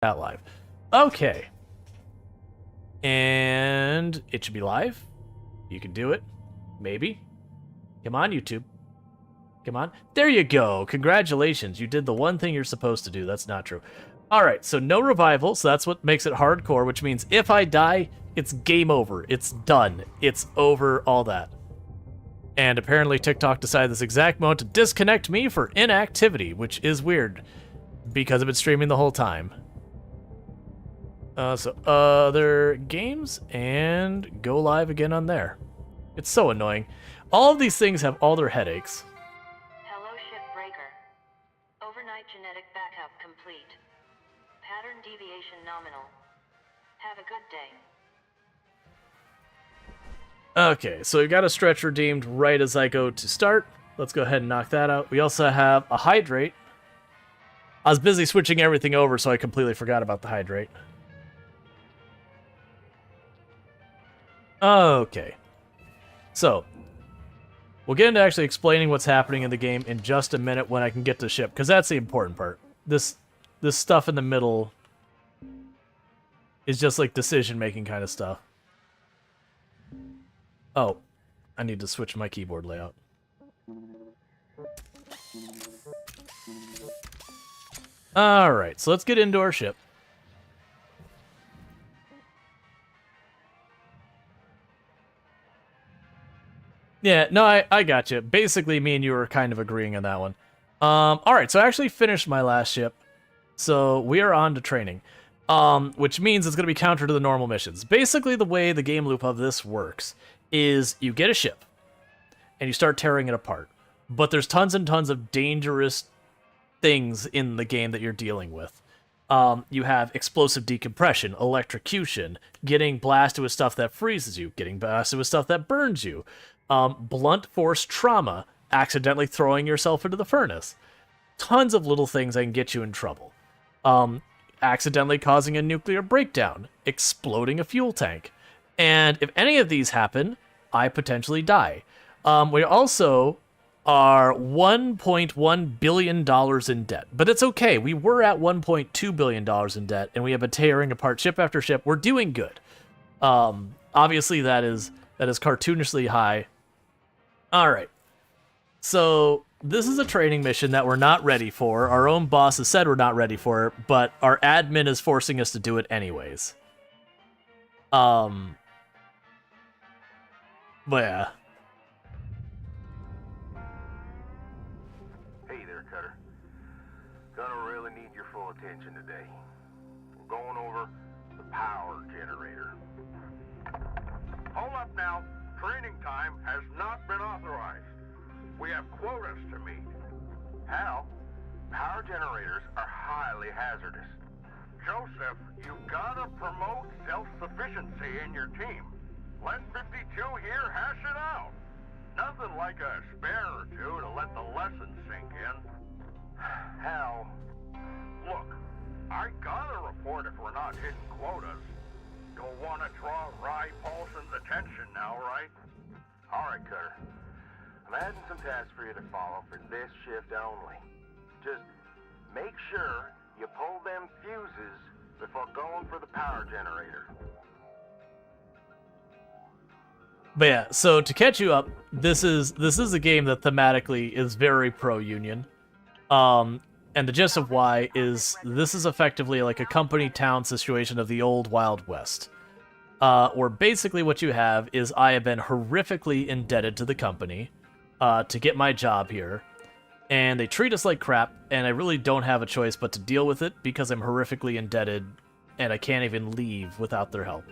Not live. Okay. And it should be live. You can do it. Maybe. Come on, YouTube. Come on. There you go. Congratulations. You did the one thing you're supposed to do. That's not true. Alright, so no revival, so that's what makes it hardcore, which means if I die, it's game over. It's done. It's over, all that. And apparently TikTok decided this exact moment to disconnect me for inactivity, which is weird, because I've been streaming the whole time. So other games, and go live again on there. It's so annoying. All of these things have all their headaches. Hello, Shipbreaker. Overnight genetic backup complete. Pattern deviation nominal. Have a good day. Okay, so we got a stretch redeemed right as I go to start. Let's go ahead and knock that out. We also have a hydrate. I was busy switching everything over, so I completely forgot about the hydrate. Okay. So, we'll get into actually explaining what's happening in the game in just a minute when I can get to ship, because that's the important part. This stuff in the middle is just like decision-making kind of stuff. Oh, I need to switch my keyboard layout. Alright, so let's get into our ship. Yeah, no, I got you. Basically, me and you were kind of agreeing on that one. Alright, so I actually finished my last ship. So we are on to training. Which means it's going to be counter to the normal missions. Basically, the way the game loop of this works is you get a ship, and you start tearing it apart. But there's tons and tons of dangerous things in the game that you're dealing with. You have explosive decompression, electrocution, getting blasted with stuff that freezes you, getting blasted with stuff that burns you, blunt force trauma, accidentally throwing yourself into the furnace. Tons of little things that can get you in trouble. Accidentally causing a nuclear breakdown, exploding a fuel tank. And if any of these happen, I potentially die. We also are $1.1 billion in debt. But it's okay. We were at $1.2 billion in debt, and we have been tearing apart ship after ship. We're doing good. Obviously, that is cartoonishly high. All right. So this is a training mission that we're not ready for. Our own boss has said we're not ready for it, but our admin is forcing us to do it anyways. But yeah. Hey there, Cutter. Gonna really need your full attention today. We're going over the power generator. Hold up now. Training time has not been authorized. We have quotas to meet. Hal, power generators are highly hazardous. Joseph, you gotta promote self-sufficiency in your team. Let 52 here hash it out. Nothing like a spare or two to let the lesson sink in. Hal, look, I gotta report if we're not hitting quotas. Don't want to draw Rye Paulson's attention now, right? All right, Cutter. I'm adding some tasks for you to follow for this shift only. Just make sure you pull them fuses before going for the power generator. But yeah, so to catch you up, this is a game that thematically is very pro-union. And the gist of why is this is effectively like a company town situation of the old Wild West. Where basically what you have is I have been horrifically indebted to the company to get my job here. And they treat us like crap, and I really don't have a choice but to deal with it because I'm horrifically indebted and I can't even leave without their help.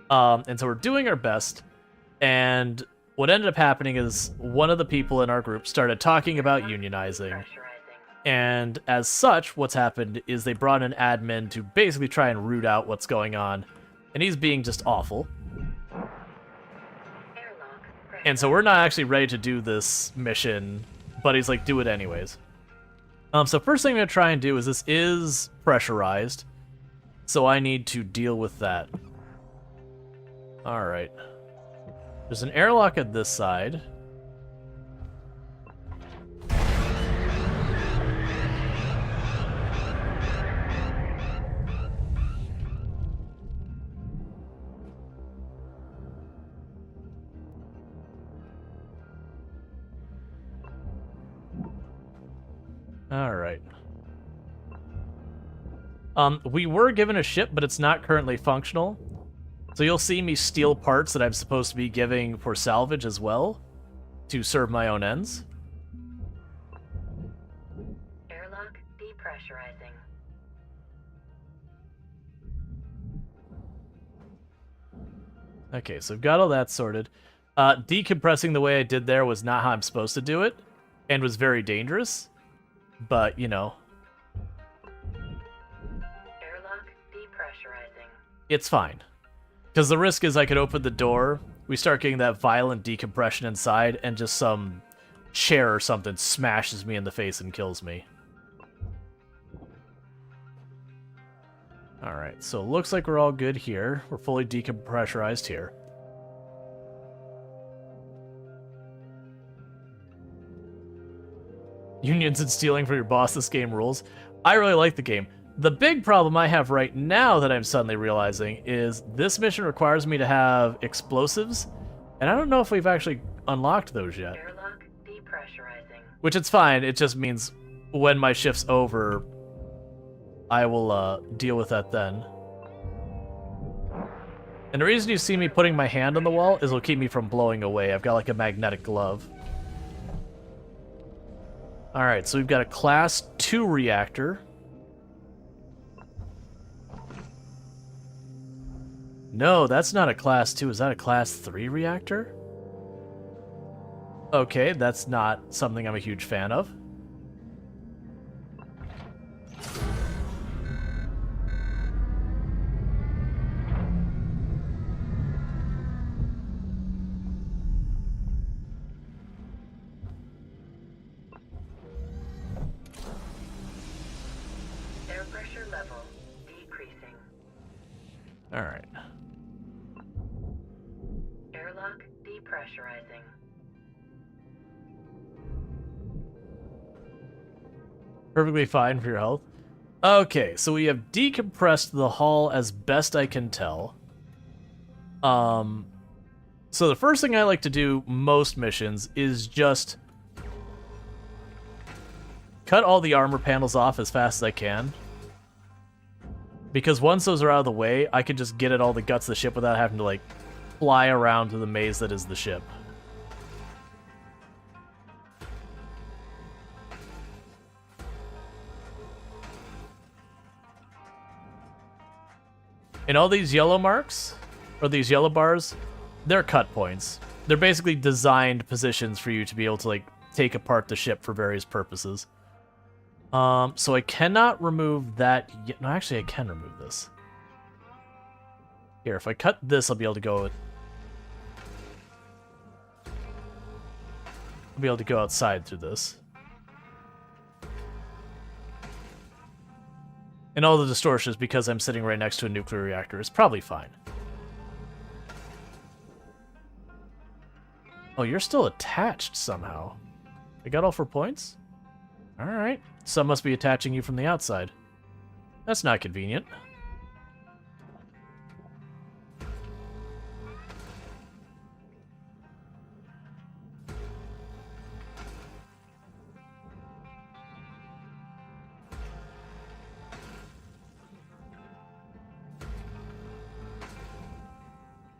And so we're doing our best. And what ended up happening is one of the people in our group started talking about unionizing. And as such, what's happened is they brought an admin to basically try and root out what's going on. And he's being just awful. And so we're not actually ready to do this mission, but he's like, do it anyways. So first thing I'm going to try and do is this is pressurized. So I need to deal with that. Alright. There's an airlock at this side. Alright. We were given a ship, but it's not currently functional. So you'll see me steal parts that I'm supposed to be giving for salvage as well, to serve my own ends. Airlock depressurizing. Okay, so I've got all that sorted. Decompressing the way I did there was not how I'm supposed to do it, and was very dangerous. But, you know. Airlock depressurizing. It's fine. Because the risk is I could open the door, we start getting that violent decompression inside, and just some chair or something smashes me in the face and kills me. Alright, so it looks like we're all good here. We're fully decompressurized here. Unions and stealing from your boss, this game rules. I really like the game. The big problem I have right now that I'm suddenly realizing is this mission requires me to have explosives, and I don't know if we've actually unlocked those yet. Airlock depressurizing. Which it's fine, it just means when my shift's over, I will deal with that then. And the reason you see me putting my hand on the wall is it'll keep me from blowing away. I've got like a magnetic glove. Alright, so we've got a Class 2 reactor. No, that's not a Class 2. Is that a Class 3 reactor? Okay, that's not something I'm a huge fan of. Air pressure level decreasing. Alright. Airlock depressurizing. Perfectly fine for your health. Okay, so we have decompressed the hull as best I can tell. So the first thing I like to do most missions is just cut all the armor panels off as fast as I can. Because once those are out of the way, I can just get at all the guts of the ship without having to, like, fly around to the maze that is the ship. And all these yellow marks, or these yellow bars, they're cut points. They're basically designed positions for you to be able to, like, take apart the ship for various purposes. So I cannot remove that yet. No, actually, I can remove this. Here, if I cut this, I'll be able to go... I'll be able to go outside through this. And all the distortions because I'm sitting right next to a nuclear reactor is probably fine. Oh, you're still attached somehow. I got all 4 points? Alright. Some must be attaching you from the outside. That's not convenient.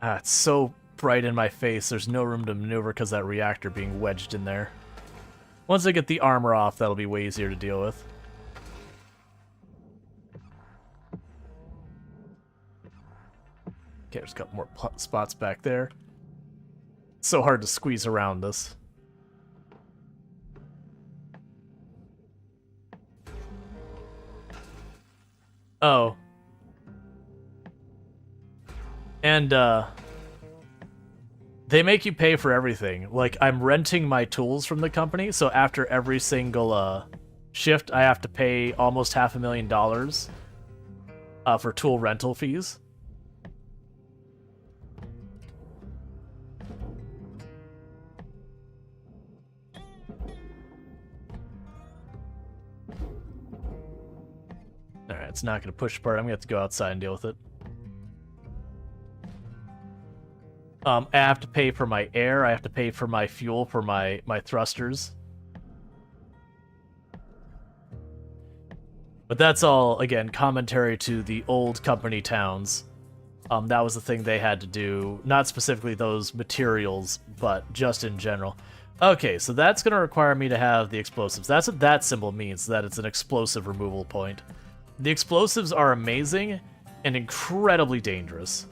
Ah, it's so bright in my face. There's no room to maneuver because that reactor being wedged in there. Once I get the armor off, that'll be way easier to deal with. Okay, there's a couple more spots back there. It's so hard to squeeze around this. Oh. And, they make you pay for everything. Like, I'm renting my tools from the company, so after every single, shift, I have to pay almost $500,000, for tool rental fees. Alright, it's not gonna push apart. I'm gonna have to go outside and deal with it. I have to pay for my air, I have to pay for my fuel for my thrusters. But that's all, again, commentary to the old company towns. That was the thing they had to do. Not specifically those materials, but just in general. Okay, so that's going to require me to have the explosives. That's what that symbol means, that it's an explosive removal point. The explosives are amazing and incredibly dangerous.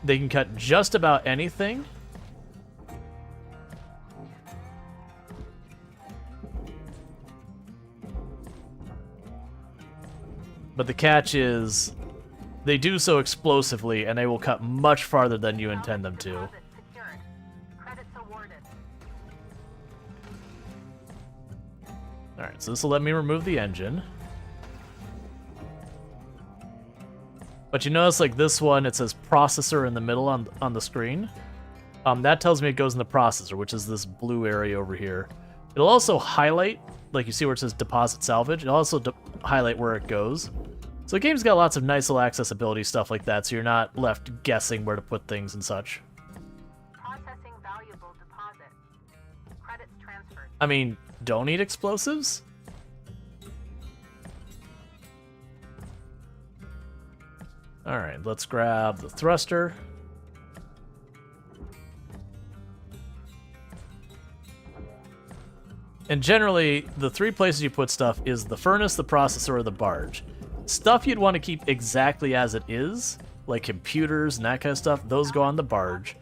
They can cut just about anything. But the catch is, they do so explosively, and they will cut much farther than you intend them to. Alright, so this will let me remove the engine. But you notice, like, this one, it says processor in the middle on the screen. That tells me it goes in the processor, which is this blue area over here. It'll also highlight, like you see where it says deposit salvage, it'll also highlight where it goes. So the game's got lots of nice little accessibility stuff like that, so you're not left guessing where to put things and such. Processing valuable deposit. Credits transferred. I mean, don't need explosives? Alright, let's grab the thruster. And generally, the three places you put stuff is the furnace, the processor, or the barge. Stuff you'd want to keep exactly as it is, like computers and that kind of stuff, those go on the barge.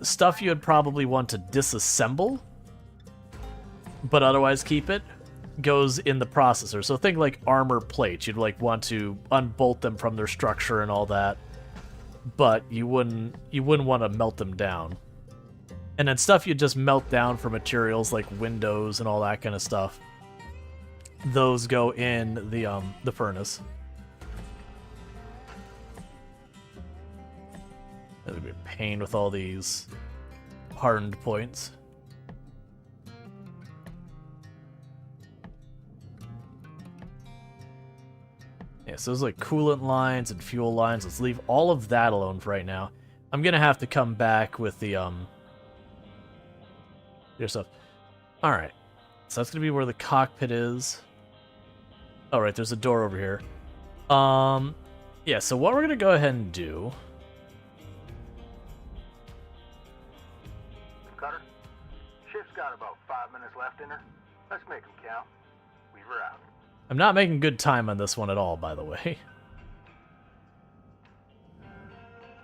Stuff you'd probably want to disassemble, but otherwise keep it, goes in the processor. So think like armor plates. You'd like want to unbolt them from their structure and all that, but you wouldn't want to melt them down. And then stuff you just melt down for materials like windows and all that kind of stuff, those go in the furnace. That would be a pain with all these hardened points. Yeah, so there's like coolant lines and fuel lines. Let's leave all of that alone for right now. I'm gonna have to come back with the your stuff. Alright. So that's gonna be where the cockpit is. Oh right, there's a door over here. Yeah, so what we're gonna go ahead and do. Cutter, shift's got about 5 minutes left in her. Let's make them count. Weaver out. I'm not making good time on this one at all, by the way.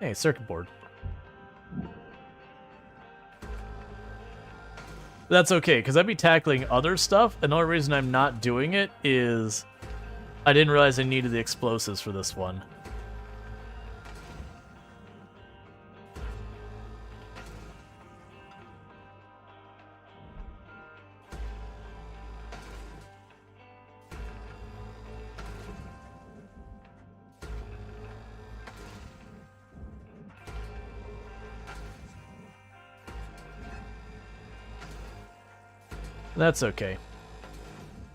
Hey, circuit board. That's okay, because I'd be tackling other stuff, and the only reason I'm not doing it is I didn't realize I needed the explosives for this one. That's okay.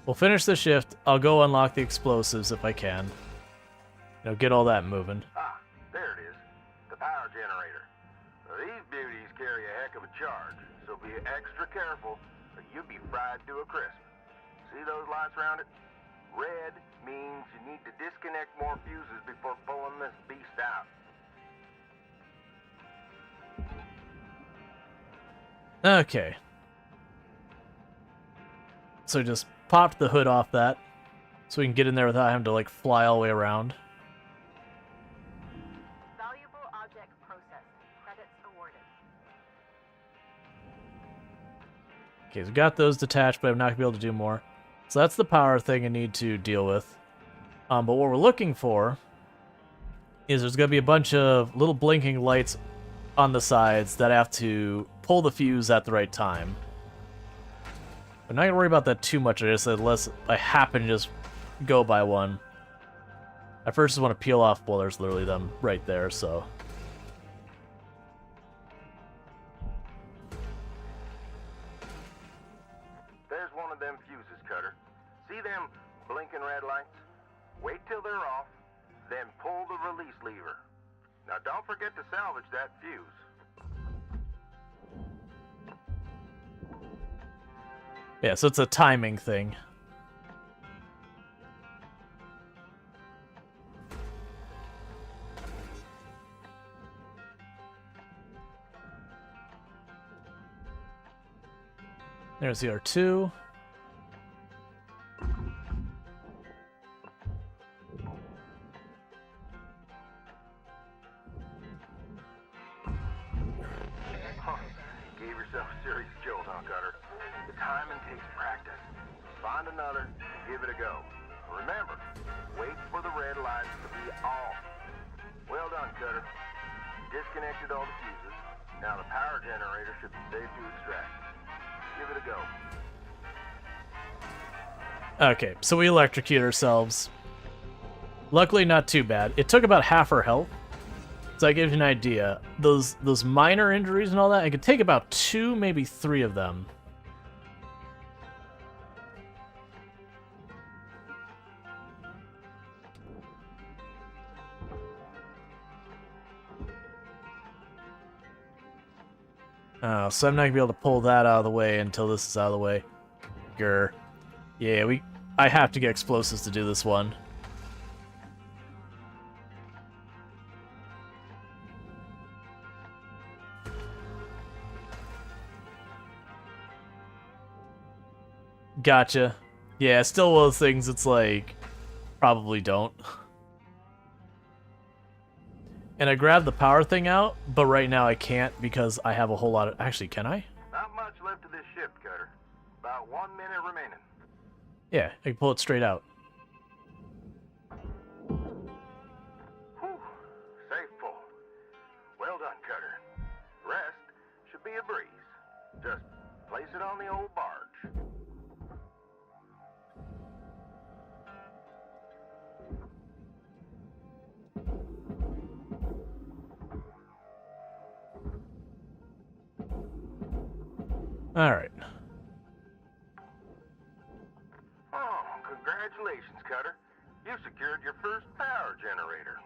We'll finish the shift. I'll go unlock the explosives if I can. You know, get all that moving. Ah, there it is. The power generator. Now, these beauties carry a heck of a charge, so be extra careful or you'll be fried to a crisp. See those lights around it? Red means you need to disconnect more fuses before pulling this beast out. Okay. So just popped the hood off that, so we can get in there without having to like fly all the way around. Valuable object processed. Credits awarded. Okay, so we got those detached, but I'm not gonna be able to do more. So that's the power thing I need to deal with. But what we're looking for is there's gonna be a bunch of little blinking lights on the sides that I have to pull the fuse at the right time. I'm not gonna worry about that too much, unless I happen to just go by one. I first just want to peel off, well, there's literally them right there, so. There's one of them fuses, Cutter. See them blinking red lights? Wait till they're off, then pull the release lever. Now don't forget to salvage that fuse. Yeah, so it's a timing thing. There's the R2. Huh. Gave yourself a serious jolt, huh, Cutter? The timing takes practice. Find another and give it a go. Remember, wait for the red lights to be off. Well done, Cutter. Disconnected all the fuses. Now the power generator should be safe to extract. Give it a go. Okay, so we electrocute ourselves. Luckily, not too bad. It took about half our health. So that gives you an idea. Those minor injuries and all that, it could take about 2, maybe 3 of them. Oh, so I'm not gonna be able to pull that out of the way until this is out of the way. Grr. Yeah, I have to get explosives to do this one. Gotcha. Yeah, still one of those things it's like, probably don't. And I grabbed the power thing out, but right now I can't because I have a whole lot of... Actually, can I? Not much left of this ship, Cutter. About 1 minute remaining. Yeah, I can pull it straight out. Whew. Safe full. Well done, Cutter. Rest should be a breeze. Just place it on the old barge. Alright. Oh, congratulations, Cutter. You secured your first power generator.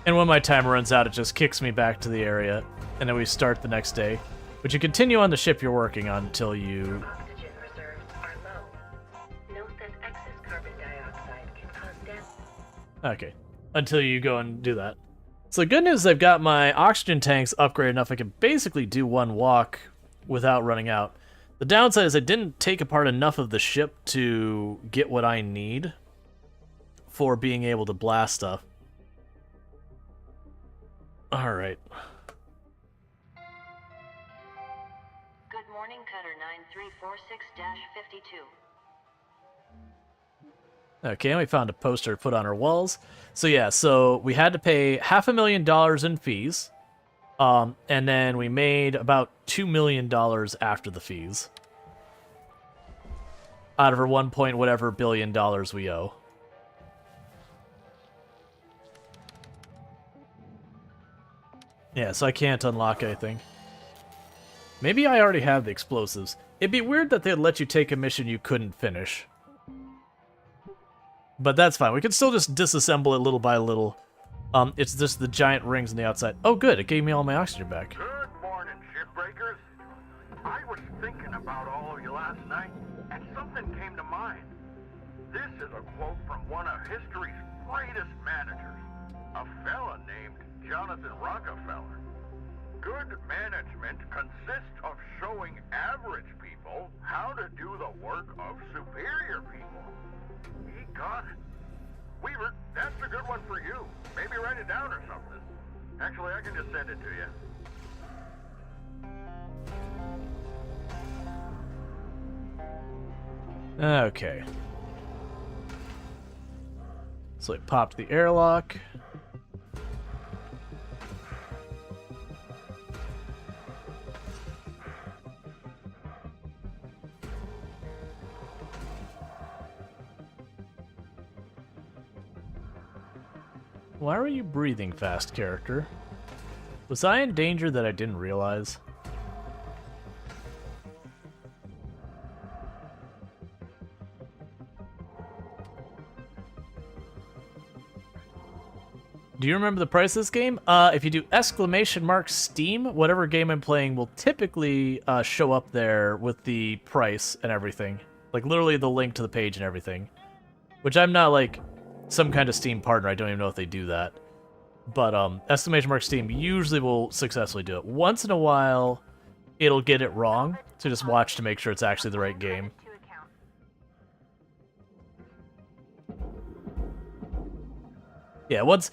And when my timer runs out, it just kicks me back to the area, and then we start the next day. But you continue on the ship you're working on until you... Oxygen reserves are low. Note that excess carbon dioxide can cause death. Okay. Until you go and do that. So the good news is I've got my oxygen tanks upgraded enough I can basically do one walk without running out. The downside is I didn't take apart enough of the ship to get what I need for being able to blast stuff. Alright. Good morning, Cutter 9346-52. Okay, and we found a poster to put on our walls. So yeah, so we had to pay $500,000 in fees. And then we made about $2 million after the fees. Out of our 1 point whatever billion dollars we owe. Yeah, so I can't unlock anything. Maybe I already have the explosives. It'd be weird that they'd let you take a mission you couldn't finish. But that's fine. We can still just disassemble it little by little. It's just the giant rings on the outside. Oh, good. It gave me all my oxygen back. Good morning, shipbreakers. I was thinking about all of you last night, and something came to mind. This is a quote from one of history's greatest managers, a fella named Jonathan Rockefeller. Good management consists of showing average people how to do the work of superior people. He got it. Weaver, that's a good one for you. Maybe write it down or something. Actually, I can just send it to you. Okay. So I popped the airlock. Why were you breathing fast, character? Was I in danger that I didn't realize? Do you remember the price of this game? If you do !mark Steam, whatever game I'm playing will typically show up there with the price and everything. Like, literally the link to the page and everything. Which I'm not, like, some kind of Steam partner. I don't even know if they do that. But exclamation mark Steam usually will successfully do it. Once in a while, it'll get it wrong, so just watch to make sure it's actually the right game. To account. Yeah, once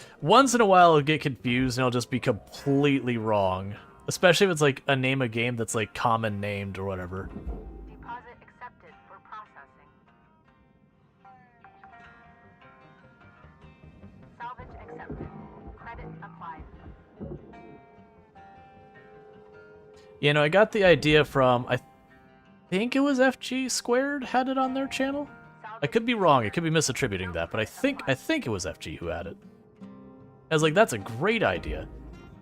in a while it'll get confused and it'll just be completely wrong. Especially if it's like a name of game that's like common named or whatever. Deposit accepted for processing. Salvage accepted. Credit applied. You know, I got the idea from, I think it was FG Squared had it on their channel? I could be wrong, I could be misattributing that, but I think it was FG who had it. I was like, that's a great idea.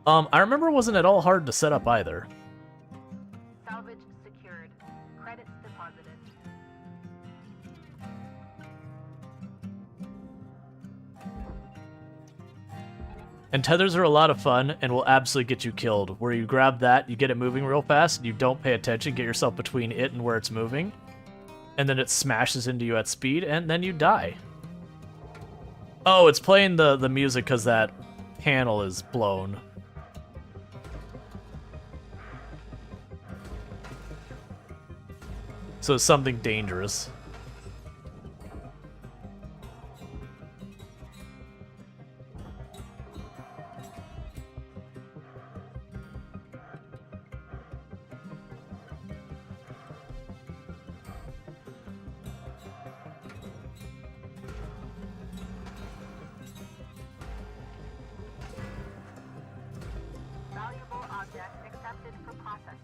I remember it wasn't at all hard to set up either. Salvage secured. Credits deposited. And tethers are a lot of fun and will absolutely get you killed. Where you grab that, you get it moving real fast, and you don't pay attention, get yourself between it and where it's moving, and then it smashes into you at speed, and then you die. Oh, it's playing the music because that panel is blown. So it's something dangerous. Valuable object accepted for processing.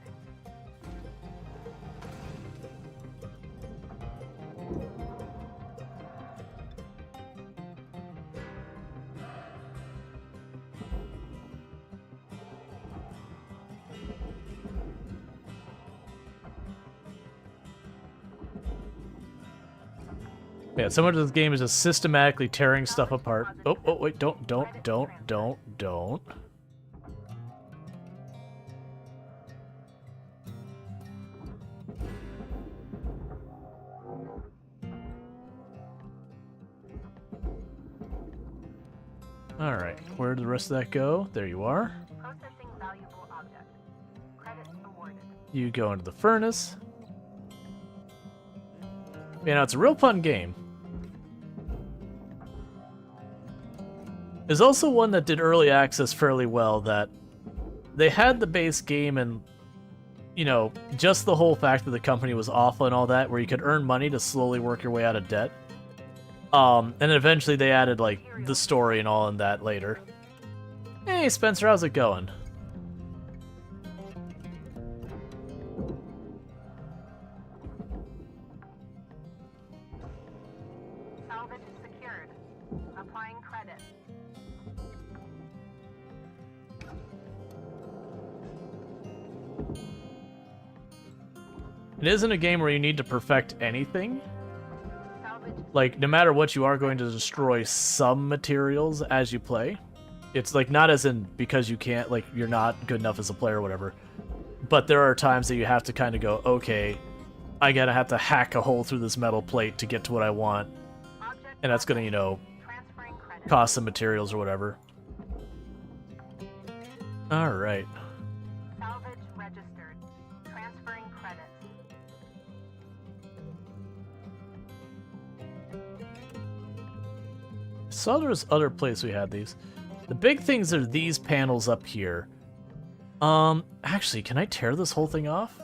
Yeah, so much of this game is just systematically tearing stuff apart. Oh, wait, don't. Alright, where did the rest of that go? There you are. Processing valuable object. Credits awarded. You go into the furnace. You know, it's a real fun game. There's also one that did early access fairly well that they had the base game and, you know, just the whole fact that the company was awful and all that, where you could earn money to slowly work your way out of debt. And then eventually they added, like, the story and all in that later. Hey, Spencer, how's it going? Salvage secured. Applying credit. It isn't a game where you need to perfect anything. Salvage. Like, no matter what, you are going to destroy some materials as you play. It's, like, not as in because you can't, like, you're not good enough as a player or whatever. But there are times that you have to kind of go, okay, I gotta have to hack a hole through this metal plate to get to what I want. Object. And that's gonna, you know, Transferring credit. cost some materials or whatever. Alright. Salvage registered. Transferring credits. Saw there was other place we had these. The big things are these panels up here. Actually, can I tear this whole thing off?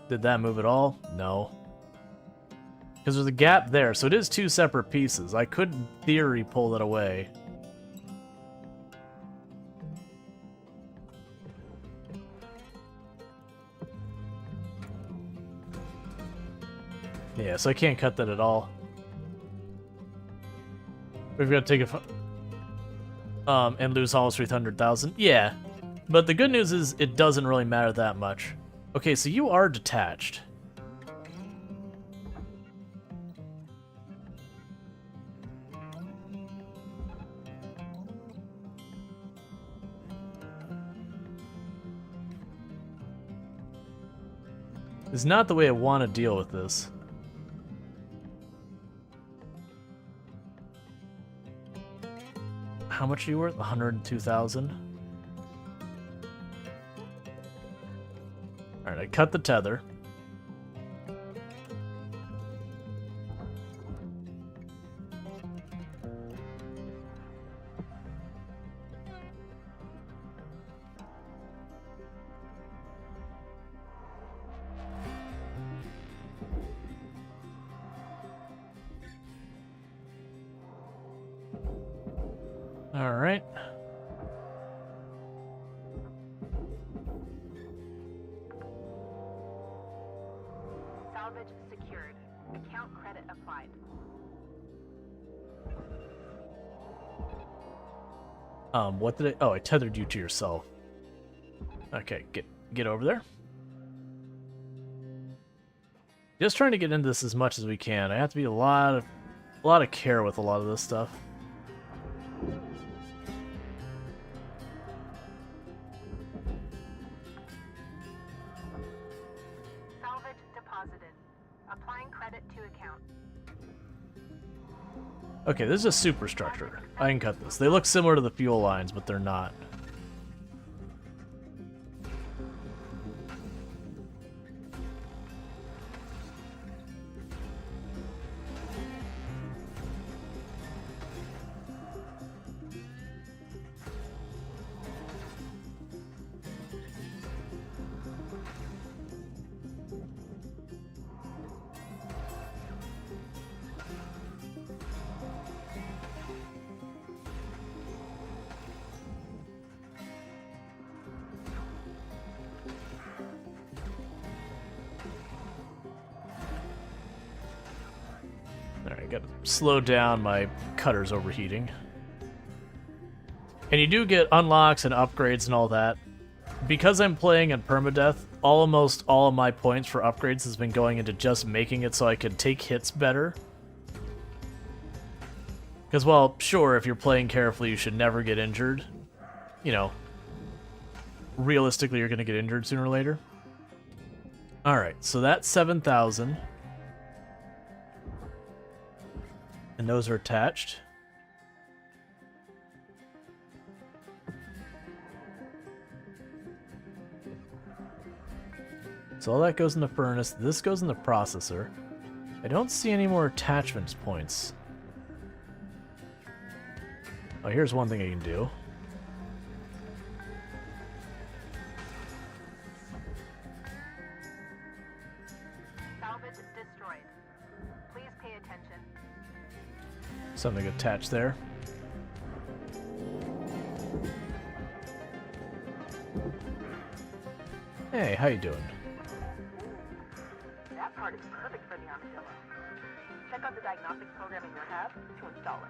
Did that move at all? No. Because there's a gap there, so it is two separate pieces. I could, in theory, pull it away. Yeah, so I can't cut that at all. We've got to take it and lose almost 300,000. Yeah, but the good news is it doesn't really matter that much. Okay, so you are detached. is not the way I want to deal with this. How much are you worth? 102,000. Alright, I cut the tether. All right. Salvage secured. Account credit applied. What did I... Oh, I tethered you to yourself. Okay, get over there. Just trying to get into this as much as we can. I have to be a lot of care with a lot of this stuff. Salvage deposited. Applying credit to account. Okay, this is a superstructure. I can cut this. They look similar to the fuel lines, but they're not. Alright, gotta slow down my cutter's overheating. And you do get unlocks and upgrades and all that. Because I'm playing in permadeath, almost all of my points for upgrades has been going into just making it so I can take hits better. Because, well, sure, if you're playing carefully, you should never get injured. You know, realistically, you're going to get injured sooner or later. Alright, so that's 7,000. And those are attached. So all that goes in the furnace. This goes in the processor. I don't see any more attachments points. Oh, here's one thing I can do. Salvage destroyed. Please pay attention. Something attached there. Hey, how you doing? That part is perfect for the armadillo. Check out the diagnostic program in your hub to install it.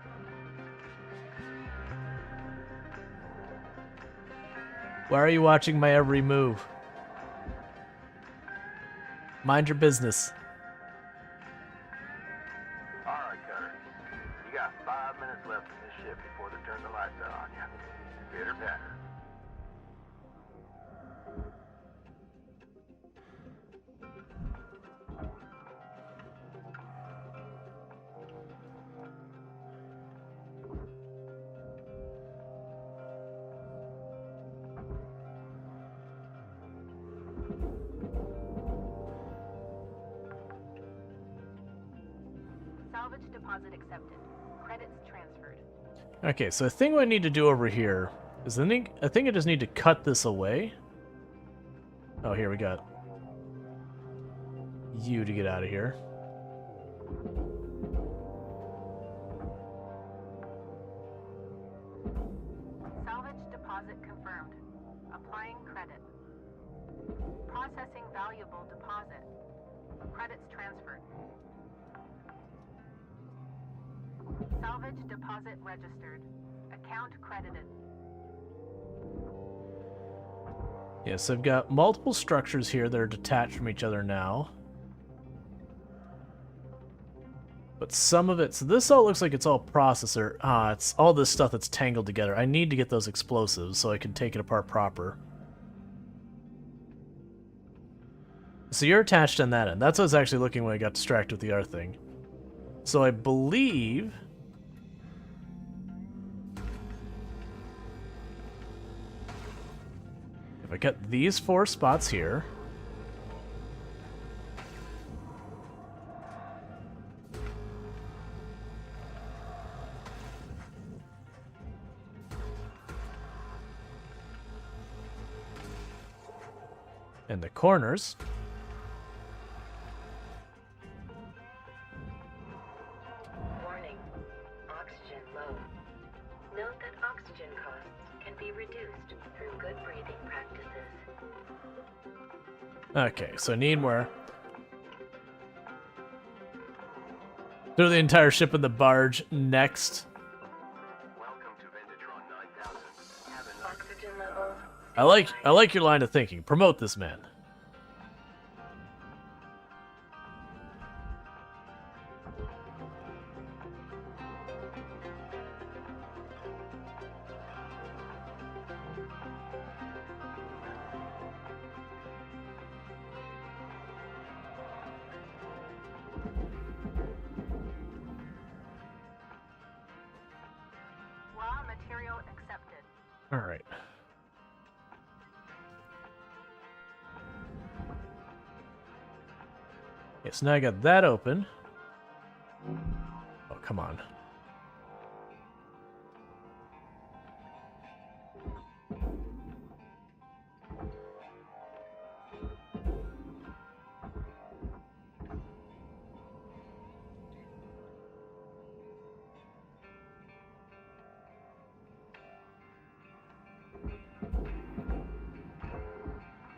Why are you watching my every move? Mind your business. All right, Cutter. You got 5 minutes left in this ship before they turn the lights out on you. Pitter patter. Salvage deposit accepted. Credits transferred. Okay, so the thing I need to do over here is I think I just need to cut this away. Oh, here we got you to get out of here. Salvage deposit confirmed. Applying credit. Processing valuable deposit. Credits transferred. Salvage deposit registered. Account credited. Yes, I've got multiple structures here that are detached from each other now. But some of it, so this all looks like it's all processor. Ah, it's all this stuff that's tangled together. I need to get those explosives so I can take it apart proper. So you're attached on that end. That's what I was actually looking when I got distracted with the other thing. So I believe... if I get these 4 spots here... and the corners... Warning. Oxygen low. Note that oxygen costs can be reduced through good breathing practices. Okay, so I need more. Throw the entire ship in the barge next. Welcome to Vintatron 9000. Have a nice Oxygen levels. I like your line of thinking. Promote this man. Raw material accepted. All right. Okay, so now I got that open. Oh, come on.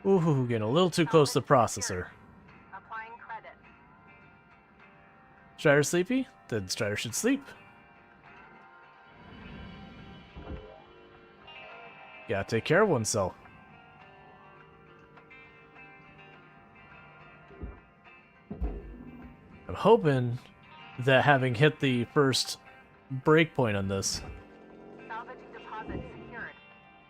Ooh, getting a little too close to the processor. Applying credit. Strider sleepy? Then Strider should sleep. Gotta take care of oneself. I'm hoping that having hit the first breakpoint on this, Salvage deposit secured.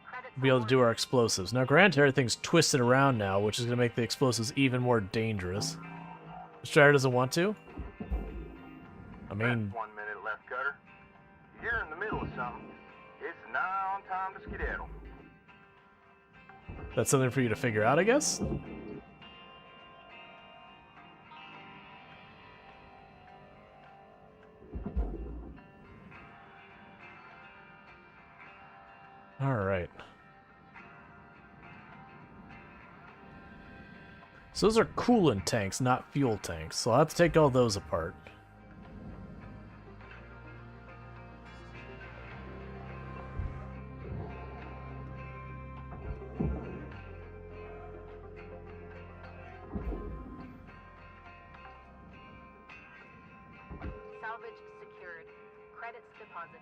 Credit we'll be able to do our explosives. Now, granted, everything's twisted around now, which is going to make the explosives even more dangerous. Strider doesn't want to. I mean, 1 minute left, Cutter. You're in the middle of something. It's now on time to skedaddle. that's something for you to figure out, I guess? Alright. So those are coolant tanks, not fuel tanks. So I'll have to take all those apart. salvage secured. Credits deposited.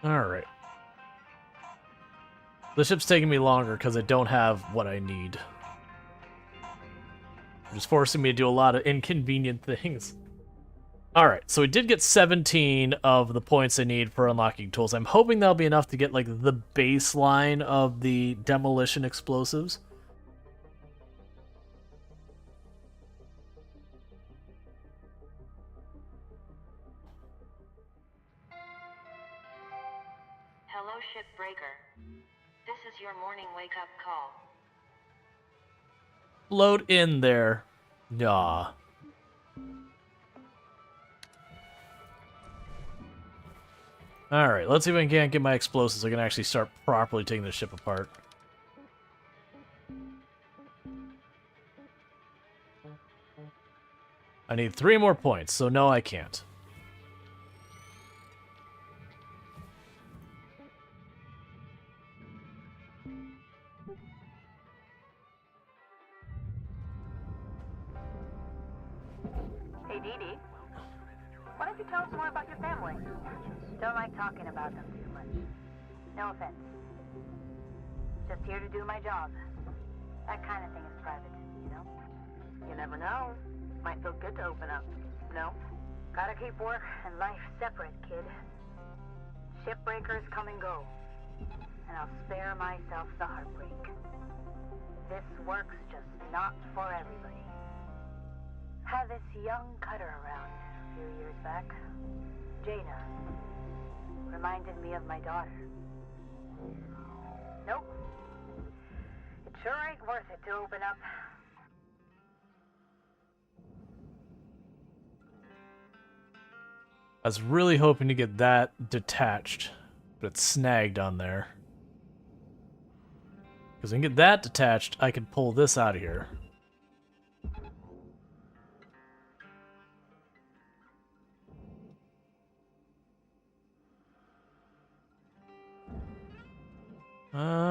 Alright. The ship's taking me longer because I don't have what I need. Just forcing me to do a lot of inconvenient things. Alright, so we did get 17 of the points I need for unlocking tools. I'm hoping that'll be enough to get, like, the baseline of the demolition explosives. Hello, Shipbreaker. This is your morning wake-up call. Load in there. Nah. Alright, let's see if I can't get my explosives so I can actually start properly taking the ship apart. I need 3 more points, so no, I can't. Hey, Dee Dee. Why don't you tell us more about your family? Don't like talking about them too much. No offense. Just here to do my job. That kind of thing is private, you know? You never know. Might feel good to open up. No? Gotta keep work and life separate, kid. Shipbreakers come and go. and I'll spare myself the heartbreak. This work's just not for everybody. Had this young cutter around a few years back. Jaina. Reminded me of my daughter. Nope. It sure ain't worth it to open up. I was really hoping to get that detached, but it's snagged on there. Because I can get that detached, I can pull this out of here.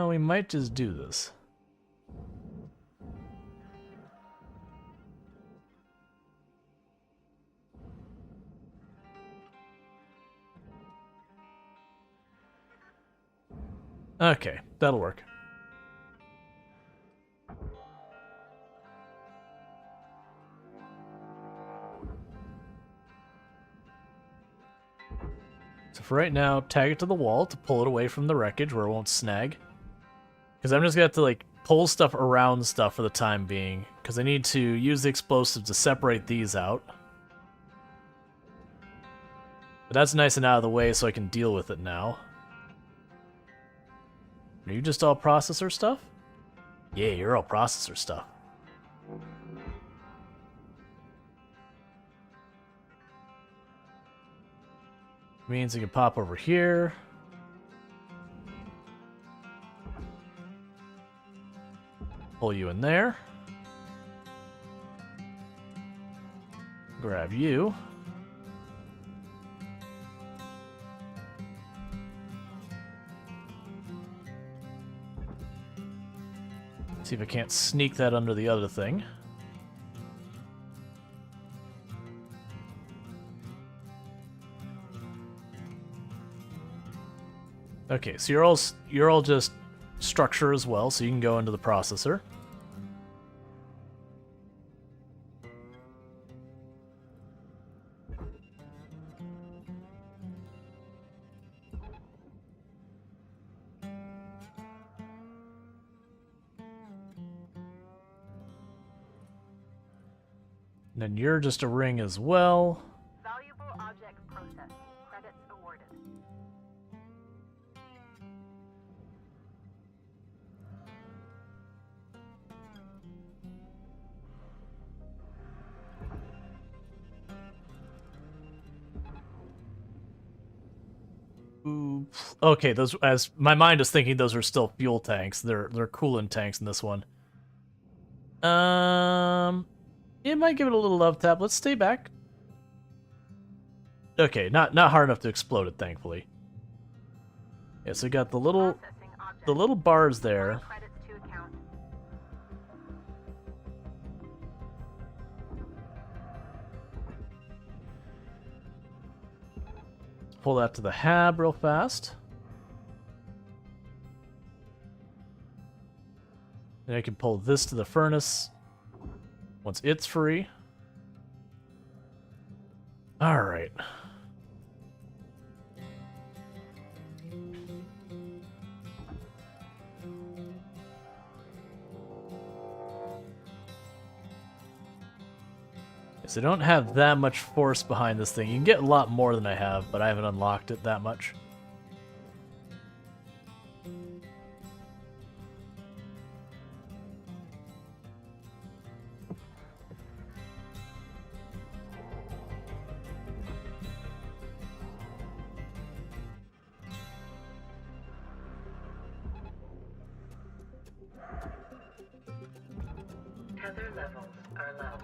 We might just do this. Okay, that'll work. So for right now, tag it to the wall to pull it away from the wreckage where it won't snag. Because I'm just going to have to like pull stuff around stuff for the time being. Because I need to use the explosives to separate these out. But that's nice and out of the way so I can deal with it now. Are you just all processor stuff? Yeah, you're all processor stuff. Means I can pop over here. Pull you in there. Grab you. See if I can't sneak that under the other thing. Okay, so you're all just structure as well, so you can go into the processor. And then you're just a ring as well. Valuable object processed. Credits awarded. Ooh, okay, those, as my mind is thinking, those are still fuel tanks. They're coolant tanks in this one. It might give it a little love tap. Let's stay back. Okay, not hard enough to explode it, thankfully. Yeah, so we got the little bars there. Credits to account. Pull that to the hab real fast. And I can pull this to the furnace once it's free. All right. So I don't have that much force behind this thing. You can get a lot more than I have, but I haven't unlocked it that much. Tether levels are low.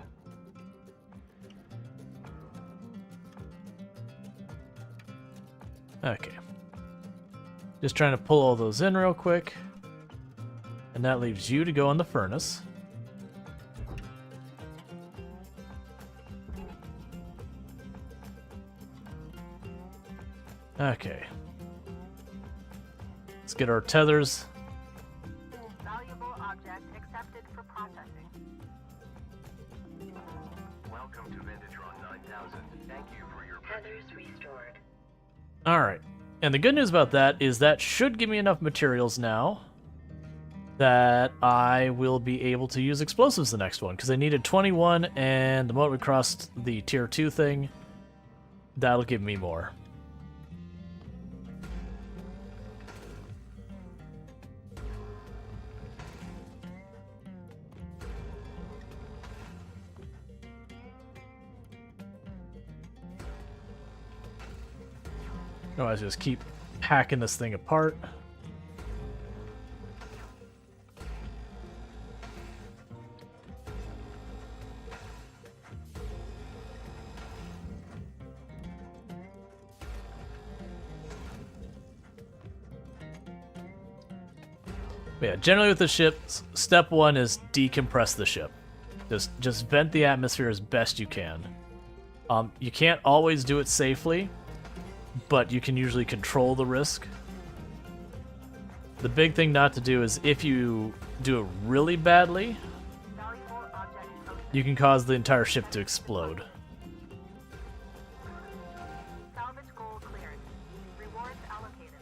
Okay. Just trying to pull all those in real quick. And that leaves you to go in the furnace. Okay. Let's get our tethers. Valuable object accepted for processing. Welcome to Vintage Run 9000. Thank you for your Tethers restored. Alright. And the good news about that is that should give me enough materials now that I will be able to use explosives the next one, because I needed 21, and the moment we crossed the tier 2 thing, that'll give me more. Otherwise, just keep hacking this thing apart. But yeah, generally with the ship, step 1 is decompress the ship. Just vent the atmosphere as best you can. You can't always do it safely, but you can usually control the risk. The big thing not to do is if you do it really badly, you can cause the entire ship to explode. Salvage goal cleared. Rewards allocated.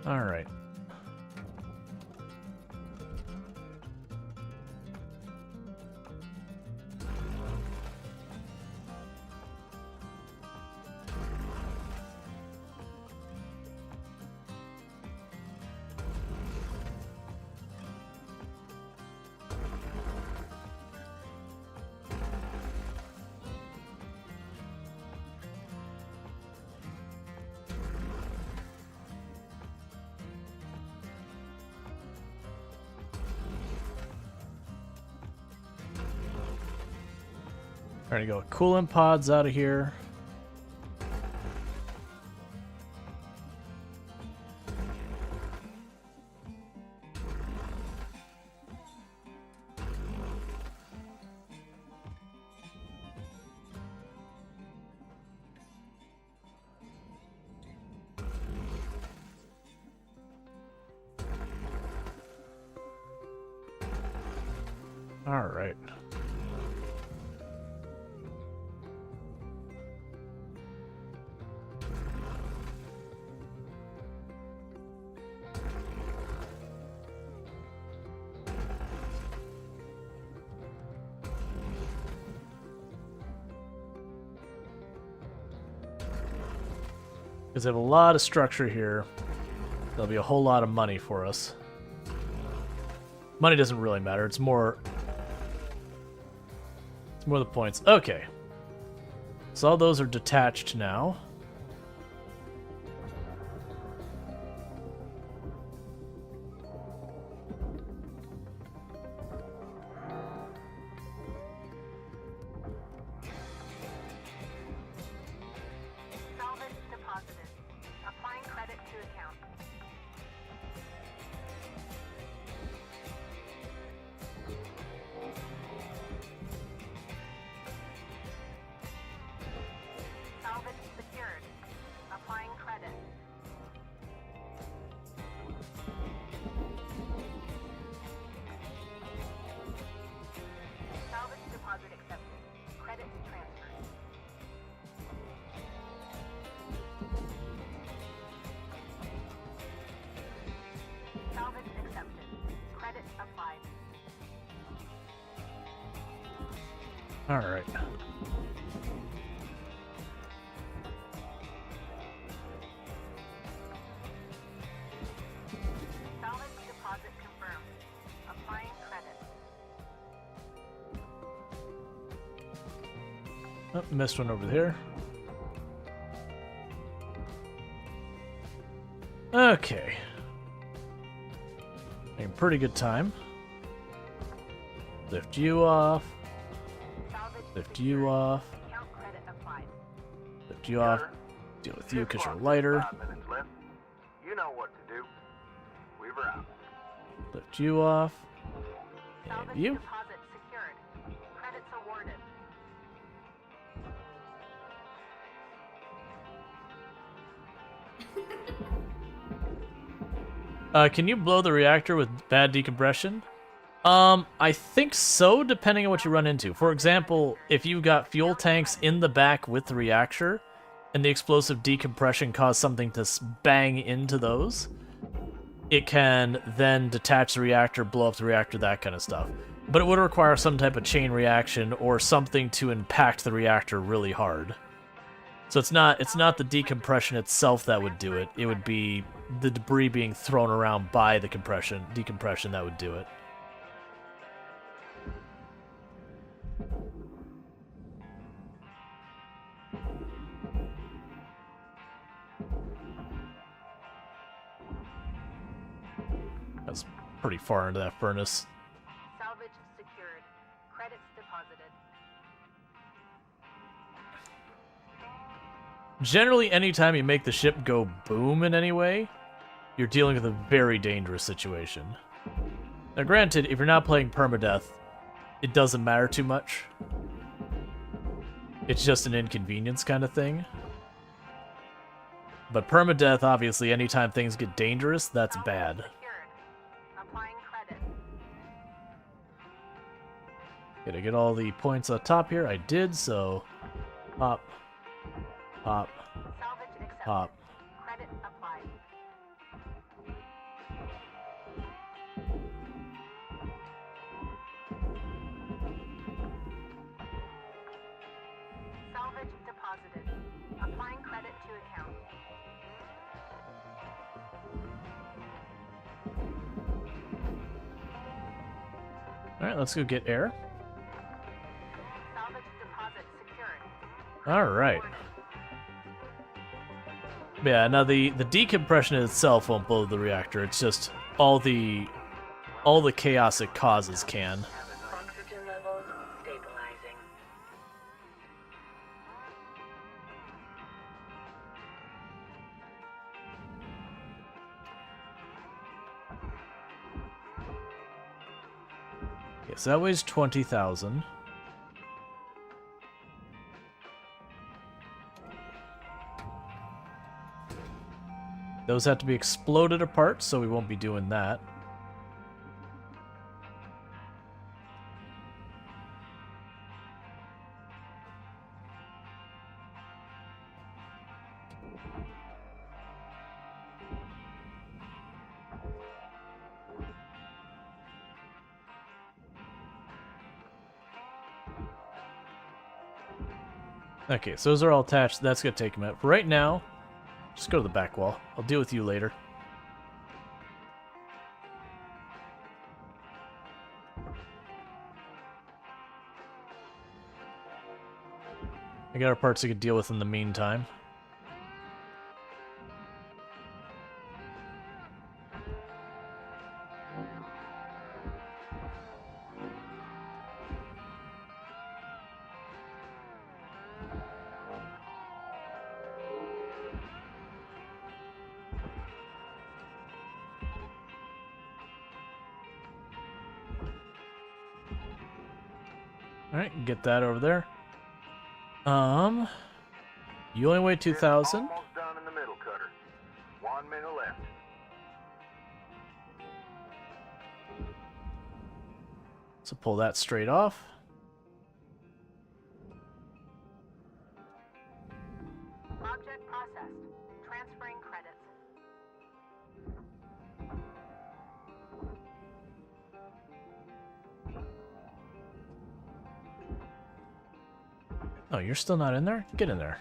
All right. Trying to go coolant pods out of here. All right. Because they have a lot of structure here. There'll be a whole lot of money for us. Money doesn't really matter. It's more the points. Okay. So all those are detached now. Salvage deposited. Applying credit to account. Salvage secured. Applying credit. Salvage deposit accepted. Credit transferred. Salvage accepted. Credit applied. All right. Salvage deposit confirmed. Applying credit. Oh, missed one over there. Okay. Making pretty good time. Lift you off. Salvage Lift you off. account credit applied. Lift you off. Deal with you because you're lighter. 5 minutes left. You know what to do. Weaver out. Lift you off. Salvage And you. deposit secured. Credits awarded. Can you blow the reactor with bad decompression? I think so, depending on what you run into. For example, if you got fuel tanks in the back with the reactor, and the explosive decompression caused something to bang into those, it can then detach the reactor, blow up the reactor, that kind of stuff. But it would require some type of chain reaction or something to impact the reactor really hard. So it's not the decompression itself that would do it. It would be the debris being thrown around by the decompression that would do it. That's pretty far into that furnace. Salvage secured. Credits deposited. Generally, anytime you make the ship go boom in any way, you're dealing with a very dangerous situation. Now granted, if you're not playing permadeath, it doesn't matter too much. It's just an inconvenience kind of thing. But permadeath, obviously, anytime things get dangerous, that's bad. Secured. Applying credit. Did I get all the points up top here? I did, so pop, pop, Salvage accepted. pop. Credit applied. Salvage deposited. Applying credit to account. Alright, let's go get air. Salvage deposit secured. Alright. Yeah, now the decompression itself won't blow the reactor, it's just all the chaos it causes can. Oxygen levels stabilizing. Okay, so that weighs 20,000. Those have to be exploded apart, so we won't be doing that. Okay, so those are all attached. That's going to take a minute. For right now, just go to the back wall. I'll deal with you later. I got our parts I could deal with in the meantime. Alright, get that over there. You only weigh 2,000. Almost done in the middle, Cutter. 1 minute left. So pull that straight off. Object processed. Transferring credits. Oh, you're still not in there? Get in there.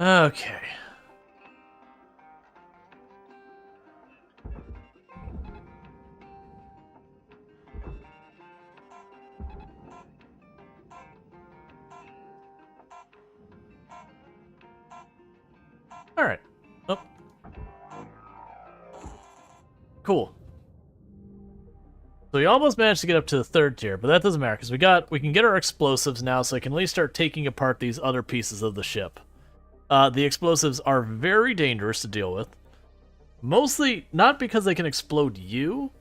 Okay. All right. Oh. Cool. So we almost managed to get up to the 3rd tier, but that doesn't matter because we can get our explosives now, so I can at least start taking apart these other pieces of the ship. The explosives are very dangerous to deal with. Mostly not because they can explode you,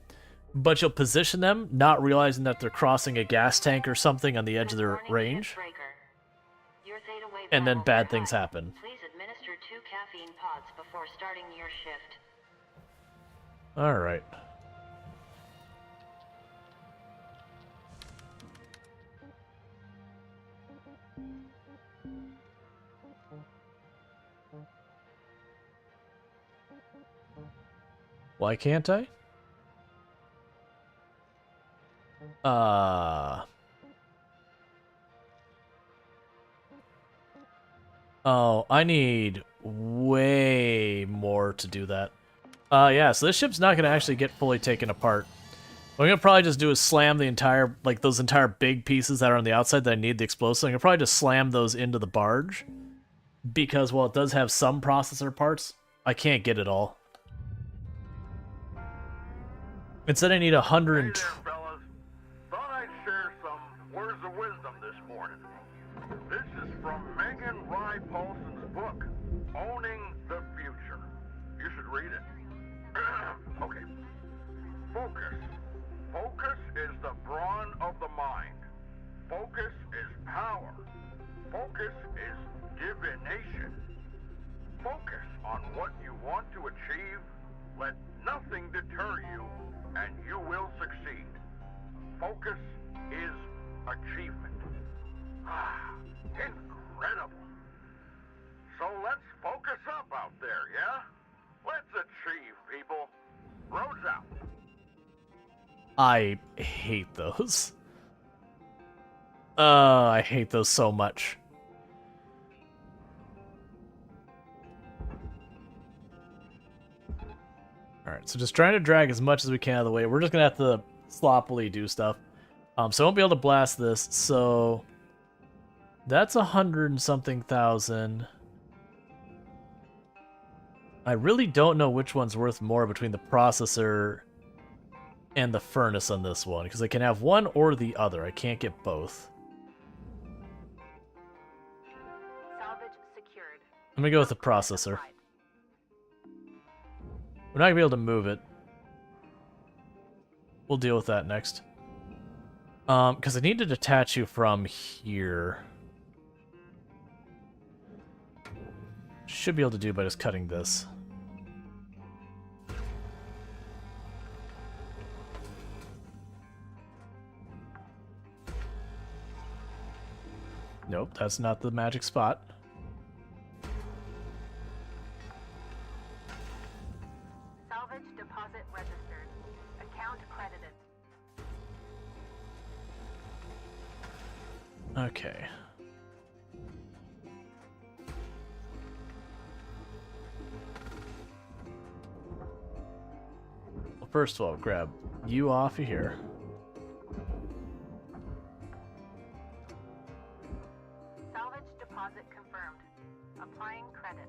but you'll position them, not realizing that they're crossing a gas tank or something on the edge of their range. Shipbreaker. and then bad things happen. Please administer 2 caffeine pods before starting your shift. Alright. Why can't I? Oh, I need way more to do that. Yeah, so this ship's not gonna actually get fully taken apart. What I'm gonna probably just do is slam the entire, like, those entire big pieces that are on the outside that I need the explosive. I'm gonna probably just slam those into the barge. Because while it does have some processor parts, I can't get it all. Instead, I need 100 Hey there, fellas. Thought I'd share some words of wisdom this morning. This is from Megan Rye Paulson's book, Owning the Future. You should read it. Okay. Focus. Focus is the brawn of the mind. Focus is power. Focus is divination. Focus on what you want to achieve. Let nothing deter you, and you will succeed. Focus is achievement. Incredible. So let's focus up out there, yeah? Let's achieve, people. Roads out. I hate those. I hate those so much. Alright, so just trying to drag as much as we can out of the way. We're just gonna have to sloppily do stuff. So I won't be able to blast this, so... That's 100 and something thousand. I really don't know which one's worth more between the processor and the furnace on this one, because I can have one or the other. I can't get both. Salvage secured. I'm gonna go with the processor. We're not gonna be able to move it. We'll deal with that next. Because I need to detach you from here. Should be able to do by just cutting this. Nope, that's not the magic spot. Salvage deposit registered. Account credited. Okay. Well, first of all, grab you off of here. Salvage deposit confirmed. Applying credit.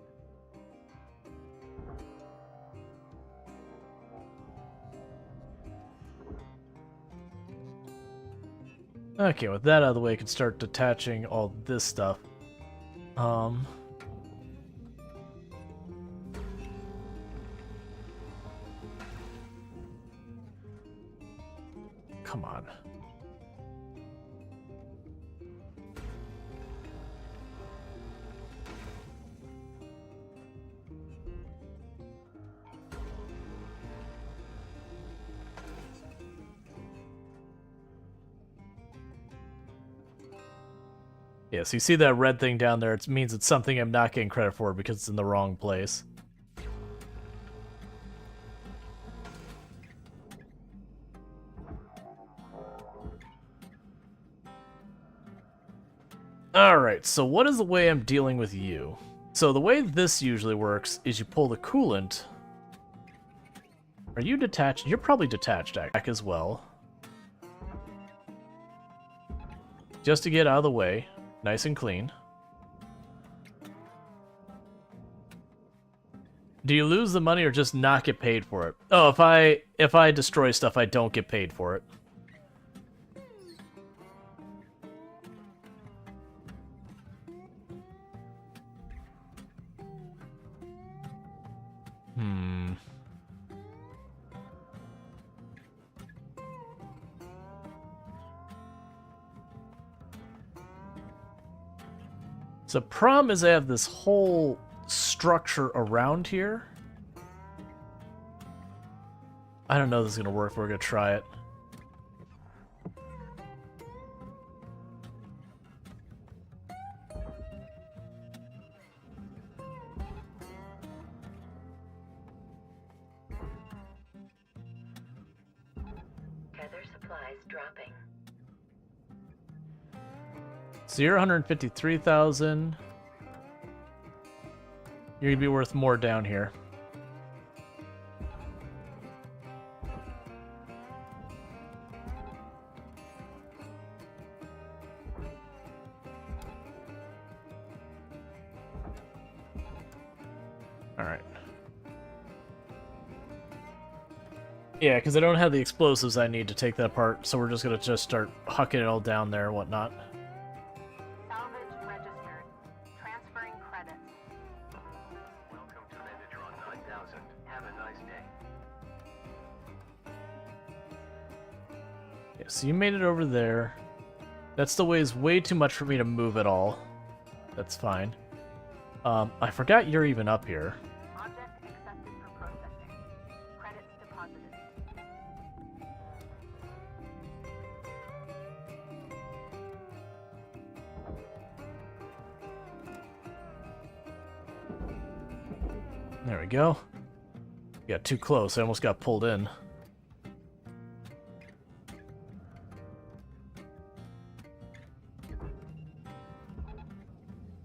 Okay, with that out of the way, I can start detaching all this stuff. Come on. Yeah, so you see that red thing down there, it means it's something I'm not getting credit for because it's in the wrong place. Alright, so what is the way I'm dealing with you? So the way this usually works is you pull the coolant. Are you detached? You're probably detached back as well. Just to get out of the way. Nice and clean. Do you lose the money or just not get paid for it? Oh, if I destroy stuff, I don't get paid for it. So problem is I have this whole structure around here. I don't know if this is going to work, but we're going to try it. Tether supplies dropping. So you're 153,000. You're going to be worth more down here. Alright. Yeah, because I don't have the explosives I need to take that apart, so we're just going to just start hucking it all down there and whatnot. Salvage registered. Transferring credits. Welcome to Metatron 9000. Have a nice day. Yeah, so you made it over there. That still weighs way too much for me to move at all. That's fine. I forgot you're even up here. Object accepted for processing. Credits deposited. There we go. Got too close. I almost got pulled in.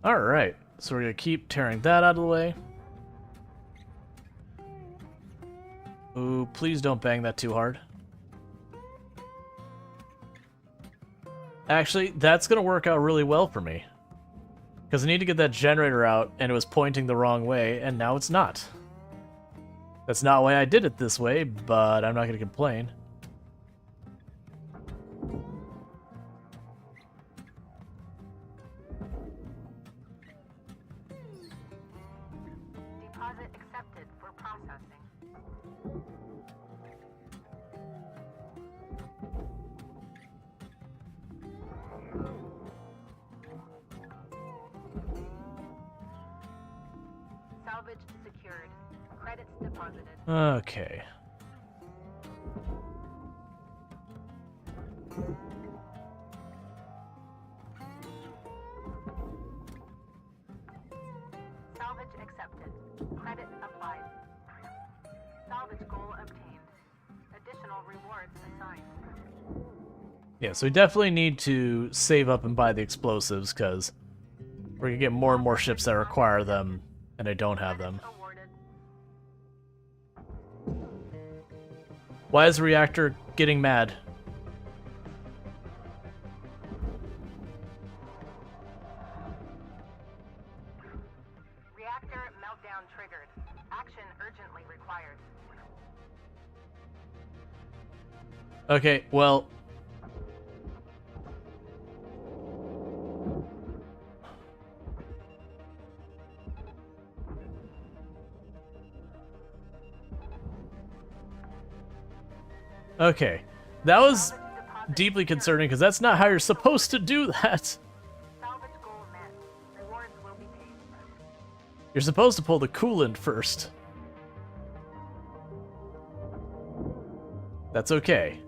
Alright, so we're going to keep tearing that out of the way. Ooh, please don't bang that too hard. Actually, that's going to work out really well for me. Because I need to get that generator out, and it was pointing the wrong way, and now it's not. That's not why I did it this way, but I'm not going to complain. Deposit accepted for processing. Salvage secured. Credits deposited. Okay. Salvage accepted. Credit applied. Salvage goal obtained. Additional rewards assigned. Yeah, so we definitely need to save up and buy the explosives, because we're going to get more and more ships that require them, and I don't have them. Credits awarded. Why is the reactor getting mad? Reactor meltdown triggered. Action urgently required. Okay, well... Okay, that was deeply concerning, because that's not how you're supposed to do that. Salvage goal met. Rewards will be paid. You're supposed to pull the coolant first. That's okay.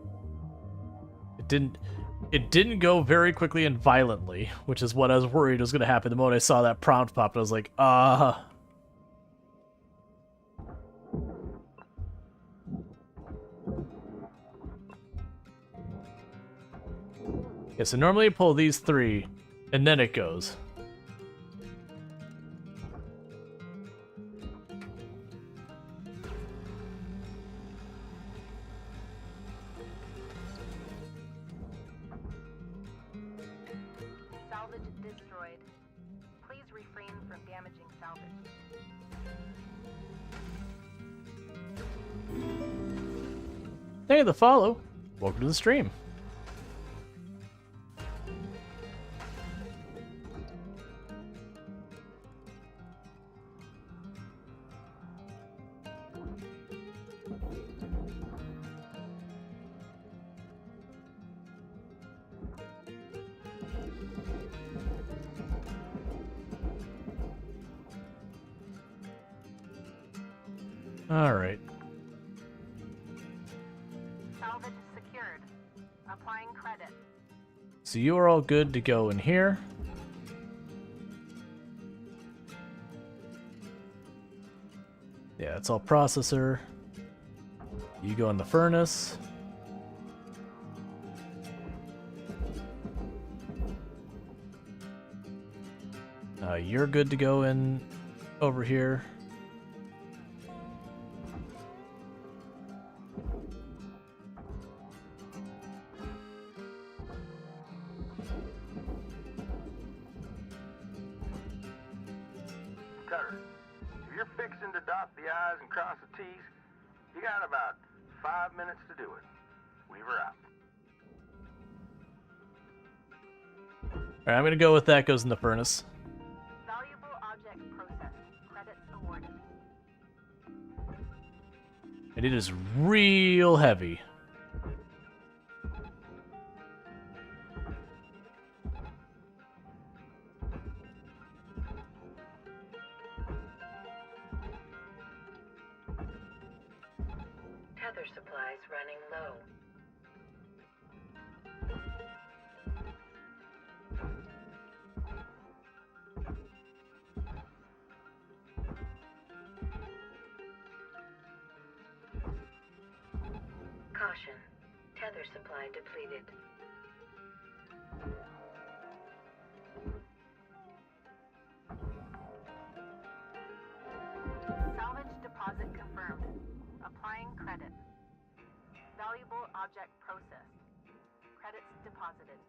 It didn't go very quickly and violently, which is what I was worried was going to happen the moment I saw that prompt pop. I was like, Yeah, so normally you pull these three, and then it goes. Salvage destroyed. Please refrain from damaging salvage. Thank you for the follow. Welcome to the stream. Alright. Salvage secured. Applying credit. So you are all good to go in here. Yeah, it's all processor. You go in the furnace. You're good to go in over here. Cutter, if you're fixing to dot the I's and cross the T's, you got about 5 minutes to do it. Weaver out. Alright, I'm gonna go with that goes in the furnace. Valuable object processed. Credits awarded. And it is real heavy. Tether supplies running low. Caution. Tether supply depleted. Salvage deposit confirmed. Applying credit. Valuable object processed. Credits deposited.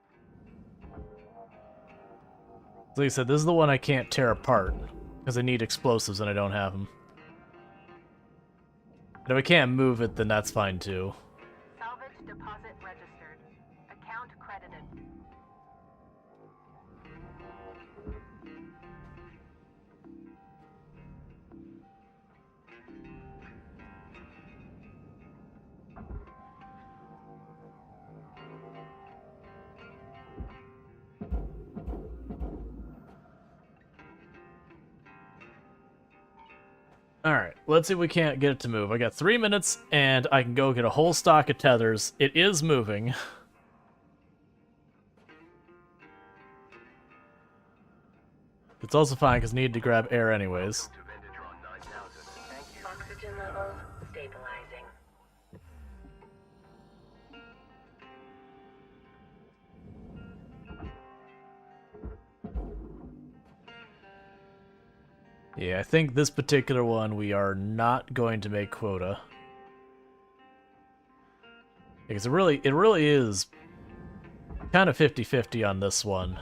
Like I said, this is the one I can't tear apart because I need explosives and I don't have them. And if I can't move it, then that's fine too. Salvage deposit registered. Account credited. Alright, let's see if we can't get it to move. I got 3 minutes, and I can go get a whole stock of tethers. It is moving. It's also fine, because I need to grab air anyways. Oxygen levels stabilizing. Yeah, I think this particular one we are not going to make quota. Because it really is kind of 50-50 on this one.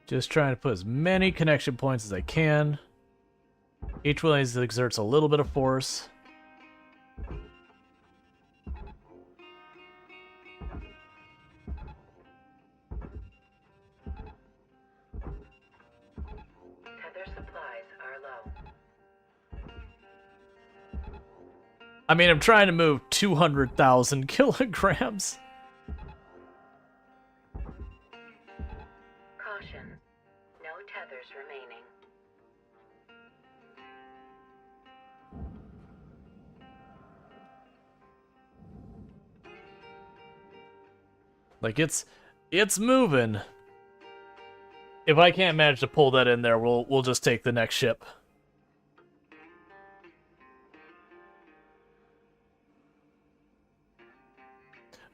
Just trying to put as many connection points as I can. Each one of these exerts a little bit of force. Tether supplies are low. I mean, I'm trying to move 200,000 kilograms. Caution. No tethers remaining. Like, it's moving. If I can't manage to pull that in there, we'll just take the next ship.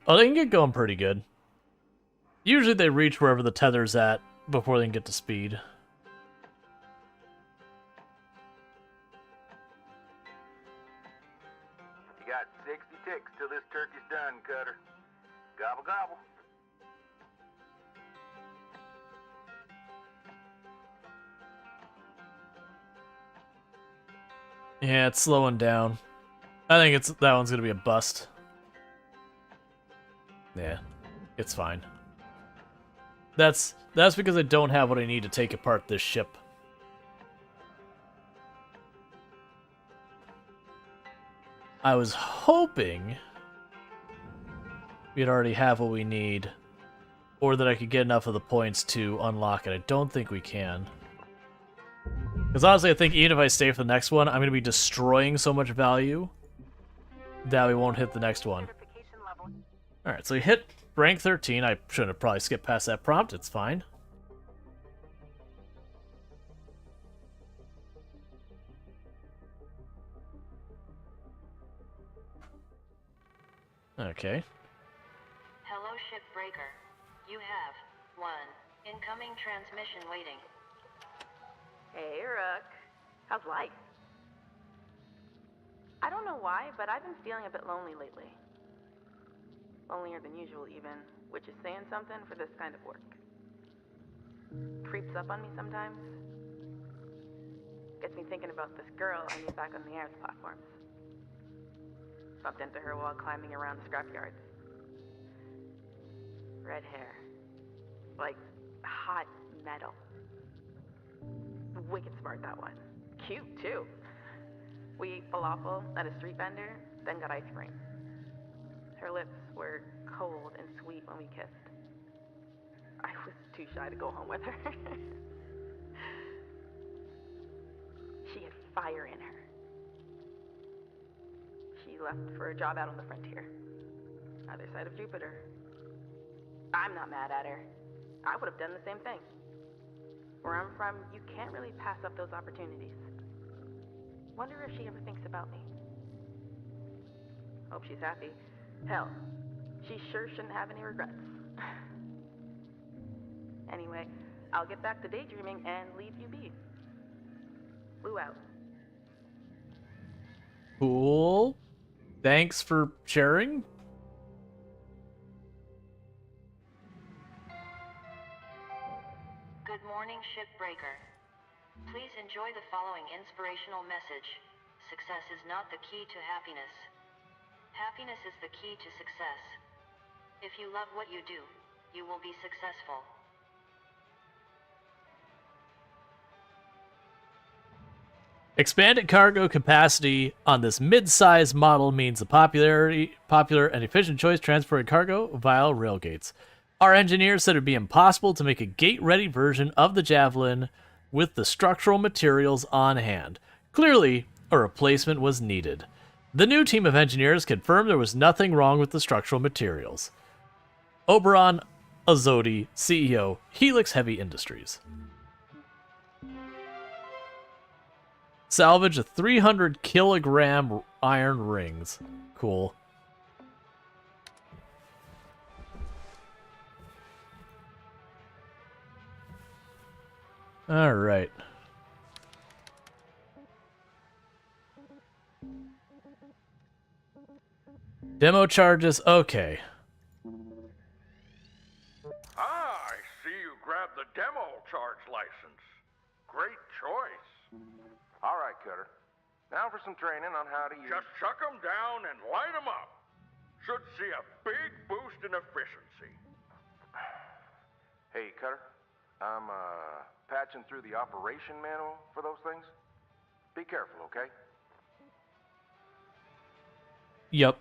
Oh, they can get going pretty good. Usually they reach wherever the tether's at before they can get to speed. You got 60 ticks till this turkey's done, Cutter. Gobble gobble. Yeah, it's slowing down. I think that one's gonna be a bust. Yeah, it's fine. That's because I don't have what I need to take apart this ship. I was hoping we'd already have what we need, or that I could get enough of the points to unlock it. I don't think we can. Because honestly, I think even if I stay for the next one, I'm going to be destroying so much value that we won't hit the next one. Alright, so we hit rank 13. I should have probably skipped past that prompt. It's fine. Okay. Hello, Shipbreaker. You have one incoming transmission waiting. Hey, Rook. How's life? I don't know why, but I've been feeling a bit lonely lately. Lonelier than usual, even, which is saying something for this kind of work. Creeps up on me sometimes. Gets me thinking about this girl I meet back on the airs platforms. Bumped into her while climbing around the scrapyard. Red hair. Like hot metal. Wicked smart, that one. Cute, too. We ate falafel at a street vendor, then got ice cream. Her lips were cold and sweet when we kissed. I was too shy to go home with her. She had fire in her. She left for a job out on the frontier. Other side of Jupiter. I'm not mad at her. I would have done the same thing. Where I'm from, you can't really pass up those opportunities. Wonder if she ever thinks about me. Hope she's happy. Hell, she sure shouldn't have any regrets. Anyway, I'll get back to daydreaming and leave you be. Blue out. Cool. Thanks for sharing. Good morning, Shipbreaker. Please enjoy the following inspirational message. Success is not the key to happiness. Happiness is the key to success. If you love what you do, you will be successful. Expanded cargo capacity on this mid-size model means a popular and efficient choice transporting cargo via railgates. Our engineers said it would be impossible to make a gate-ready version of the Javelin with the structural materials on hand. Clearly, a replacement was needed. The new team of engineers confirmed there was nothing wrong with the structural materials. Oberon Azodi, CEO, Helix Heavy Industries. Salvage a 300-kilogram iron rings. Cool. All right. Demo charges, okay. I see you grabbed the demo charge license. Great choice. All right, Cutter. Now for some training on how to use... Just chuck them down and light them up. Should see a big boost in efficiency. Hey, Cutter. I'm, patching through the operation manual for those things. Be careful, okay? Yep.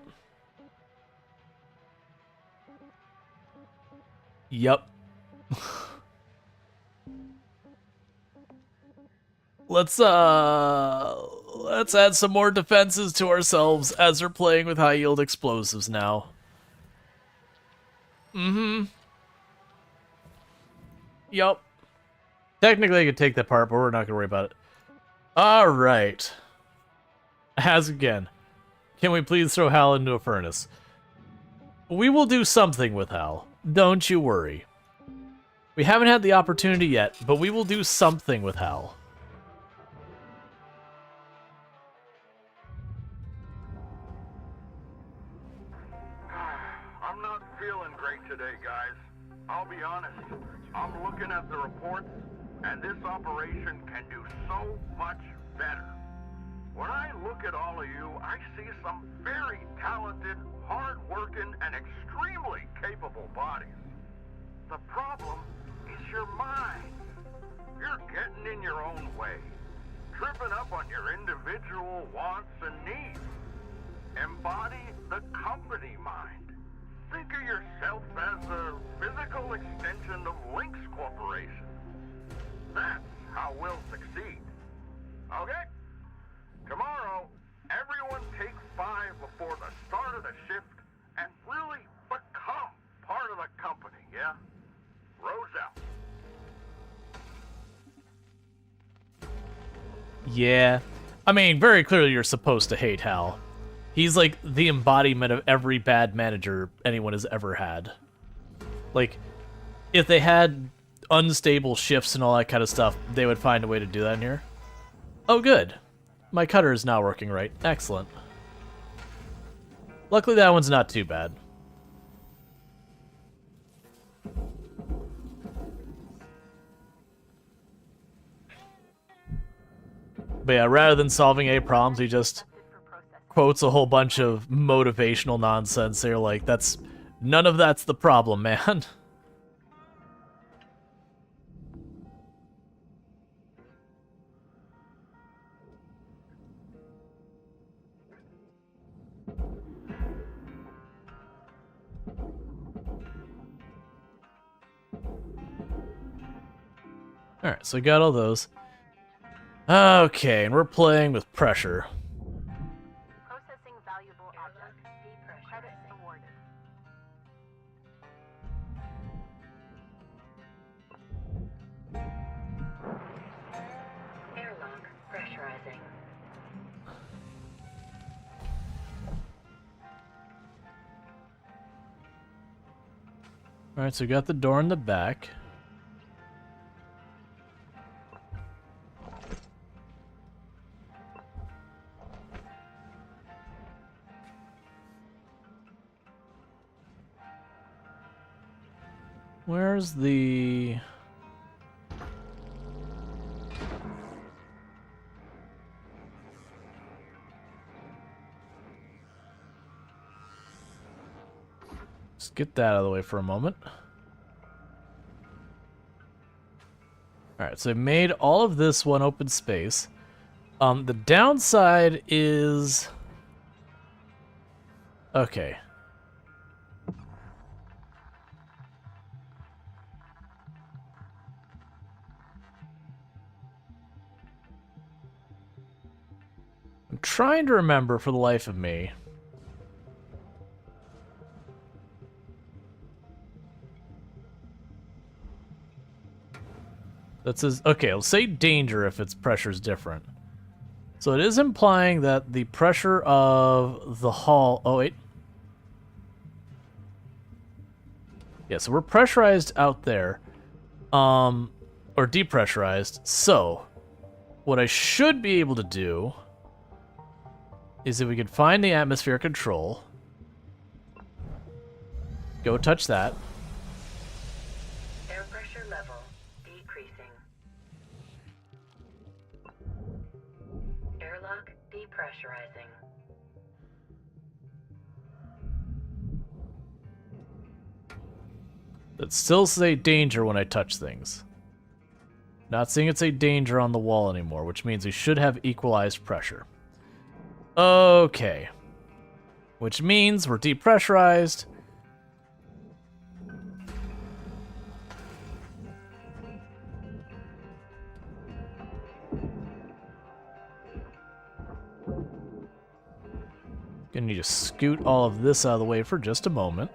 Yep. Let's add some more defenses to ourselves as we're playing with high yield explosives now. Yep. Technically I could take that part, but we're not gonna worry about it. Alright. As again. Can we please throw Hal into a furnace? We will do something with Hal. Don't you worry. We haven't had the opportunity yet, but we will do something with Hal. I'm not feeling great today, guys. I'll be honest. I'm looking at the reports, and this operation can do so much better. When I look at all of you, I see some very talented, hard-working, and extremely capable bodies. The problem is your mind. You're getting in your own way, tripping up on your individual wants and needs. Embody the company mind. Think of yourself as a physical extension of Lynx Corporation. That's how we'll succeed. Okay? Tomorrow, everyone take 5 before the start of the shift and really become part of the company, yeah? Rose out. Yeah. I mean, very clearly you're supposed to hate Hal. He's like the embodiment of every bad manager anyone has ever had. Like, if they had unstable shifts and all that kind of stuff, they would find a way to do that in here. Oh, good. My cutter is now working right. Excellent. Luckily, that one's not too bad. But yeah, rather than solving A problems, he just quotes a whole bunch of motivational nonsense. They're like, that's... none of that's the problem, man. Alright, so we got all those. Okay, and we're playing with pressure. Processing valuable object. Credits awarded. Airlock pressurizing. Alright, so we got the door in the back. Where's the... Let's get that out of the way for a moment. Alright, so I made all of this one open space. The downside is... okay. I'm trying to remember for the life of me. That says, okay, I'll say danger if its pressure is different. So it is implying that the pressure of the hull... oh, wait. Yeah, so we're pressurized out there. Or depressurized. So, what I should be able to do... is if we could find the atmosphere control. Go touch that. Air pressure level decreasing. Airlock depressurizing. That still say danger when I touch things. Not seeing it say danger on the wall anymore, which means we should have equalized pressure. Okay. Which means we're depressurized. Gonna need to scoot all of this out of the way for just a moment.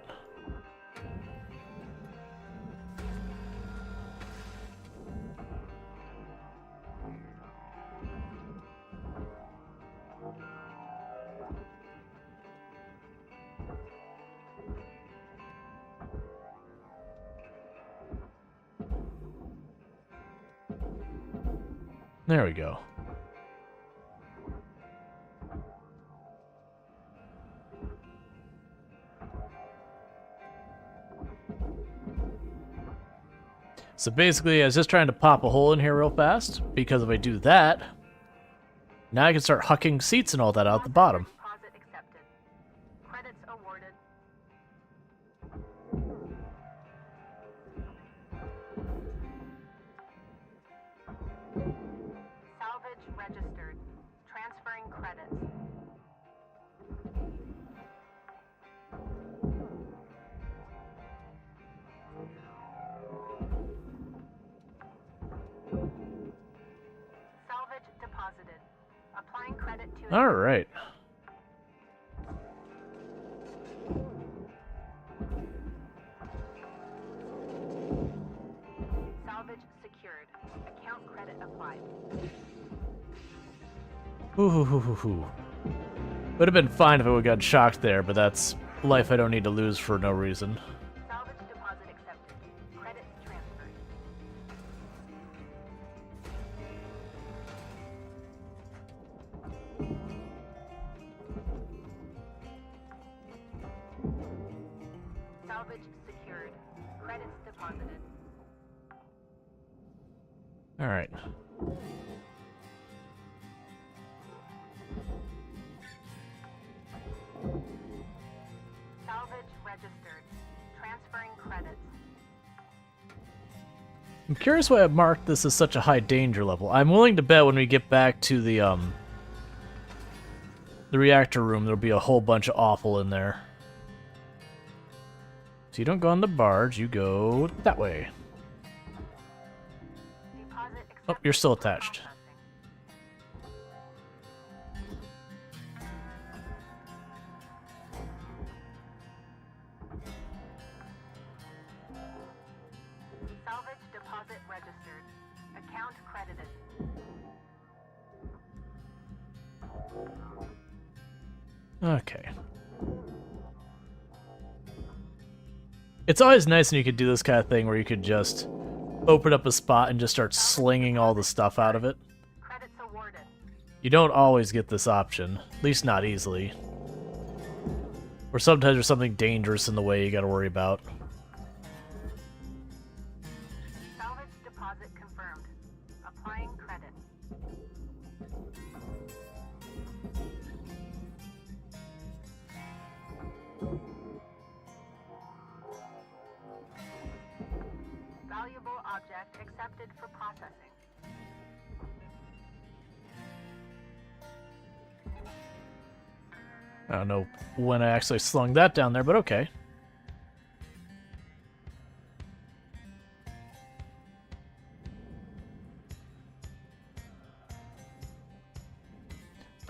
There we go. So basically, I was just trying to pop a hole in here real fast, because if I do that, Now I can start hucking seats and all that out the bottom. Deposit accepted. Credits awarded. Salvage registered. Transferring credits. Salvage deposited. Applying credit to... All right. Salvage secured. Account credit applied. Ooh. Would have been fine if I would have got shocked there, but that's life I don't need to lose for no reason. Salvage deposit accepted. Credits transferred. Salvage secured. Credits deposited. All right. Salvage registered. Transferring credits. I'm curious why I marked this as such a high danger level. I'm willing to bet when we get back to the reactor room, there'll be a whole bunch of awful in there. So you don't go on the barge, you go that way. Deposit Oh, accepted you're still for attached. processing. Salvage deposit registered. Account credited. Okay. It's always nice when you could do this kind of thing where you could just open up a spot and just start slinging all the stuff out of it. Credits awarded. You don't always get this option, at least not easily. Or sometimes there's something dangerous in the way you gotta worry about. Salvage deposit confirmed. Applying credit. Valuable object accepted for processing. I don't know when I actually slung that down there, but okay.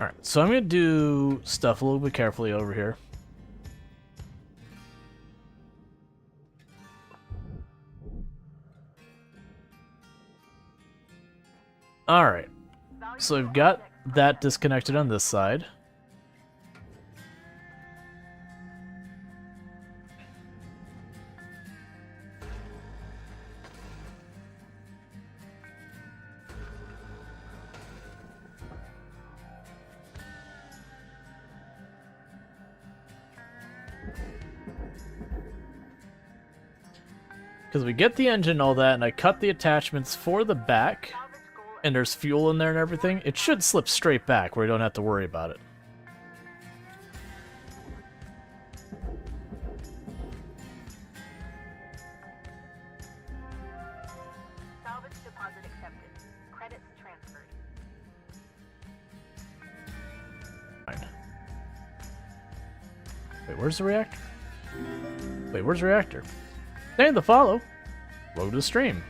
Alright, so I'm going to do stuff a little bit carefully over here. Alright, so I've got that disconnected on this side. Because we get the engine and all that, and I cut the attachments for the back, Salvage goal and there's fuel in there and everything, it should slip straight back where you don't have to worry about it. salvage deposit accepted. Credits transferred. Fine. Wait, where's the reactor? Wait, where's the reactor? Stay the follow. Road to the stream.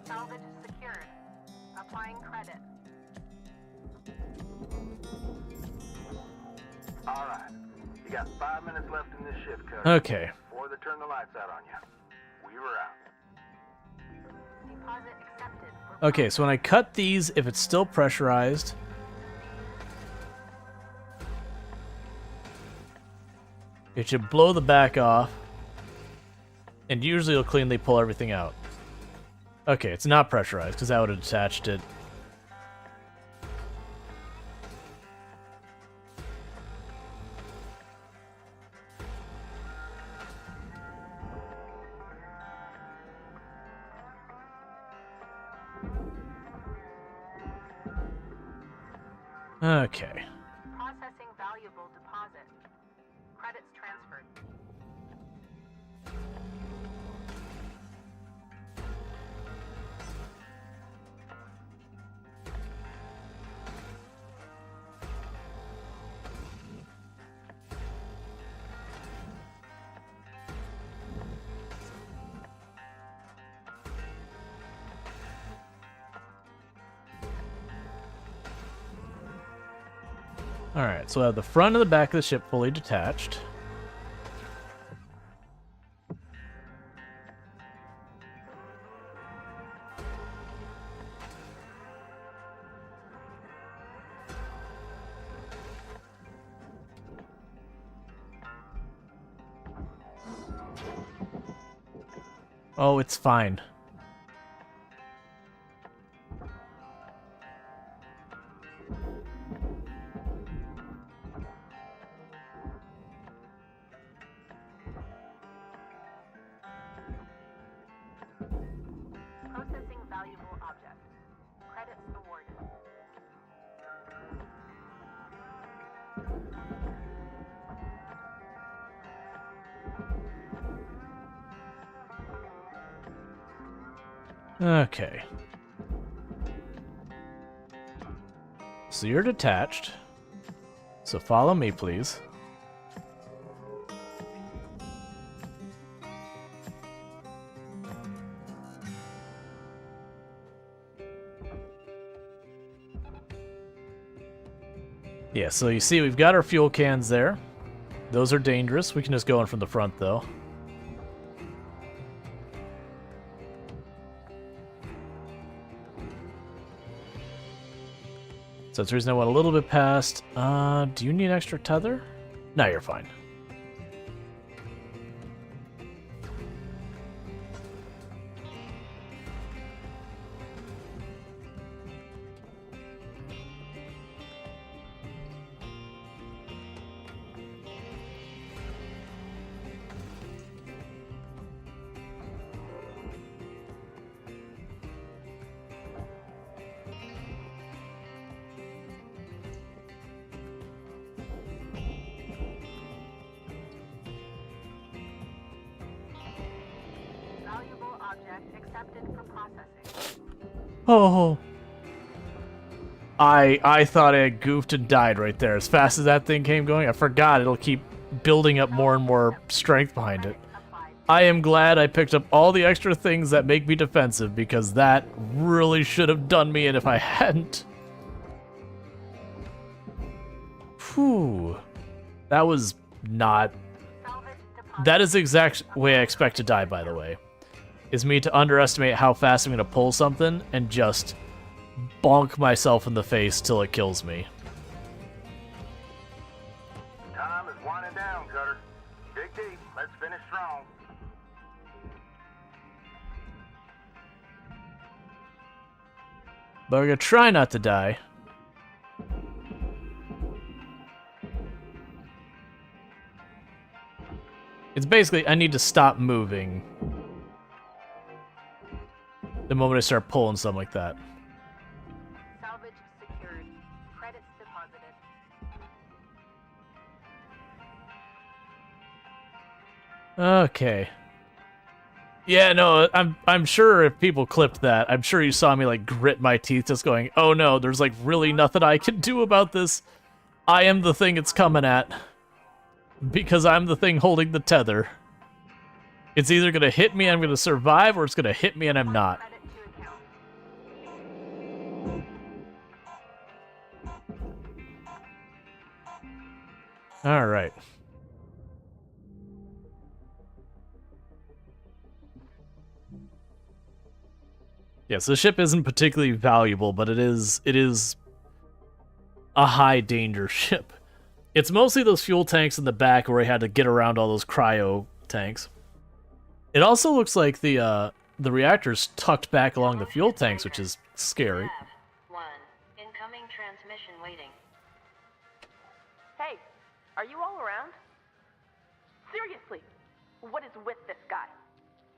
Salvage secured. Applying credit. All right. You got 5 minutes left in this shift, cuz. Okay. Before they turn the lights out on you. We were out. Deposit accepted. For Okay, so when I cut these, if it's still pressurized, it should blow the back off. And usually it'll cleanly pull everything out. Okay, it's not pressurized, because that would have detached it. Okay. Processing valuable deposit. Credits transferred. Alright, so I have the front and the back of the ship fully detached. Oh, it's fine. Processing valuable object. Credits awarded. Okay. So you're detached. So follow me, please. Yeah, so you see we've got our fuel cans there. Those are dangerous. We can just go in from the front, though. So that's the reason I went a little bit past. Do you need extra tether? No, you're fine. Valuable object accepted for processing. Oh. I thought I had goofed and died right there. As fast as that thing came going, I forgot it'll keep building up more and more strength behind it. I am glad I picked up all the extra things that make me defensive, because that really should have done me in if I hadn't. Whew. That was not... That is the exact way I expect to die, by the way. Is me to underestimate how fast I'm going to pull something and just bonk myself in the face till it kills me. Time is winding down, Cutter. Dig deep. Let's finish strong. But we're going to try not to die. It's basically, I need to stop moving the moment I start pulling something like that. Salvage secured. Credits deposited. Okay. Yeah, no, I'm sure if people clipped that, I'm sure you saw me like grit my teeth just going, oh no, there's like really nothing I can do about this. I am the thing it's coming at. Because I'm the thing holding the tether. It's either gonna hit me, I'm gonna survive, or it's gonna hit me and I'm not. Credit to account. Alright. Yes, the ship isn't particularly valuable, but it is a high danger ship. It's mostly those fuel tanks in the back where I had to get around all those cryo tanks. It also looks like the reactor's tucked back along the fuel tanks, which is scary. Nav 1. Incoming transmission waiting. Hey, are you all around? Seriously, what is with this guy?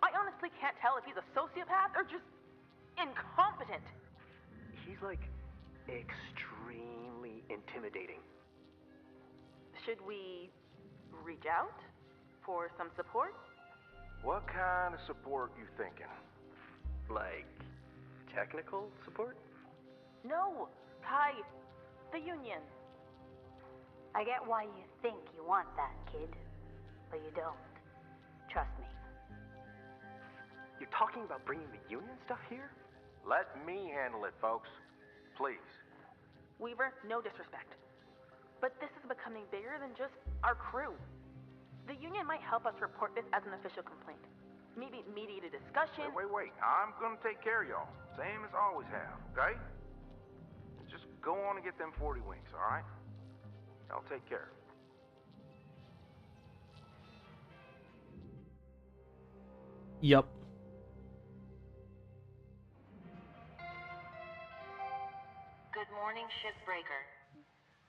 I honestly can't tell if he's a sociopath or just incompetent. He's like extremely intimidating. Should we reach out for some support? What kind of support you thinking? Like, technical support? No, Kai, the Union. I get why you think you want that, kid. But you don't. Trust me. You're talking about bringing the Union stuff here? Let me handle it, folks. Please. Weaver, no disrespect. But this is becoming bigger than just our crew. The Union might help us report this as an official complaint. Maybe mediate a discussion. Wait. I'm gonna take care of y'all. Same as always have, okay? Just go on and get them 40 wings, alright? I'll take care. Yup. Good morning, Shipbreaker.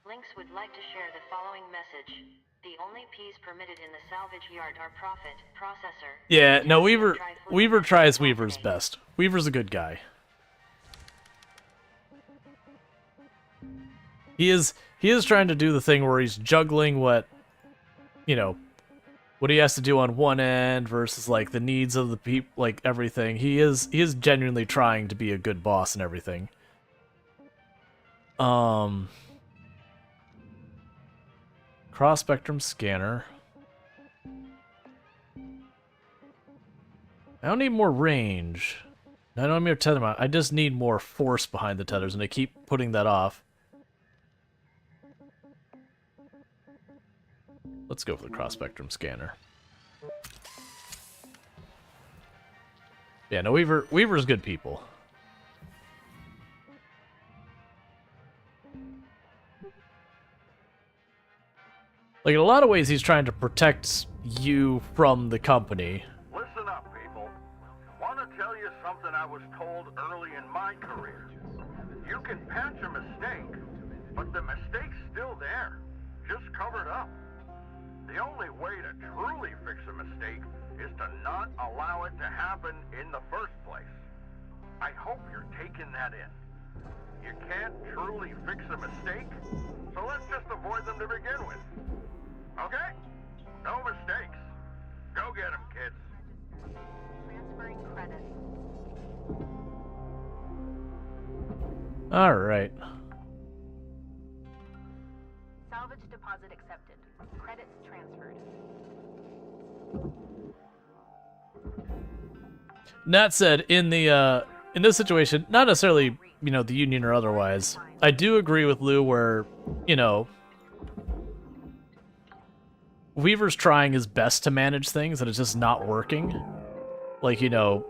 Lynx would like to share the following message. The only P's permitted in the salvage yard are profit, processor. Yeah, no, Weaver tries Weaver's best. Weaver's a good guy. He is trying to do the thing where he's juggling what, you know, what he has to do on one end versus like the needs of the people, like everything. He is genuinely trying to be a good boss and everything. Cross spectrum scanner. I don't need more range. I don't need more tether mount. I just need more force behind the tethers, and I keep putting that off. Let's go for the cross spectrum scanner. Yeah, no, Weaver's good people. Like, in a lot of ways, he's trying to protect you from the company. Listen up, people. Want to tell you something I was told early in my career. You can patch a mistake, but the mistake's still there, just covered up. The only way to truly fix a mistake is to not allow it to happen in the first place. I hope you're taking that in. You can't truly fix a mistake, so let's just avoid them to begin with. Okay? No mistakes. Go get them, kids. Transferring credits. Alright. Salvage deposit accepted. Credits transferred. That said, in this situation, not necessarily, you know, the Union or otherwise, I do agree with Lou where, you know, Weaver's trying his best to manage things, and it's just not working. Like, you know,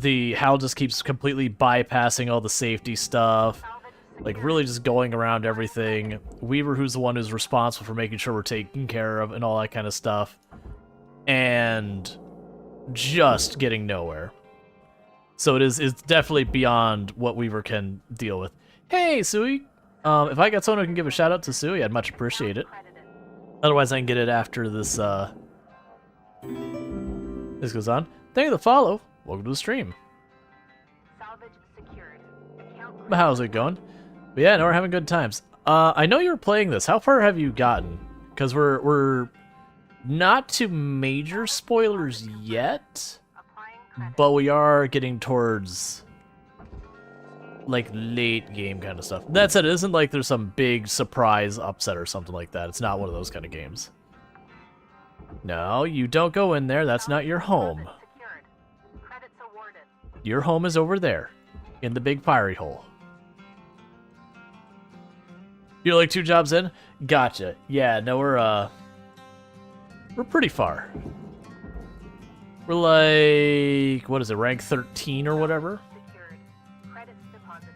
Hal just keeps completely bypassing all the safety stuff, like really just going around everything. Weaver, who's the one who's responsible for making sure we're taken care of and all that kind of stuff, and just getting nowhere. So it's definitely beyond what Weaver can deal with. Hey, Sui! If I got someone who can give a shout out to Sui, I'd much appreciate it. Otherwise, I can get it after this, this goes on. Thank you for the follow. Welcome to the stream. Salvage secured. Account How's it going? But yeah, no, we're having good times. I know you're playing this. How far have you gotten? Because we're not to major spoilers yet, applying credit. but we are getting towards like late game kind of stuff. That said, it isn't like there's some big surprise upset or something like that. It's not one of those kind of games. No, you don't go in there. That's not your home. Secured. Credits awarded. Your home is over there, in the big fiery hole. You're like 2 jobs in? Gotcha. Yeah, no, we're pretty far. We're like, what is it, rank 13 or whatever? Secured. Credits deposited.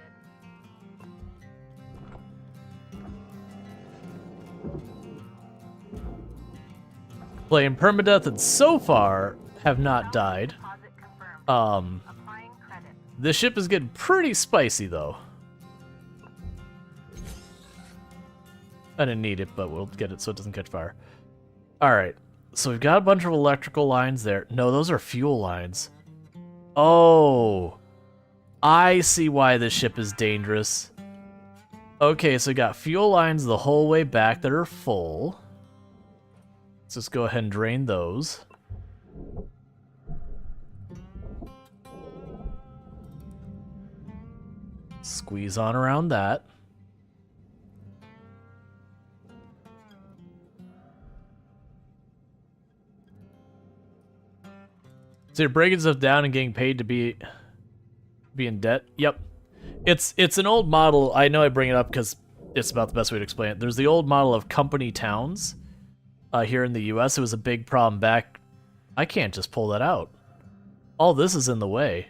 Playing permadeath, and so far, have not died. Deposit confirmed. Applying credit. This ship is getting pretty spicy, though. I didn't need it, but we'll get it so it doesn't catch fire. Alright, so we've got a bunch of electrical lines there. No, those are fuel lines. Oh, I see why this ship is dangerous. Okay, so we got fuel lines the whole way back that are full. Let's just go ahead and drain those. Squeeze on around that. So you're breaking stuff down and getting paid to be in debt? Yep. It's an old model. I know I bring it up because it's about the best way to explain it. There's the old model of company towns here in the US. It was a big problem back. I can't just pull that out. All this is in the way.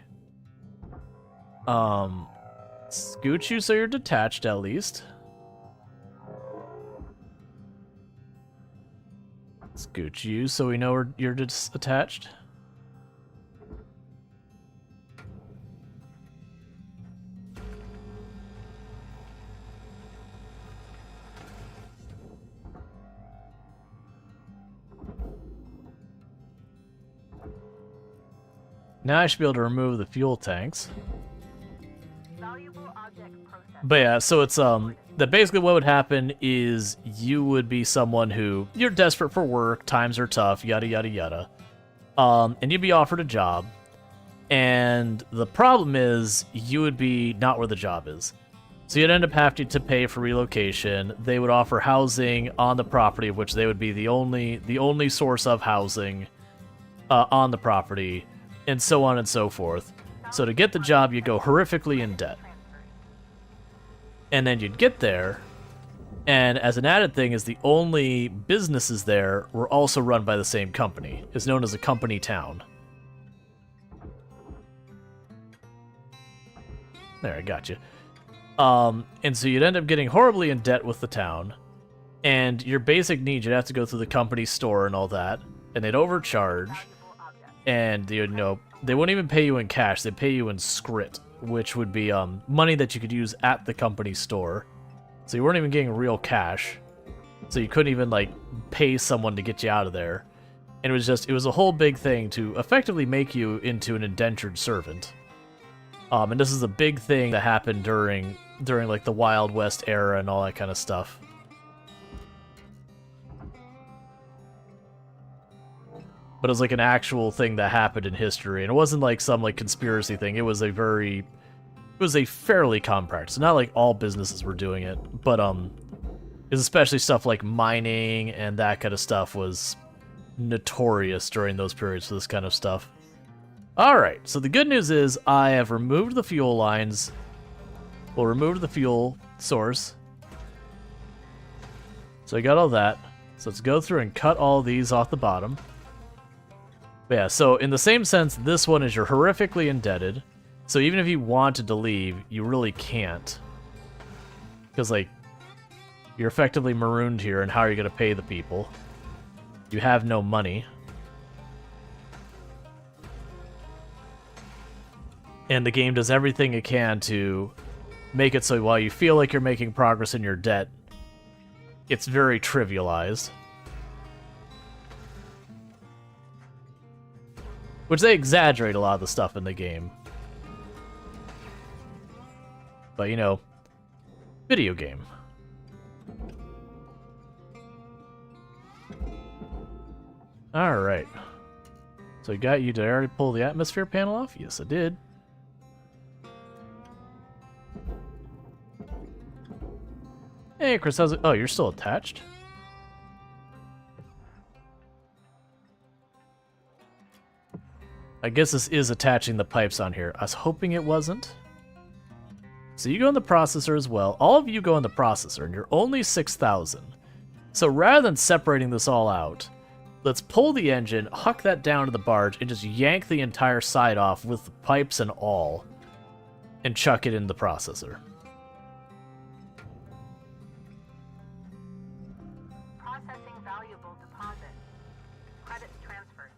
Scoot you so you're detached at least. Scoot you so we know you're attached. Now I should be able to remove the fuel tanks. Valuable object processed. But yeah, so it's that basically what would happen is you would be someone who you're desperate for work, times are tough, yada yada yada. And you'd be offered a job. And the problem is you would be not where the job is. So you'd end up having to pay for relocation. They would offer housing on the property, of which they would be the only source of housing on the property. And so on and so forth. So to get the job, you go horrifically in debt. And then you'd get there, and as an added thing is the only businesses there were also run by the same company. It's known as a company town. There, I got you. And so you'd end up getting horribly in debt with the town, and your basic needs, you'd have to go through the company store and all that, and they'd overcharge. And they wouldn't even pay you in cash. They'd pay you in script, which would be money that you could use at the company store. So you weren't even getting real cash. So you couldn't even like pay someone to get you out of there. And it was a whole big thing to effectively make you into an indentured servant. And this is a big thing that happened during like the Wild West era and all that kind of stuff. But it was like an actual thing that happened in history, and it wasn't like some like conspiracy thing. It was a fairly common practice. Not like all businesses were doing it, but it's especially stuff like mining and that kind of stuff was notorious during those periods for this kind of stuff. All right, so the good news is I have removed the fuel lines. Well, removed the fuel source. So I got all that. So let's go through and cut all these off the bottom. But yeah, so in the same sense, this one is you're horrifically indebted. So even if you wanted to leave, you really can't. Because, like, you're effectively marooned here, and how are you going to pay the people? You have no money. And the game does everything it can to make it so while you feel like you're making progress in your debt, it's very trivialized. Which they exaggerate a lot of the stuff in the game. But, you know, video game. Alright. So I got you. Did I already pull the atmosphere panel off? Yes, I did. Hey, Chris, how's it? Oh, you're still attached? I guess this is attaching the pipes on here. I was hoping it wasn't. So you go in the processor as well. All of you go in the processor, and you're only 6,000. So rather than separating this all out, let's pull the engine, huck that down to the barge, and just yank the entire side off with the pipes and all, and chuck it in the processor. Processing valuable deposit. Credits transferred.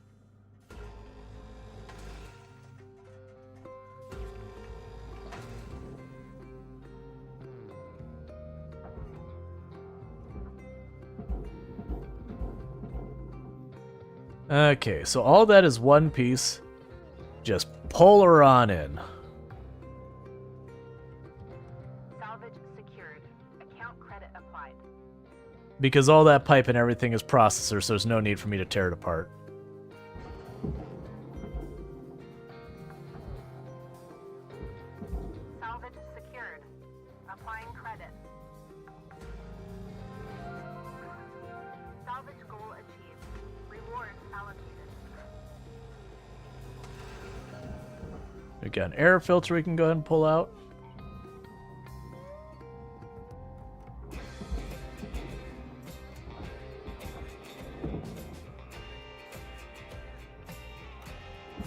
Okay, so all that is one piece. Just pull her on in. Salvage secured. Account credit applied. Because all that pipe and everything is processor, so there's no need for me to tear it apart. Salvage secured. Applying credit. Salvage goal achieved. Rewards allocated. We got an air filter we can go ahead and pull out.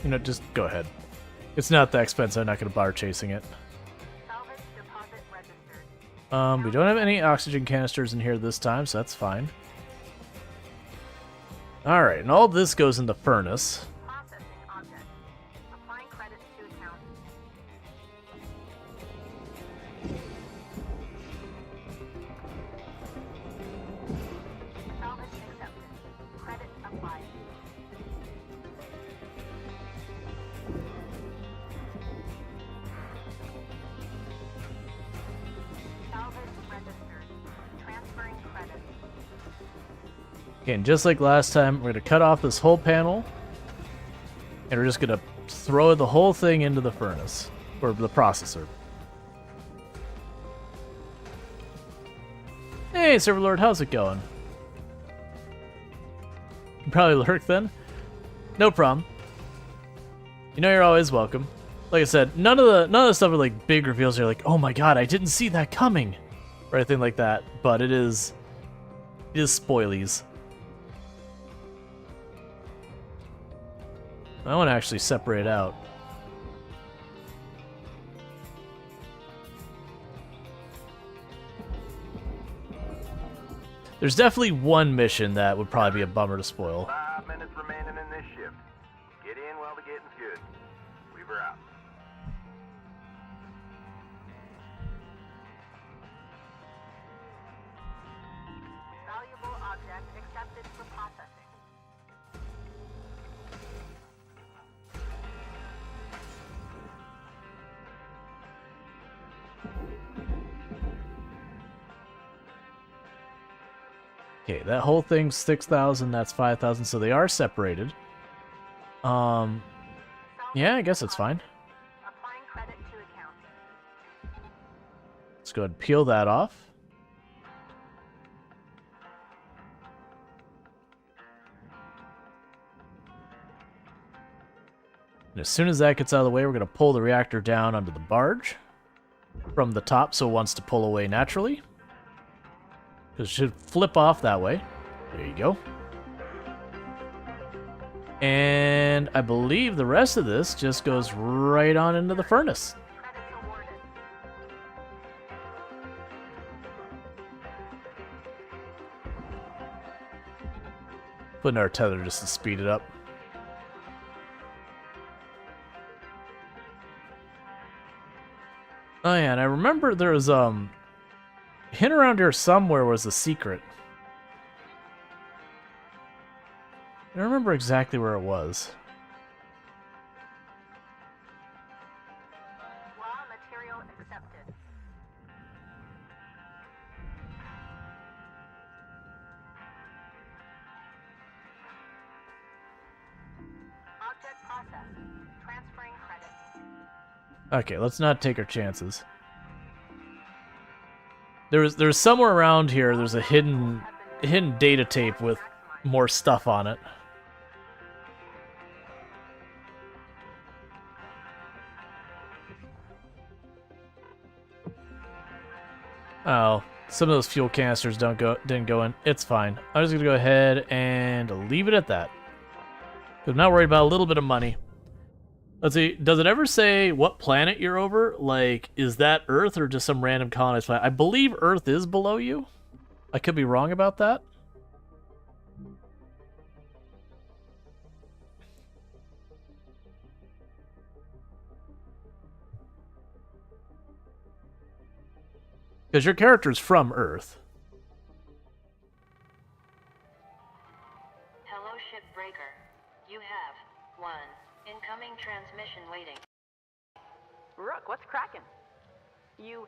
You know, just go ahead. It's not that expensive. I'm not going to bother chasing it. Salvage deposit registered. We don't have any oxygen canisters in here this time, so that's fine. Alright, and all this goes in the furnace. Processing object. Applying credit to account. Salvage accepted. Credit applied. Salvage registered. Transferring credit. Okay, and just like last time, we're going to cut off this whole panel. And we're just going to throw the whole thing into the furnace. Or the processor. Hey, Serverlord, how's it going? You probably lurk then? No problem. You know you're always welcome. Like I said, none of the stuff are like big reveals. You're like, oh my god, I didn't see that coming, or anything like that. But it is spoilies. I want to actually separate out. There's definitely one mission that would probably be a bummer to spoil. 5 minutes remaining in this shift. Get in while the getting's good. Weaver out. Valuable object accepted for processing. Okay, that whole thing's 6,000, that's 5,000, so they are separated. Yeah, I guess it's fine. Applying credit to account. Let's go ahead and peel that off. And as soon as that gets out of the way, we're going to pull the reactor down onto the barge from the top, so it wants to pull away naturally. Because it should flip off that way. There you go. And I believe the rest of this just goes right on into the furnace. Credits awarded. Putting our tether just to speed it up. Oh yeah, and I remember there was hint around here somewhere was a secret. I don't remember exactly where it was. Raw material accepted. Object processed. Transferring credit. Okay, let's not take our chances. There's somewhere around here. There's a hidden data tape with more stuff on it. Oh, some of those fuel canisters didn't go in. It's fine. I'm just gonna go ahead and leave it at that. 'Cause I'm not worried about a little bit of money. Let's see, does it ever say what planet you're over? Like, is that Earth or just some random colonized planet? I believe Earth is below you. I could be wrong about that. Because your character's from Earth. Hello, Shipbreaker. waiting. Rook, what's cracking? You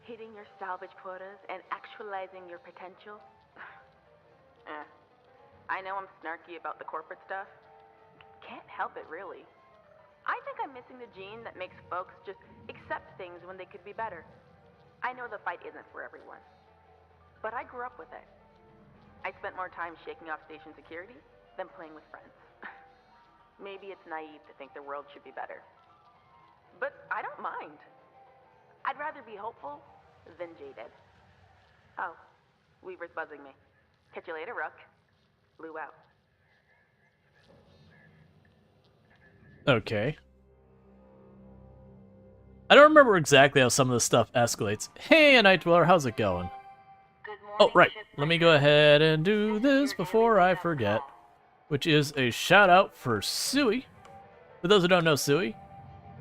hitting your salvage quotas and actualizing your potential? I know I'm snarky about the corporate stuff. Can't help it, really. I think I'm missing the gene that makes folks just accept things when they could be better. I know the fight isn't for everyone, but I grew up with it. I spent more time shaking off station security than playing with friends. Maybe it's naive to think the world should be better, but I don't mind. I'd rather be hopeful than jaded. Oh, Weaver's buzzing me. Catch you later, Rook. Lou out. Okay. I don't remember exactly how some of this stuff escalates. Hey, Night Dweller, how's it going? Good morning, Oh, right. Shipbreaker. Let me go ahead and do This is this your before daily I wake-up forget, call. which is a shout out for Sui. For those who don't know Sui,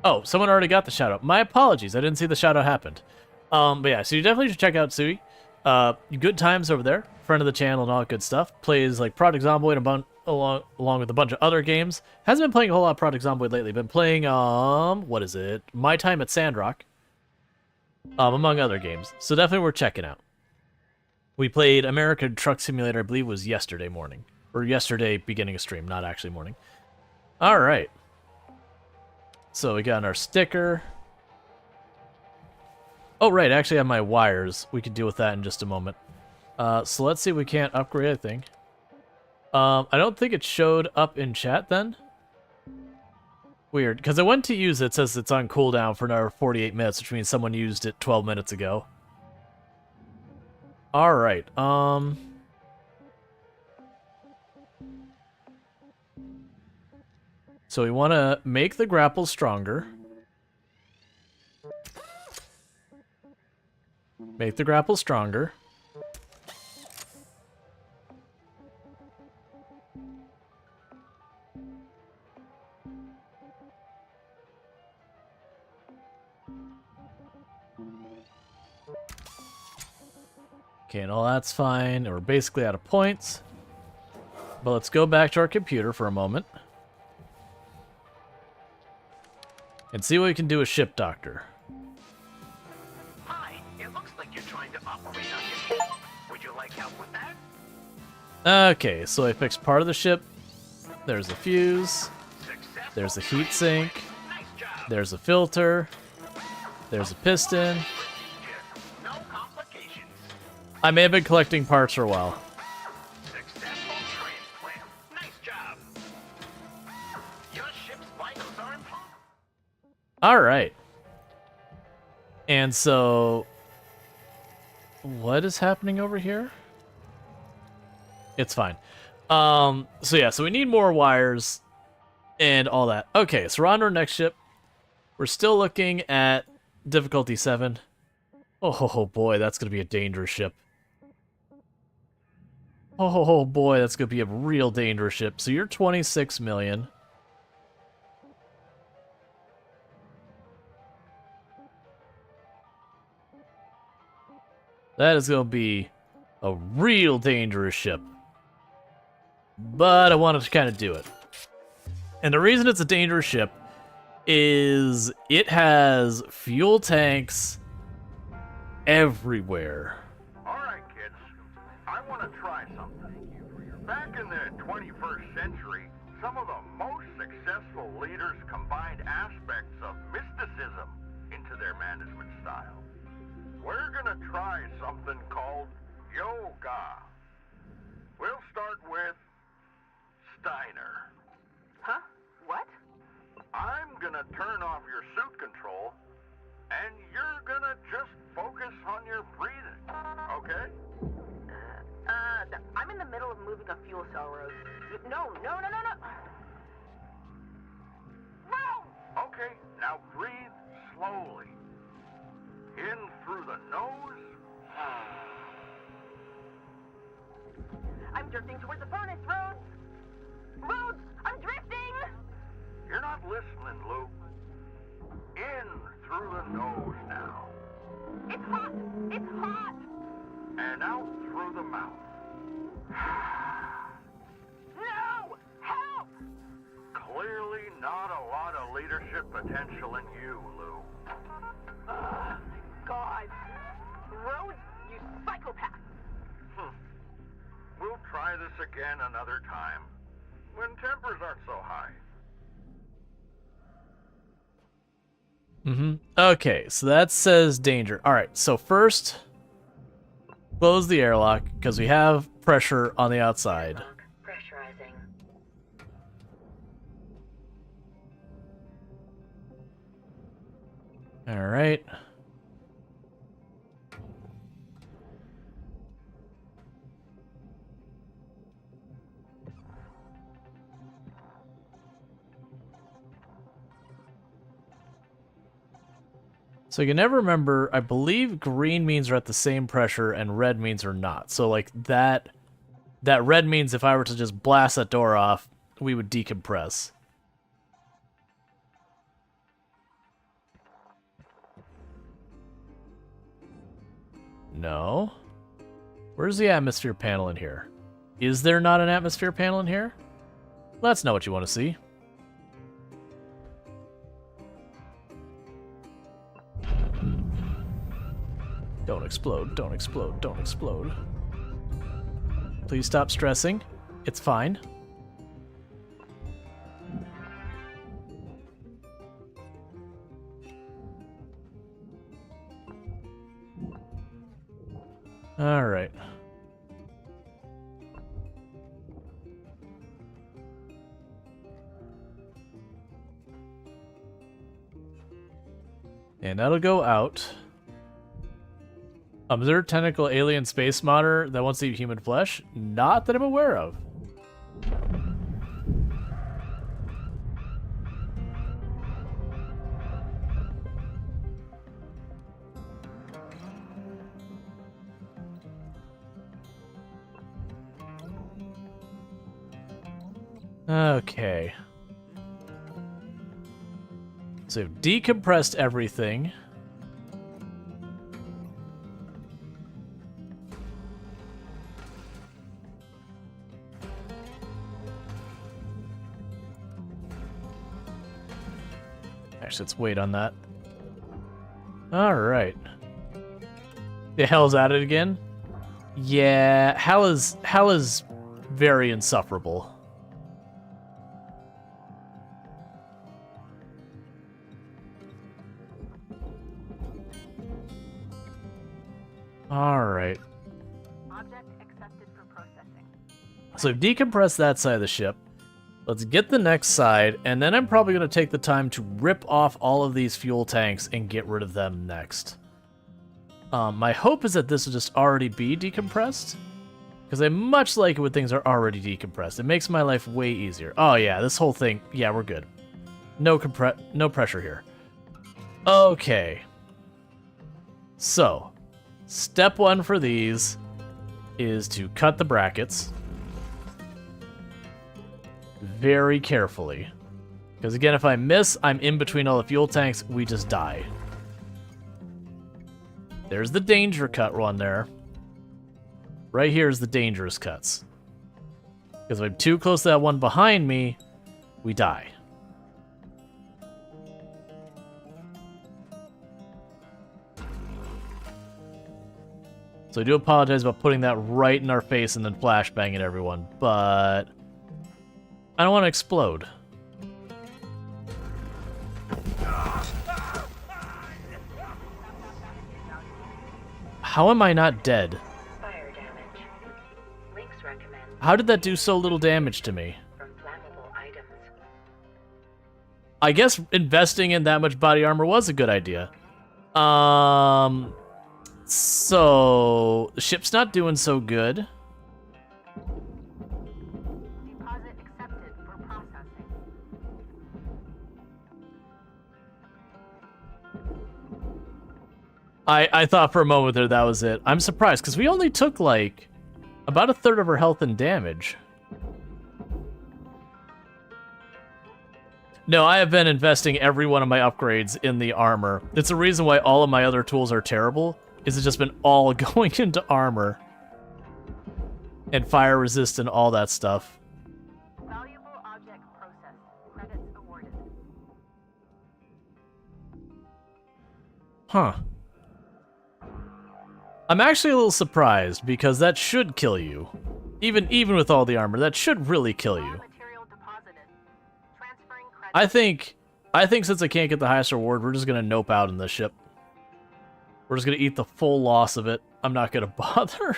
oh, someone already got the shout out. My apologies, I didn't see the shout out happened. But yeah, so you definitely should check out Sui. Good times over there, friend of the channel and all that good stuff. Plays like Project Zomboid along with a bunch of other games. Hasn't been playing a whole lot of Project Zomboid lately. Been playing what is it? My Time at Sandrock. Among other games. So definitely worth checking out. We played American Truck Simulator, I believe it was yesterday morning. Or yesterday beginning of stream, not actually morning. Alright. So we got our sticker. Oh, right, I actually have my wires. We can deal with that in just a moment. So let's see if we can't upgrade anything. I don't think it showed up in chat then. Weird, because I went to use it, it says it's on cooldown for another 48 minutes, which means someone used it 12 minutes ago. Alright, so we want to make the grapple stronger. Make the grapple stronger. Okay, and all that's fine. And we're basically out of points. But let's go back to our computer for a moment. And see what we can do with Ship Doctor. Hi, it looks like you're trying to operate on your ship. Would you like help with that? Okay, so I fixed part of the ship. There's a fuse. Successful There's a heat sink. Nice job. There's a filter. There's a piston. Procedure. No complications. I may have been collecting parts for a while. Successful transplant. Nice job. Your ship's vitals are improved. Alright. And so... what is happening over here? It's fine. So yeah, so we need more wires and all that. Okay, so we're on to our next ship. We're still looking at difficulty 7. Oh boy, that's going to be a dangerous ship. Oh boy, that's going to be a real dangerous ship. So you're 26 million. That is going to be a real dangerous ship. But I wanted to kind of do it. And the reason it's a dangerous ship is it has fuel tanks everywhere. All right, kids. I want to try something. Back in the 21st century, some of the most successful leaders combined aspects of mysticism into their management style. We're gonna try something called yoga. We'll start with Steiner. Huh? What? I'm gonna turn off your suit control, and you're gonna just focus on your breathing, okay? I'm in the middle of moving a fuel cell road. No. Okay, now breathe slowly. In through the nose. I'm drifting towards the furnace, Rhodes! Rhodes, I'm drifting! You're not listening, Lou. In through the nose now. It's hot! It's hot! And out through the mouth. No! Help! Clearly not a lot of leadership potential potential in you, Lou. God. Rose, you psychopath. We'll try this again another time, when tempers aren't so high. Okay, so that says danger. Alright, so first, close the airlock, because we have pressure on the outside. Pressurizing. Alright. So you can never remember, I believe green means we're at the same pressure and red means we're not. So like that red means if I were to just blast that door off, we would decompress. No. Where's the atmosphere panel in here? Is there not an atmosphere panel in here? Well, that's not what you want to see. Don't explode, don't explode, don't explode. Please stop stressing. It's fine. Alright. And that'll go out. Is there a tentacle alien space modder that wants to eat human flesh? Not that I'm aware of. Okay. So we've decompressed everything. Actually, let's wait on that. Alright. The hell's at it again? Yeah, hell is very insufferable. Alright. Object accepted for processing. So we've decompressed that side of the ship. Let's get the next side, and then I'm probably going to take the time to rip off all of these fuel tanks and get rid of them next. My hope is that this will just already be decompressed, because I much like it when things are already decompressed. It makes my life way easier. Oh yeah, this whole thing, yeah, we're good. No pressure here. Okay. So, step one for these is to cut the brackets very carefully. Because again, if I miss, I'm in between all the fuel tanks, we just die. There's the danger cut one there. Right here is the dangerous cuts. Because if I'm too close to that one behind me, we die. So I do apologize about putting that right in our face and then flashbanging everyone, but I don't want to explode. How am I not dead? Fire damage. Links recommend How did that do so little damage to me? from flammable items. I guess investing in that much body armor was a good idea. So the ship's not doing so good. Deposit accepted for processing. I thought for a moment there that was it. I'm surprised, because we only took, like, about a third of her health and damage. No, I have been investing every one of my upgrades in the armor. It's the reason why all of my other tools are terrible, is it's just been all going into armor. And fire resistant, all that stuff. Valuable object processed. Credits awarded. Huh. I'm actually a little surprised, because that should kill you. Even with all the armor, that should really kill you. I think since I can't get the highest reward, we're just gonna nope out in this ship. We're just gonna eat the full loss of it. I'm not gonna bother.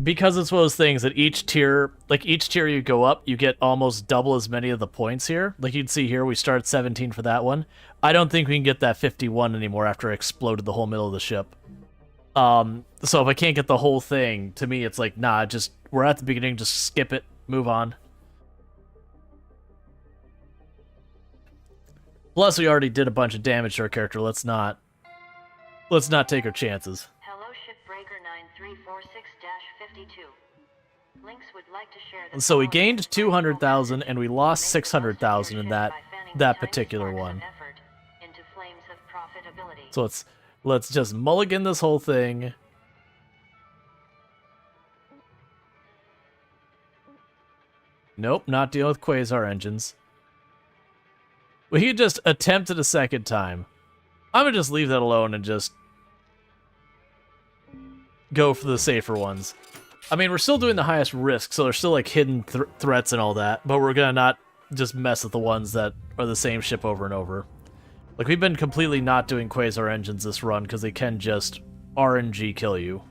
Because it's one of those things that each tier you go up, you get almost double as many of the points here. Like you'd see here, we start at 17 for that one. I don't think we can get that 51 anymore after I exploded the whole middle of the ship. So if I can't get the whole thing, to me it's like, nah, just, we're at the beginning, just skip it, move on. Plus, we already did a bunch of damage to our character, let's not take our chances. Hello, Shipbreaker 9346-52. Links would like to share the And so we following gained 200,000 and we lost Make 600,000 in by that fanning the particular tiny one. spark of effort into flames of profitability. So let's just mulligan this whole thing. Nope, not dealing with quasar engines. We could just attempt it a second time. I'm gonna just leave that alone and just go for the safer ones. I mean, we're still doing the highest risk, so there's still like hidden threats and all that, but we're gonna not just mess with the ones that are the same ship over and over. Like, we've been completely not doing quasar engines this run because they can just RNG kill you.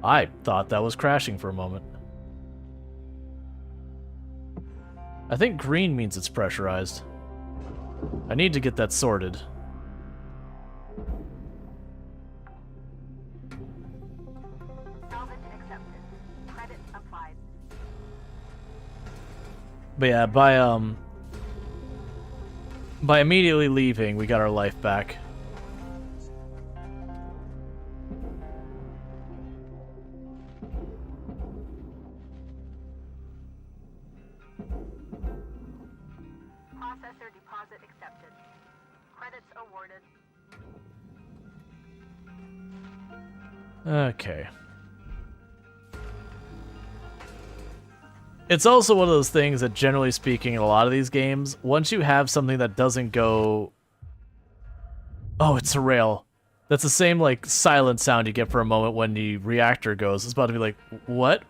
I thought that was crashing for a moment. I think green means it's pressurized. I need to get that sorted. Salvage accepted. Credit applied. But yeah, by immediately leaving, we got our life back. Processor deposit accepted. Credits awarded. Okay. It's also one of those things that, generally speaking, in a lot of these games, once you have something that doesn't go... Oh, it's a rail. That's the same, like, silent sound you get for a moment when the reactor goes. It's about to be like, what?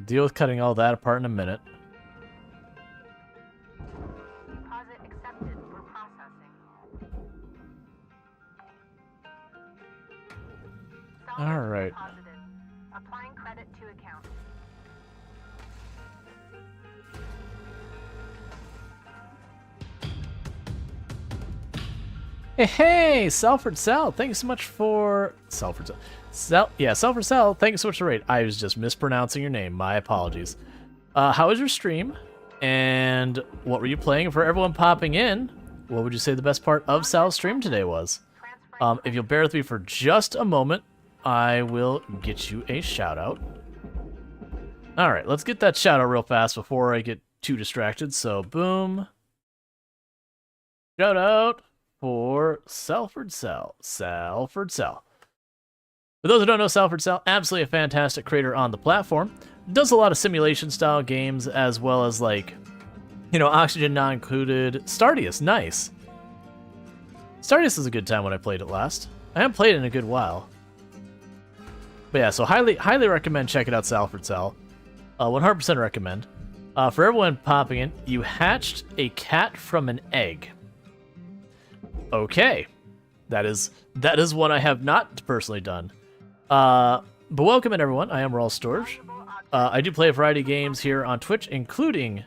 Deal with cutting all that apart in a minute. Deposit accepted for processing. Salvage All right. deposited. Applying credit to account. Hey, Salford Sal, thanks so much for... Salford Sal. Salford Sal, thanks so much for the raid. I was just mispronouncing your name. My apologies. How was your stream? And what were you playing? For everyone popping in, what would you say the best part of Sal's stream today was? If you'll bear with me for just a moment, I will get you a shout-out. Alright, let's get that shout-out real fast before I get too distracted. So, boom. Shout-out for Salford Sal. Salford Sal. For those who don't know, Salford Sal, absolutely a fantastic creator on the platform. Does a lot of simulation-style games, as well as, like, you know, Oxygen not included. Stardeus, nice. Stardeus is a good time when I played it last. I haven't played it in a good while. But yeah, so highly recommend checking out Salford Sal. 100% recommend. For everyone popping in, you hatched a cat from an egg. Okay. That is one I have not personally done. But welcome in, everyone. I am Rual Storge. I do play a variety of games here on Twitch, including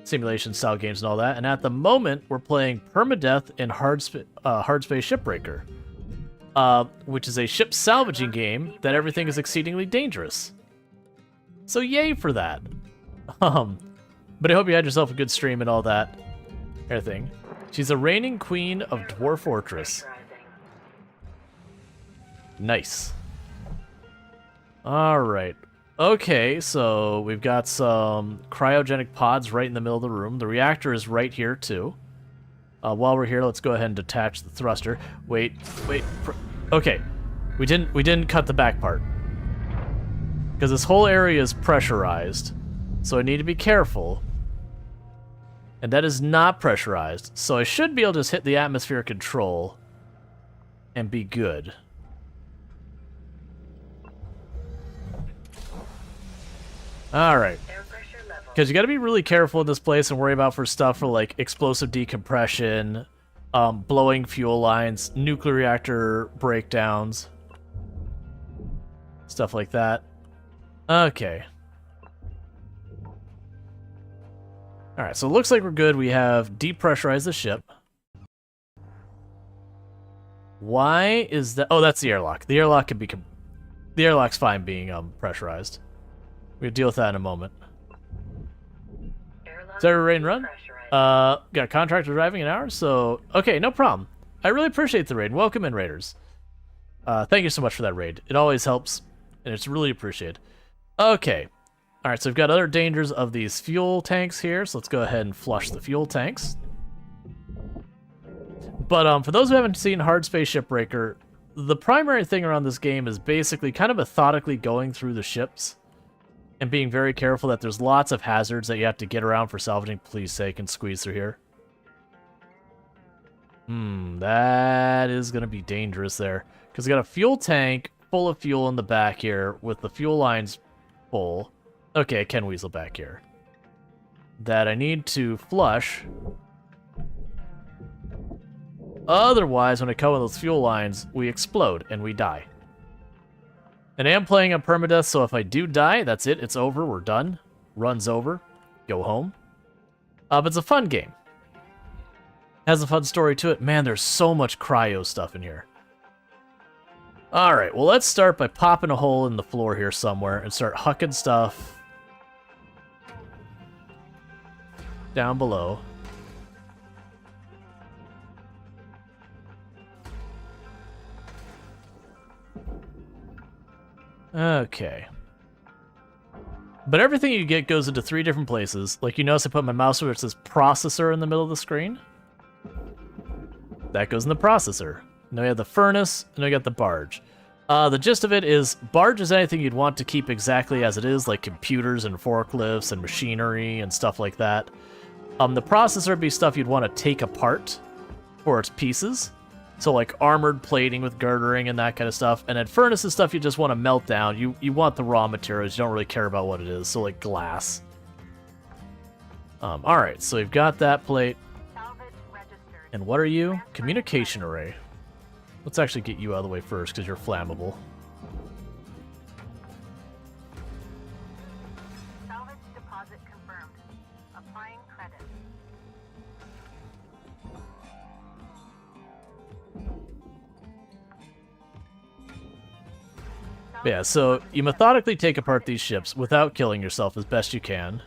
simulation-style games and all that. And at the moment, we're playing Permadeath in Hardspace Shipbreaker, which is a ship salvaging game that everything is exceedingly dangerous. So yay for that. But I hope you had yourself a good stream and all that everything. She's a reigning queen of Dwarf Fortress. Nice. Alright. Okay, so we've got some cryogenic pods right in the middle of the room. The reactor is right here, too. While we're here, let's go ahead and detach the thruster. Wait. Okay, we didn't cut the back part because this whole area is pressurized, so I need to be careful. And that is not pressurized, so I should be able to just hit the atmosphere control and be good. Alright. Because you gotta be really careful in this place and worry about for stuff for like explosive decompression, blowing fuel lines, nuclear reactor breakdowns, stuff like that. Okay. Alright, so it looks like we're good. We have depressurized the ship. Why is that? Oh, that's the airlock. The airlock can be... The airlock's fine being pressurized. We'll deal with that in a moment. Is that a raid and run? Got contractors arriving in hours, so... Okay, no problem. I really appreciate the raid. Welcome in, raiders. Thank you so much for that raid. It always helps, and it's really appreciated. Okay. Alright, so we've got other dangers of these fuel tanks here, so let's go ahead and flush the fuel tanks. But for those who haven't seen Hardspace Shipbreaker, the primary thing around this game is basically kind of methodically going through the ships and being very careful that there's lots of hazards that you have to get around for salvaging. Please say I can squeeze through here. That is going to be dangerous there. Because we got a fuel tank full of fuel in the back here with the fuel lines full. Okay, I can weasel back here. That I need to flush. Otherwise, when I come with those fuel lines, we explode and we die. And I am playing on permadeath, so if I do die, that's it. It's over. We're done. Run's over. Go home. But it's a fun game. Has a fun story to it. Man, there's so much cryo stuff in here. Alright, well, let's start by popping a hole in the floor here somewhere and start hucking stuff down below. Okay. But everything you get goes into 3 different places. Like, you notice I put my mouse where it says processor in the middle of the screen. That goes in the processor. Now we have the furnace, and we got the barge. The gist of it is, barge is anything you'd want to keep exactly as it is, like computers and forklifts and machinery and stuff like that. The processor would be stuff you'd want to take apart for its pieces. So like armored plating with girdering and that kind of stuff. And then furnace is stuff you just want to melt down. You want the raw materials. You don't really care about what it is. So like glass. Alright, so we've got that plate. And what are you? Communication array. Let's actually get you out of the way first because you're flammable. Salvage deposit confirmed. Applying credit. Yeah, so you methodically take apart these ships without killing yourself as best you can.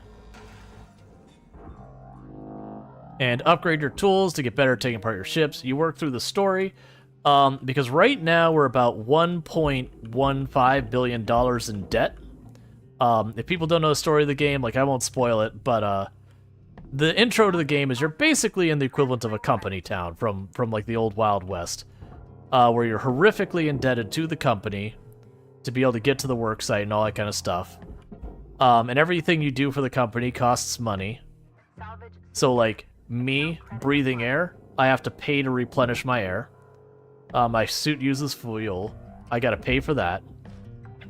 And upgrade your tools to get better at taking apart your ships. You work through the story, because right now we're about $1.15 billion in debt. If people don't know the story of the game, like, I won't spoil it, but the intro to the game is you're basically in the equivalent of a company town from like the old Wild West, where you're horrifically indebted to the company to be able to get to the work site and all that kind of stuff. And everything you do for the company costs money. So, like, me breathing air, I have to pay to replenish my air. My suit uses fuel. I gotta pay for that.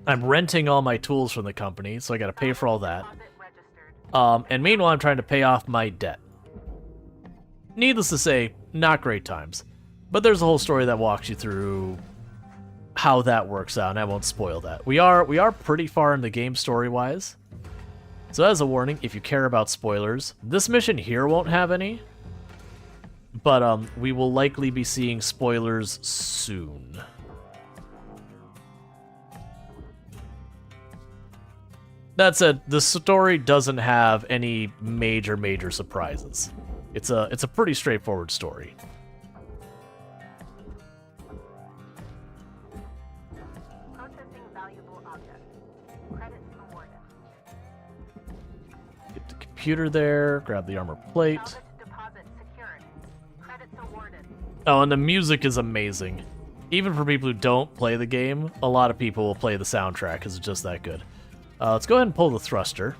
I'm renting all my tools from the company, so I gotta pay for all that. And meanwhile, I'm trying to pay off my debt. Needless to say, not great times. But there's a whole story that walks you through how that works out, and I won't spoil that. We are pretty far in the game story-wise. So as a warning, if you care about spoilers, this mission here won't have any. But we will likely be seeing spoilers soon. That said, the story doesn't have any major surprises. It's a pretty straightforward story. Processing valuable object. Credits awarded. Get the computer there, grab the armor plate. Salvage deposit secured. Credits Oh, and the music is amazing. Even for people who don't play the game, a lot of people will play the soundtrack because it's just that good. Let's go ahead and pull the thruster.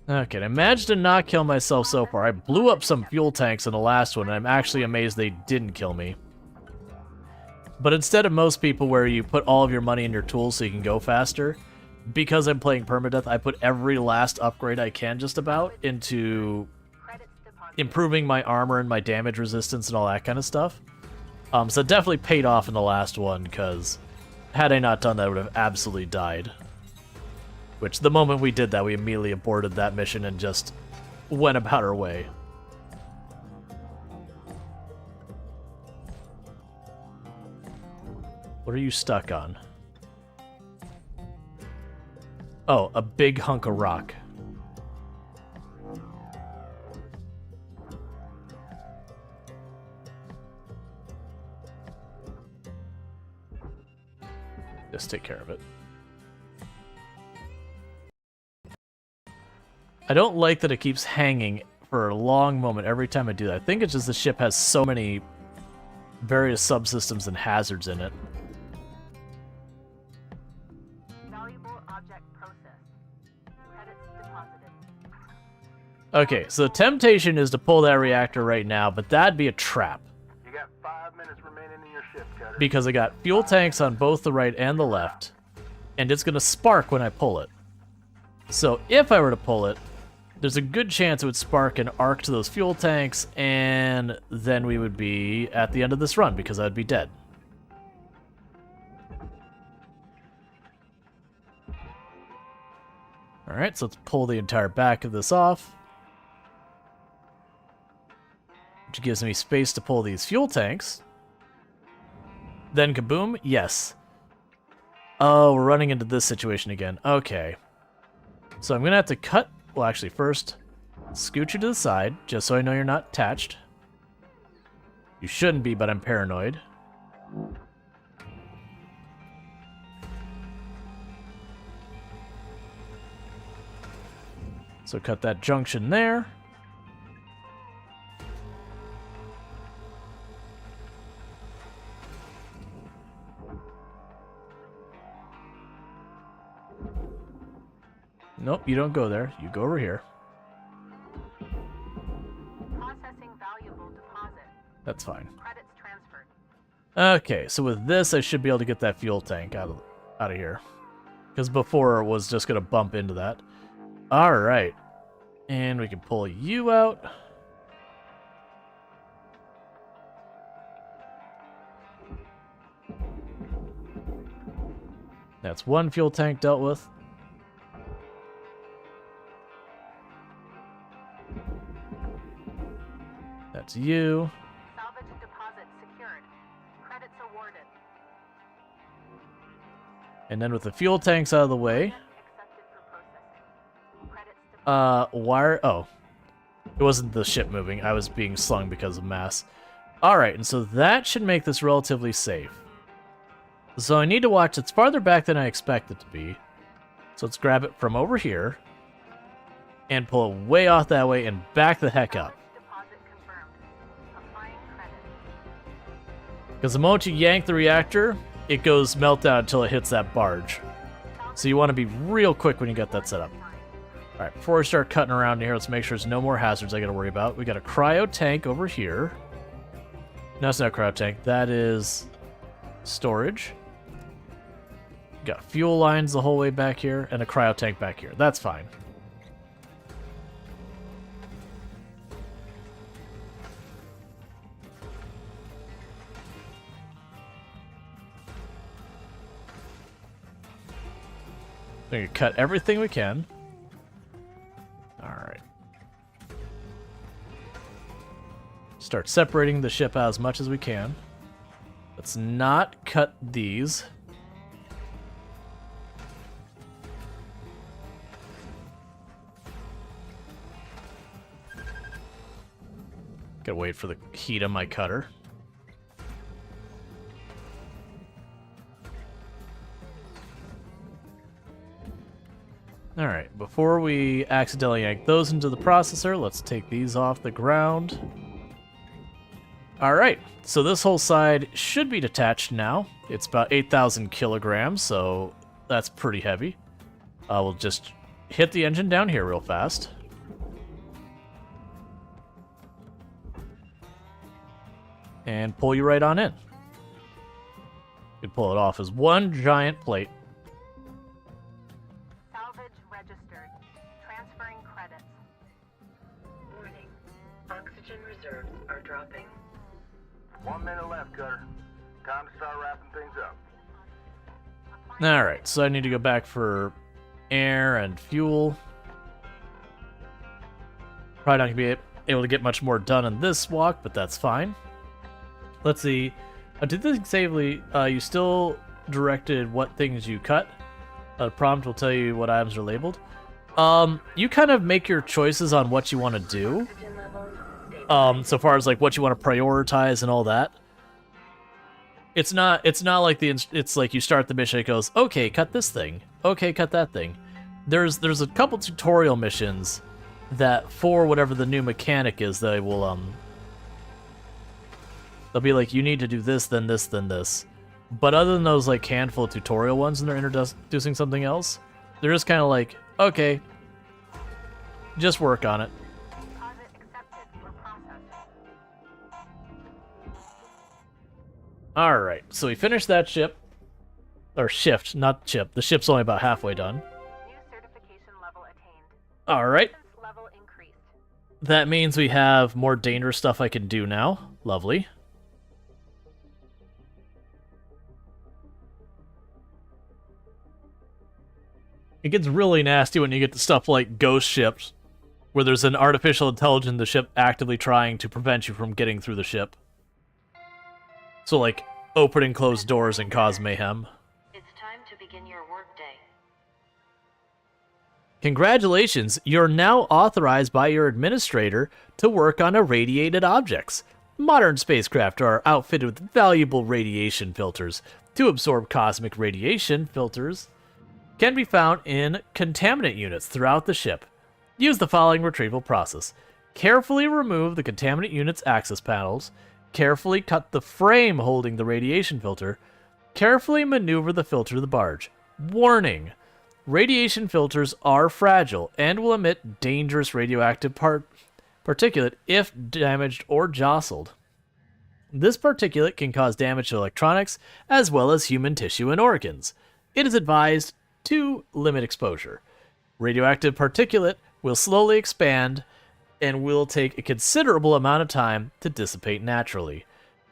Okay, I managed to not kill myself so far. I blew up some fuel tanks in the last one, and I'm actually amazed they didn't kill me. But instead of most people where you put all of your money in your tools so you can go faster, because I'm playing permadeath, I put every last upgrade I can just about into improving my armor and my damage resistance and all that kind of stuff. So it definitely paid off in the last one, because had I not done that, I would have absolutely died. Which, the moment we did that, we immediately aborted that mission and just went about our way. What are you stuck on? Oh, a big hunk of rock. Just take care of it. I don't like that it keeps hanging for a long moment every time I do that. I think it's just the ship has so many various subsystems and hazards in it. Valuable object processed. Credits deposited. Okay, so the temptation is to pull that reactor right now, but that'd be a trap. You got 5 minutes remaining in your shift, Cutter. Because I got fuel tanks on both the right and the left, and it's going to spark when I pull it. So if I were to pull it, there's a good chance it would spark an arc to those fuel tanks, and then we would be at the end of this run, because I'd be dead. Alright, so let's pull the entire back of this off. Which gives me space to pull these fuel tanks. Then kaboom, yes. Oh, we're running into this situation again. Okay. So I'm going to have to cut... Well, actually, first, scoot you to the side, just so I know you're not attached. You shouldn't be, but I'm paranoid. So cut that junction there. Nope, you don't go there. You go over here. Processing valuable deposit. That's fine. Credits transferred. Okay, so with this, I should be able to get that fuel tank out of here. Because before it was just going to bump into that. Alright. And we can pull you out. That's one fuel tank dealt with. That's you. Salvage deposit secured. Credits awarded. And then with the fuel tanks out of the way. Accepted for processing. Credits Wire... Oh. It wasn't the ship moving. I was being slung because of mass. Alright, and so that should make this relatively safe. So I need to watch. It's farther back than I expect it to be. So let's grab it from over here. And pull it way off that way and back the heck up. deposit confirmed. Applying credit. Because the moment you yank the reactor, it goes meltdown until it hits that barge. So you want to be real quick when you get that set up. Alright, before we start cutting around here, let's make sure there's no more hazards I gotta worry about. We got a cryo tank over here. No, it's not a cryo tank. That is storage. Got fuel lines the whole way back here, and a cryo tank back here. That's fine. We're gonna cut everything we can. Alright. Start separating the ship out as much as we can. Let's not cut these. Gotta wait for the heat on my cutter. Alright, before we accidentally yank those into the processor, let's take these off the ground. Alright, so this whole side should be detached now. It's about 8,000 kilograms, so that's pretty heavy. We'll just hit the engine down here real fast. And pull you right on in. You can pull it off as one giant plate. Salvage registered. Transferring credits. Warning. Oxygen reserves are dropping. 1 minute left, Cutter. Time to start wrapping things up. Alright, so I need to go back for air and fuel. Probably not going to be able to get much more done in this walk, but that's fine. Let's see. Did this safely? You still directed what things you cut. A prompt will tell you what items are labeled. You kind of make your choices on what you want to do. Oxygen levels So far as like what you want to prioritize and all that. It's not like it's like you start the mission, it goes, okay, cut this thing. Okay, cut that thing. There's a couple tutorial missions that for whatever the new mechanic is, they will they'll be like, you need to do this, then this, then this. But other than those like handful of tutorial ones and they're introducing something else, they're just kind of like, okay, just work on it. Deposit accepted for processing. Alright, so we finished that ship. Or shift, not ship. The ship's only about halfway done. New certification level attained. Alright, Level increased. that means we have more dangerous stuff I can do now. Lovely. It gets really nasty when you get to stuff like ghost ships, where there's an artificial intelligence in the ship actively trying to prevent you from getting through the ship. So like, open and close doors and cause mayhem. It's time to begin your workday. Congratulations, you're now authorized by your administrator to work on irradiated objects. Modern spacecraft are outfitted with valuable radiation filters. To absorb cosmic radiation, filters can be found in contaminant units throughout the ship. Use the following retrieval process. Carefully remove the contaminant unit's access panels. Carefully cut the frame holding the radiation filter. Carefully maneuver the filter to the barge. Warning! Radiation filters are fragile and will emit dangerous radioactive particulate if damaged or jostled. This particulate can cause damage to electronics as well as human tissue and organs. It is advised to limit exposure. Radioactive particulate will slowly expand and will take a considerable amount of time to dissipate naturally.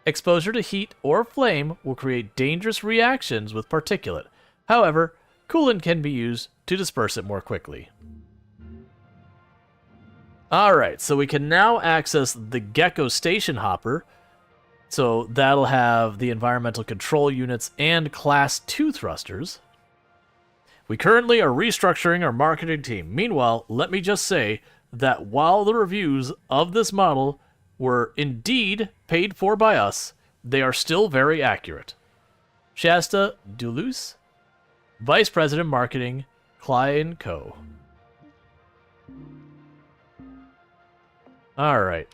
Exposure to heat or flame will create dangerous reactions with particulate. However, coolant can be used to disperse it more quickly. Alright, so we can now access the Gecko Station Hopper. So that'll have the environmental control units and Class 2 thrusters. We currently are restructuring our marketing team. Meanwhile, let me just say that while the reviews of this model were indeed paid for by us, they are still very accurate. Shasta Duluce, Vice President Marketing, Klein Co. Alright.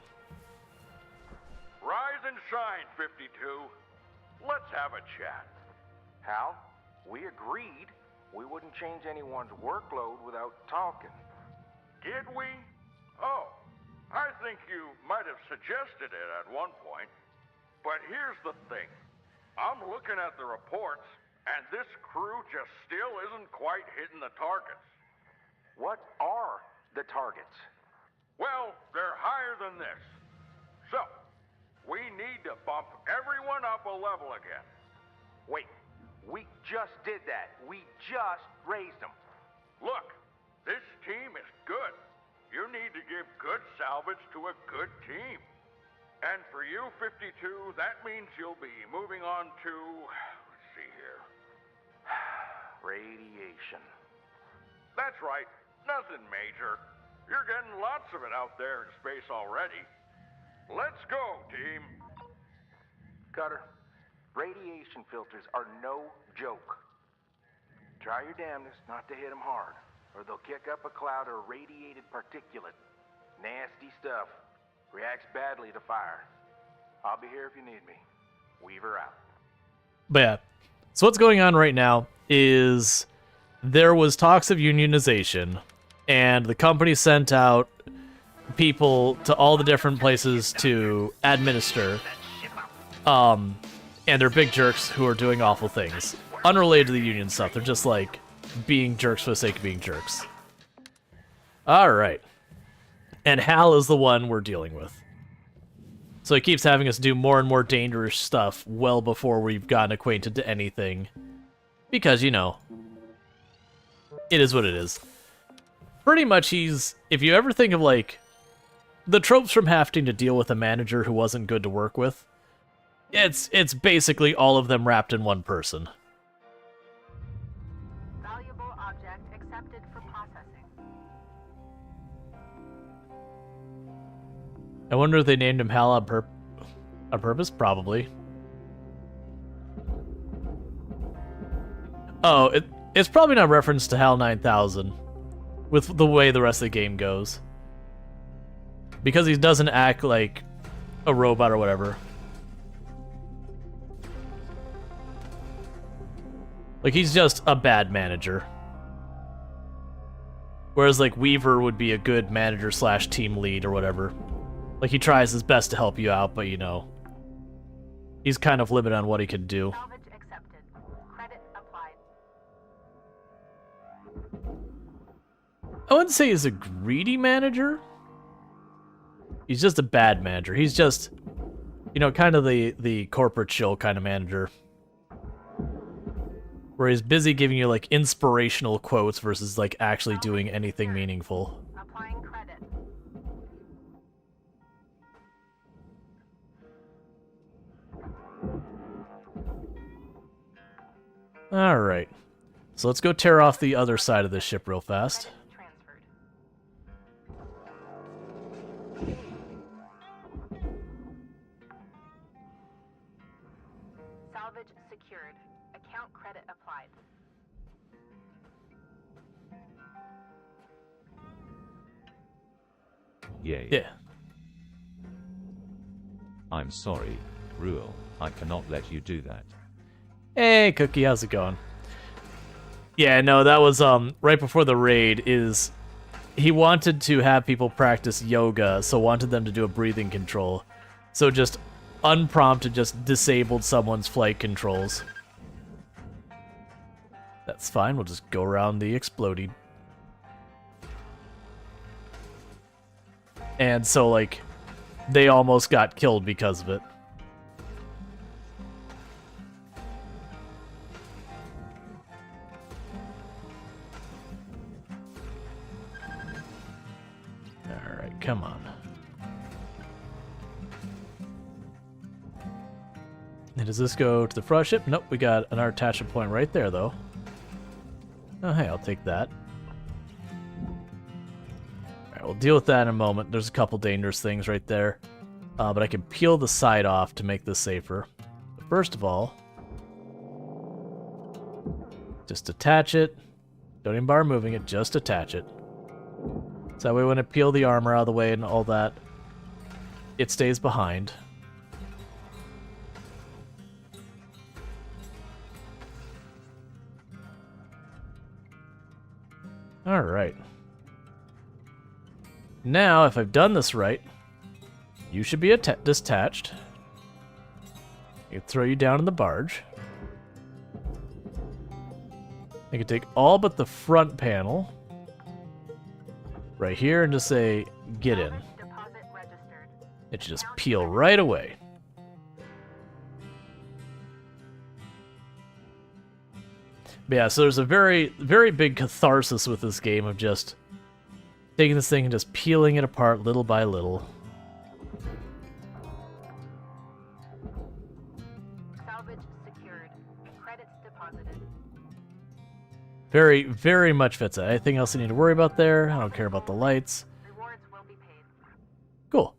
Rise and shine, 52. Let's have a chat. Hal, we agreed we wouldn't change anyone's workload without talking. Did we? Oh, I think you might have suggested it at one point. But here's the thing. I'm looking at the reports, and this crew just still isn't quite hitting the targets. What are the targets? Well, they're higher than this. So, we need to bump everyone up a level again. Wait, we just did that. We just raised them. Look, this team is good. You need to give good salvage to a good team. And for you, 52, that means you'll be moving on to... let's see here. Radiation. That's right. Nothing major. You're getting lots of it out there in space already. Let's go, team. Cutter, radiation filters are no joke. Try your damnedest not to hit them hard, or they'll kick up a cloud of radiated particulate. Nasty stuff. Reacts badly to fire. I'll be here if you need me. Weaver out. But yeah, so what's going on right now is there was talks of unionization, and the company sent out people to all the different places to administer, and they're big jerks who are doing awful things. Unrelated to the union stuff, they're just like being jerks for the sake of being jerks. Alright. And Hal is the one we're dealing with. So he keeps having us do more and more dangerous stuff well before we've gotten acquainted to anything. Because, you know, it is what it is. Pretty much he's, if you ever think of like, the tropes from having to deal with a manager who wasn't good to work with, it's basically all of them wrapped in one person. Valuable object accepted for processing. I wonder if they named him Hal on purpose? Probably. Oh, it's probably not reference to HAL 9000 with the way the rest of the game goes. Because he doesn't act like a robot or whatever. Like, he's just a bad manager. Whereas, like, Weaver would be a good manager slash team lead or whatever. Like, he tries his best to help you out, but, you know, he's kind of limited on what he can do. Salvage accepted. Credit applied. I wouldn't say he's a greedy manager. He's just a bad manager. He's just, you know, kind of the corporate shill kind of manager. Where he's busy giving you, like, inspirational quotes versus, like, actually doing anything meaningful. Applying credit. Alright. So let's go tear off the other side of this ship real fast. Transferred. Salvage secured. Account credit applied. Yay. Yeah. I'm sorry, Rual. I cannot let you do that. Hey, Cookie, how's it going? Yeah, no, that was right before the raid. Is he wanted to have people practice yoga, so wanted them to do a breathing control. So just unprompted, just disabled someone's flight controls. That's fine. We'll just go around the exploding. And so, like, they almost got killed because of it. Alright, come on. And does this go to the front ship? Nope, we got an attachment point right there, though. Oh, hey, I'll take that. Alright, we'll deal with that in a moment. There's a couple dangerous things right there. But I can peel the side off to make this safer. But first of all, just attach it. Don't even bother moving it, just attach it. So that way when I peel the armor out of the way and all that, it stays behind. Alright. Now, if I've done this right, you should be detached. I can throw you down in the barge. I can take all but the front panel right here and just say, get in. Deposit registered. It should just peel right away. But yeah, so there's a very, very big catharsis with this game of just taking this thing and just peeling it apart little by little. Salvage secured. Credits deposited. Very, very much fits it. Anything else I need to worry about there? I don't care about the lights. Rewards will be paid. Cool.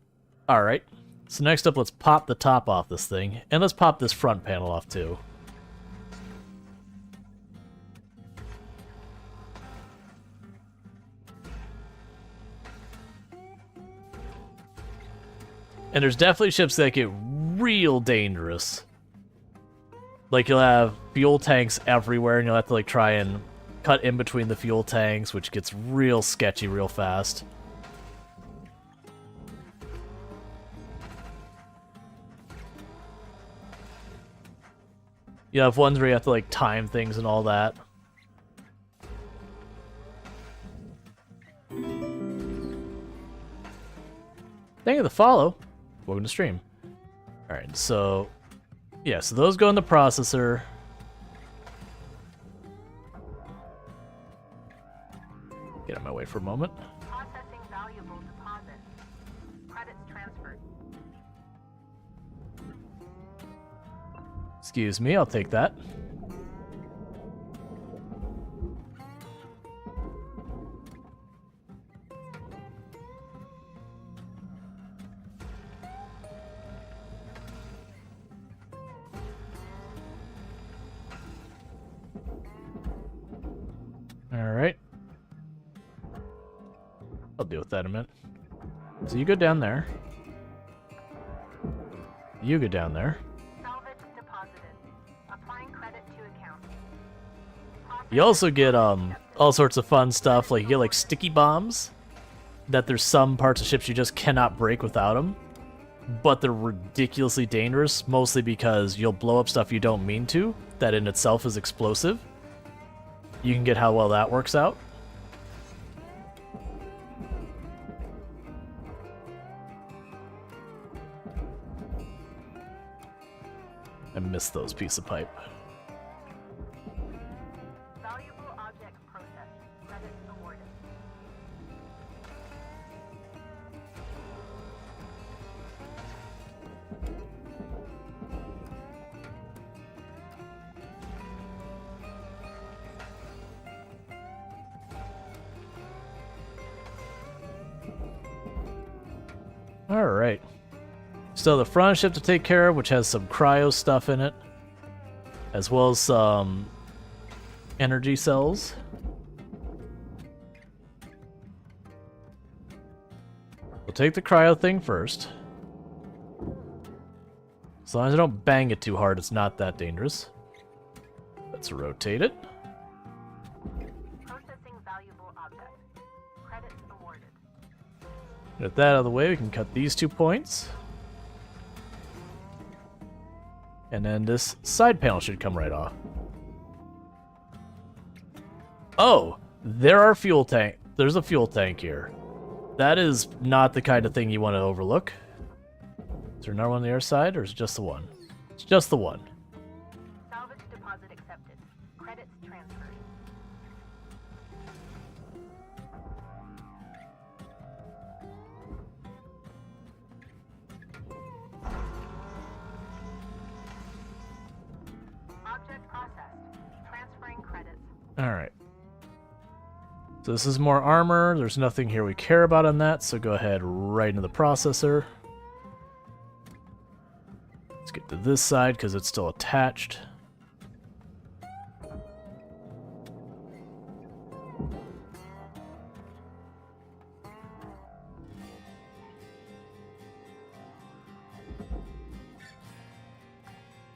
Alright. So next up, let's pop the top off this thing, and let's pop this front panel off too. And there's definitely ships that get real dangerous. Like, you'll have fuel tanks everywhere, and you'll have to, like, try and cut in between the fuel tanks, which gets real sketchy real fast. You have ones where you have to, like, time things and all that. Thank you for the follow. Welcome to stream. Alright, so... yeah, so those go in the processor. Get out of my way for a moment. Processing valuable deposit. Credits transferred. Excuse me, I'll take that. Alright. I'll deal with that in a minute. So you go down there. You go down there. Salvage deposited. Applying credit to account. You also get all sorts of fun stuff, like you get like sticky bombs that there's some parts of ships you just cannot break without them, but they're ridiculously dangerous, mostly because you'll blow up stuff you don't mean to, that in itself is explosive. You can get how well that works out. I missed those pieces of pipe. Valuable object processed. Credits awarded. Alright. Still the front ship to take care of, which has some cryo stuff in it, as well as some energy cells. We'll take the cryo thing first. As long as I don't bang it too hard, it's not that dangerous. Let's rotate it. Processing valuable object. Credits awarded. Get that out of the way, we can cut these 2 points. And then this side panel should come right off. Oh, there are fuel tank. There's a fuel tank here. That is not the kind of thing you want to overlook. Is there another one on the other side, or is it just the one? It's just the one. Salvage deposit accepted. Credits transferred. Object processed. Transferring credits. Alright. So this is more armor. There's nothing here we care about on that, so go ahead right into the processor. Let's get to this side because it's still attached.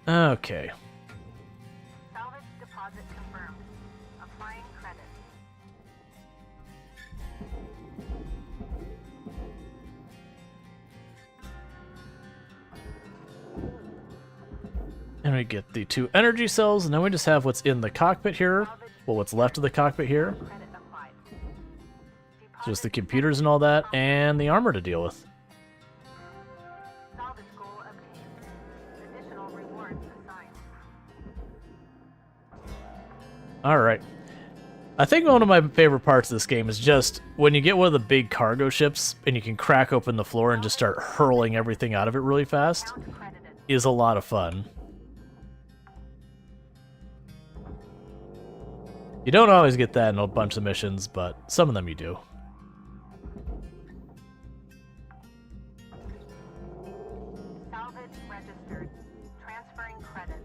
Okay. Salvage deposit confirmed. Applying credits. And we get the 2 energy cells, and then we just have what's in the cockpit here. Well, what's left of the cockpit here. Credit applied. Just the computers and all that, and the armor to deal with. Salvage goal obtained. Additional rewards assigned. Alright. I think one of my favorite parts of this game is just when you get one of the big cargo ships and you can crack open the floor and just start hurling everything out of it really fast Account credited. is a lot of fun. You don't always get that in a bunch of missions, but some of them you do. Salvage registered. Transferring credits.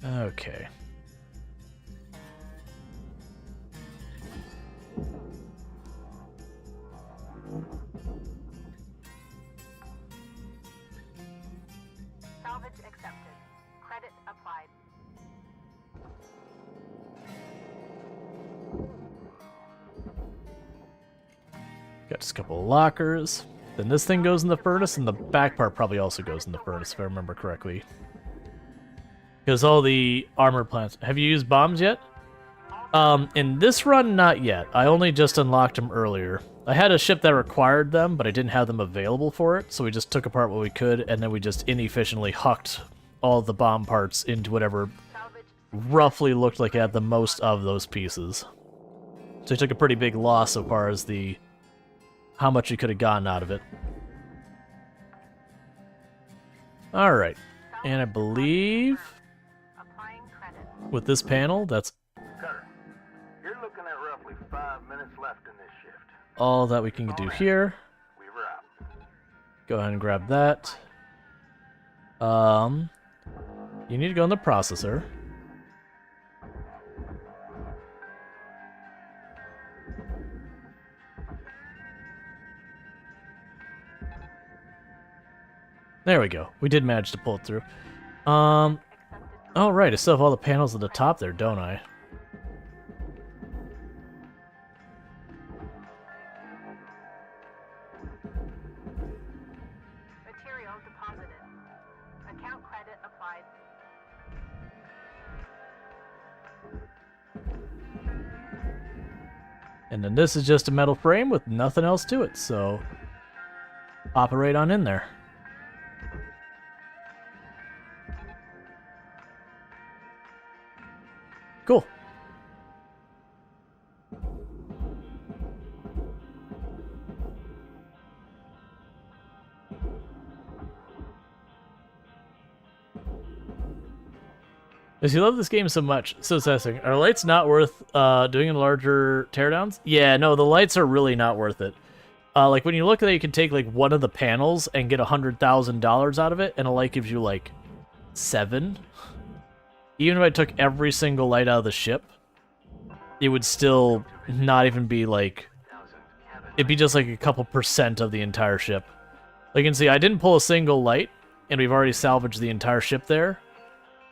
Okay. Salvage accepted. Credit applied. Got just a couple of lockers. Then this thing goes in the furnace, and the back part probably also goes in the furnace, if I remember correctly. Because all the armor plants... Have you used bombs yet? In this run, not yet. I only just unlocked them earlier. I had a ship that required them, but I didn't have them available for it, so we just took apart what we could, and then we just inefficiently hucked all the bomb parts into whatever roughly looked like it had the most of those pieces. So we took a pretty big loss so far as the... how much you could have gotten out of it. Alright. And I believe... Applying credit. with this panel, that's Cutter, you're looking at roughly 5 minutes left in this shift. all that we can do here. Weaver out. Go ahead and grab that. You need to go in the processor. There we go. We did manage to pull it through. Oh right, I still have all the panels at the top there, don't I? Material deposited. Account credit applied. And then this is just a metal frame with nothing else to it, so pop it right on in there. Cool. Does he love this game so much? So sassing. Are lights not worth doing in larger teardowns? Yeah, no, the lights are really not worth it. Like when you look at it, you can take like one of the panels and get $100,000 out of it, and a light gives you like 7. Even if I took every single light out of the ship, it would still not even be like... it'd be just like a couple % of the entire ship. Like you can see, I didn't pull a single light, and we've already salvaged the entire ship there.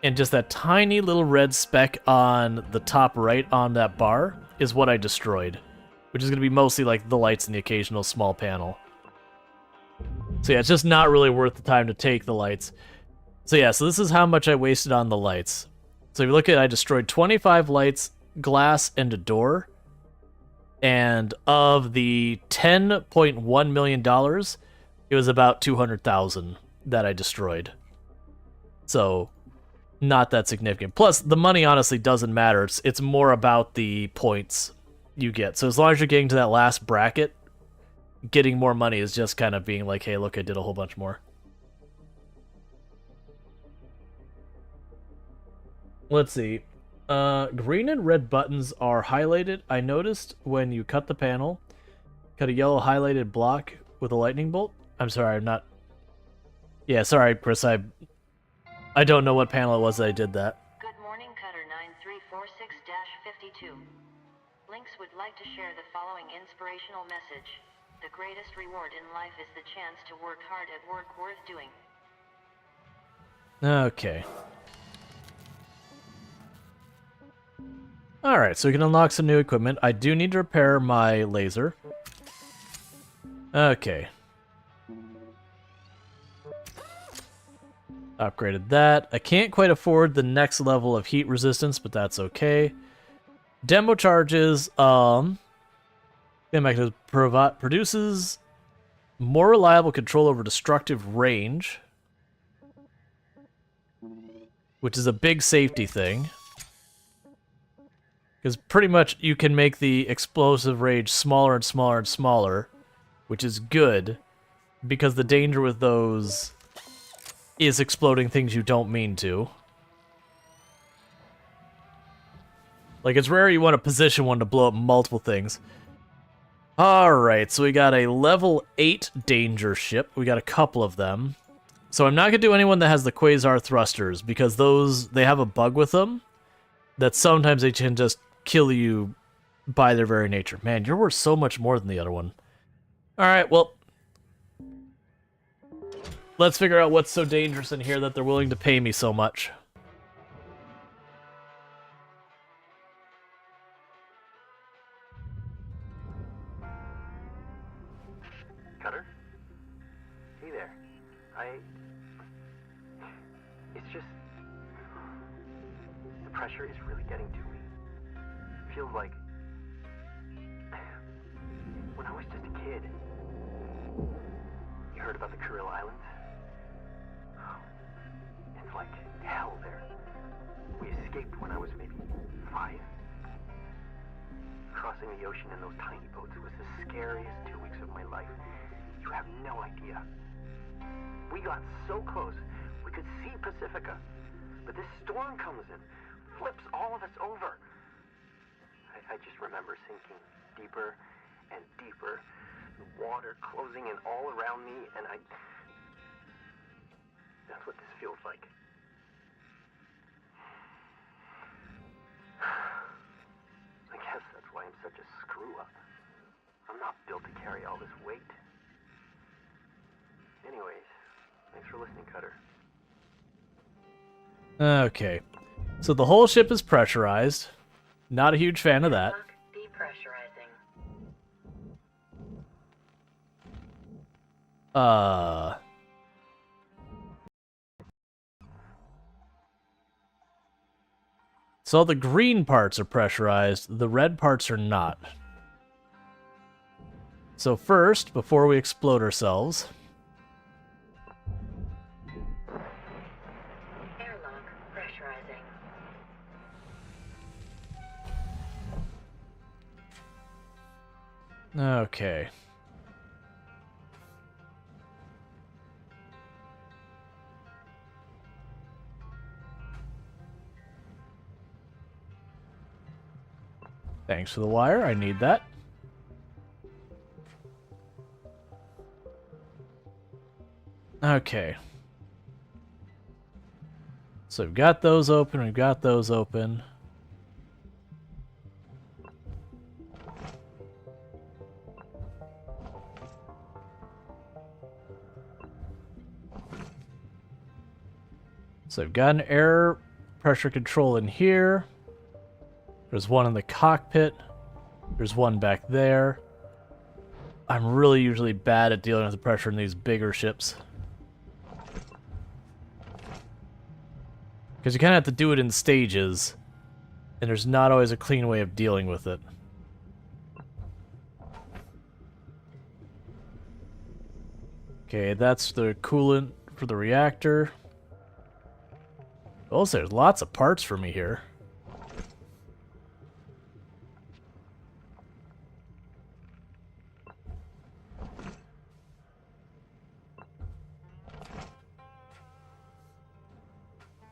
And just that tiny little red speck on the top right on that bar is what I destroyed. Which is going to be mostly like the lights and the occasional small panel. So yeah, it's just not really worth the time to take the lights. So yeah, so this is how much I wasted on the lights. So if you look at it, I destroyed 25 lights, glass, and a door. And of the $10.1 million, it was about 200,000 that I destroyed. So, not that significant. Plus, the money honestly doesn't matter. It's more about the points you get. So as long as you're getting to that last bracket, getting more money is just kind of being like, hey, look, I did a whole bunch more. Let's see. Green and red buttons are highlighted. I noticed when you cut the panel, cut a yellow highlighted block with a lightning bolt. I'm sorry, I'm not... Yeah, sorry, Chris, I don't know what panel it was that I did that. Good morning, Cutter 9346-52. Lynx would like to share the following inspirational message. The greatest reward in life is the chance to work hard at work worth doing. Okay. Alright, so we can unlock some new equipment. I do need to repair my laser. Okay. Upgraded that. I can't quite afford the next level of heat resistance, but that's okay. Demo charges, mechanism produces more reliable control over destructive range, which is a big safety thing. Because pretty much you can make the explosive range smaller and smaller and smaller, which is good, because the danger with those is exploding things you don't mean to. Like, it's rare you want to position one to blow up multiple things. Alright, so we got a level 8 danger ship. We got a couple of them. So I'm not going to do anyone that has the Quasar thrusters, because those, they have a bug with them that sometimes they can just kill you by their very nature. Man, you're worth so much more than the other one. Alright, well, let's figure out what's so dangerous in here that they're willing to pay me so much. Cutter? Hey there. It's just... the pressure is really getting to me. Feels like... when I was just a kid. You heard about the Rual Islands? It's like hell there. We escaped when I was maybe 5. Crossing the ocean in those tiny boats was the scariest 2 weeks of my life. You have no idea. We got so close, we could see Pacifica. But this storm comes in, flips all of us over. I just remember sinking deeper and deeper, the water closing in all around me, and that's what this feels like. I guess that's why I'm such a screw-up. I'm not built to carry all this weight. Anyways, thanks for listening, Cutter. Okay. So the whole ship is pressurized. Not a huge fan of that. Lock depressurizing. So the green parts are pressurized, the red parts are not. So first, before we explode ourselves... Airlock pressurizing. Okay. Thanks for the wire, I need that. Okay. So we've got those open, we've got those open. So I've got an air pressure control in here. There's one in the cockpit. There's one back there. I'm really usually bad at dealing with the pressure in these bigger ships. Because you kind of have to do it in stages, and there's not always a clean way of dealing with it. Okay, that's the coolant for the reactor. Also, there's lots of parts for me here.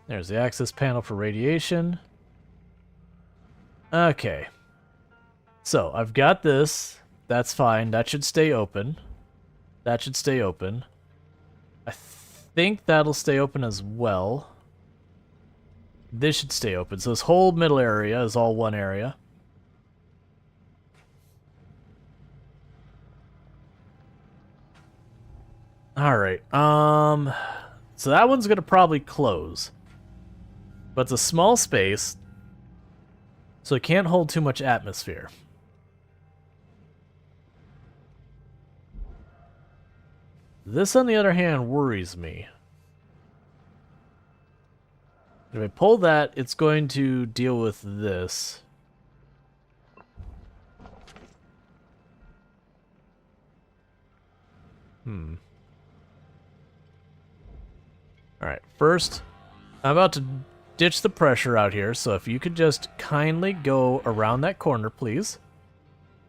There's the access panel for radiation. Okay. So, I've got this. That's fine. That should stay open. That should stay open. I think that'll stay open as well. This should stay open. So this whole middle area is all one area. Alright. So that one's going to probably close. But it's a small space, so it can't hold too much atmosphere. This, on the other hand, worries me. If I pull that, it's going to deal with this. Alright, first, I'm about to ditch the pressure out here, so if you could just kindly go around that corner, please.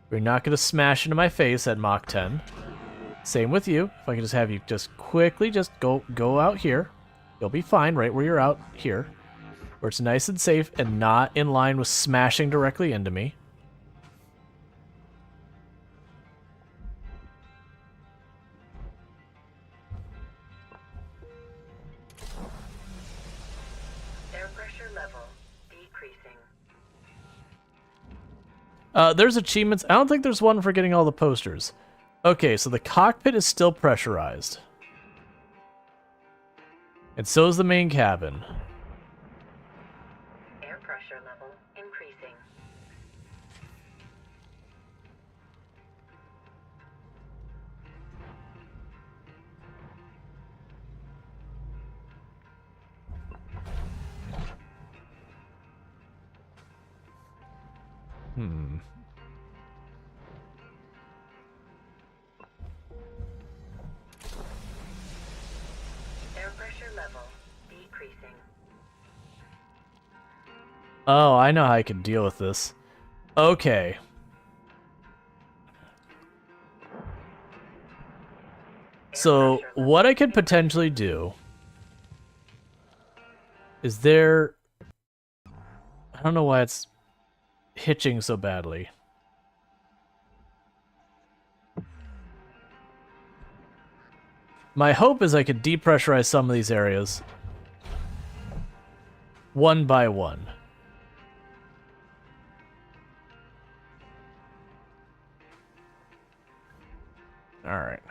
We're not going to smash into my face at Mach 10. Same with you. If I could just have you just quickly just go out here. You'll be fine right where you're out here. Where it's nice and safe and not in line with smashing directly into me. level decreasing. There's achievements. I don't think there's one for getting all the posters. Okay, so the cockpit is still pressurized. And so is the main cabin. Air pressure level increasing. Air pressure level decreasing. Oh, I know how I can deal with this. Okay. So, what I could potentially do is there... I don't know why it's hitching so badly. My hope is I could depressurize some of these areas one by one. Alright.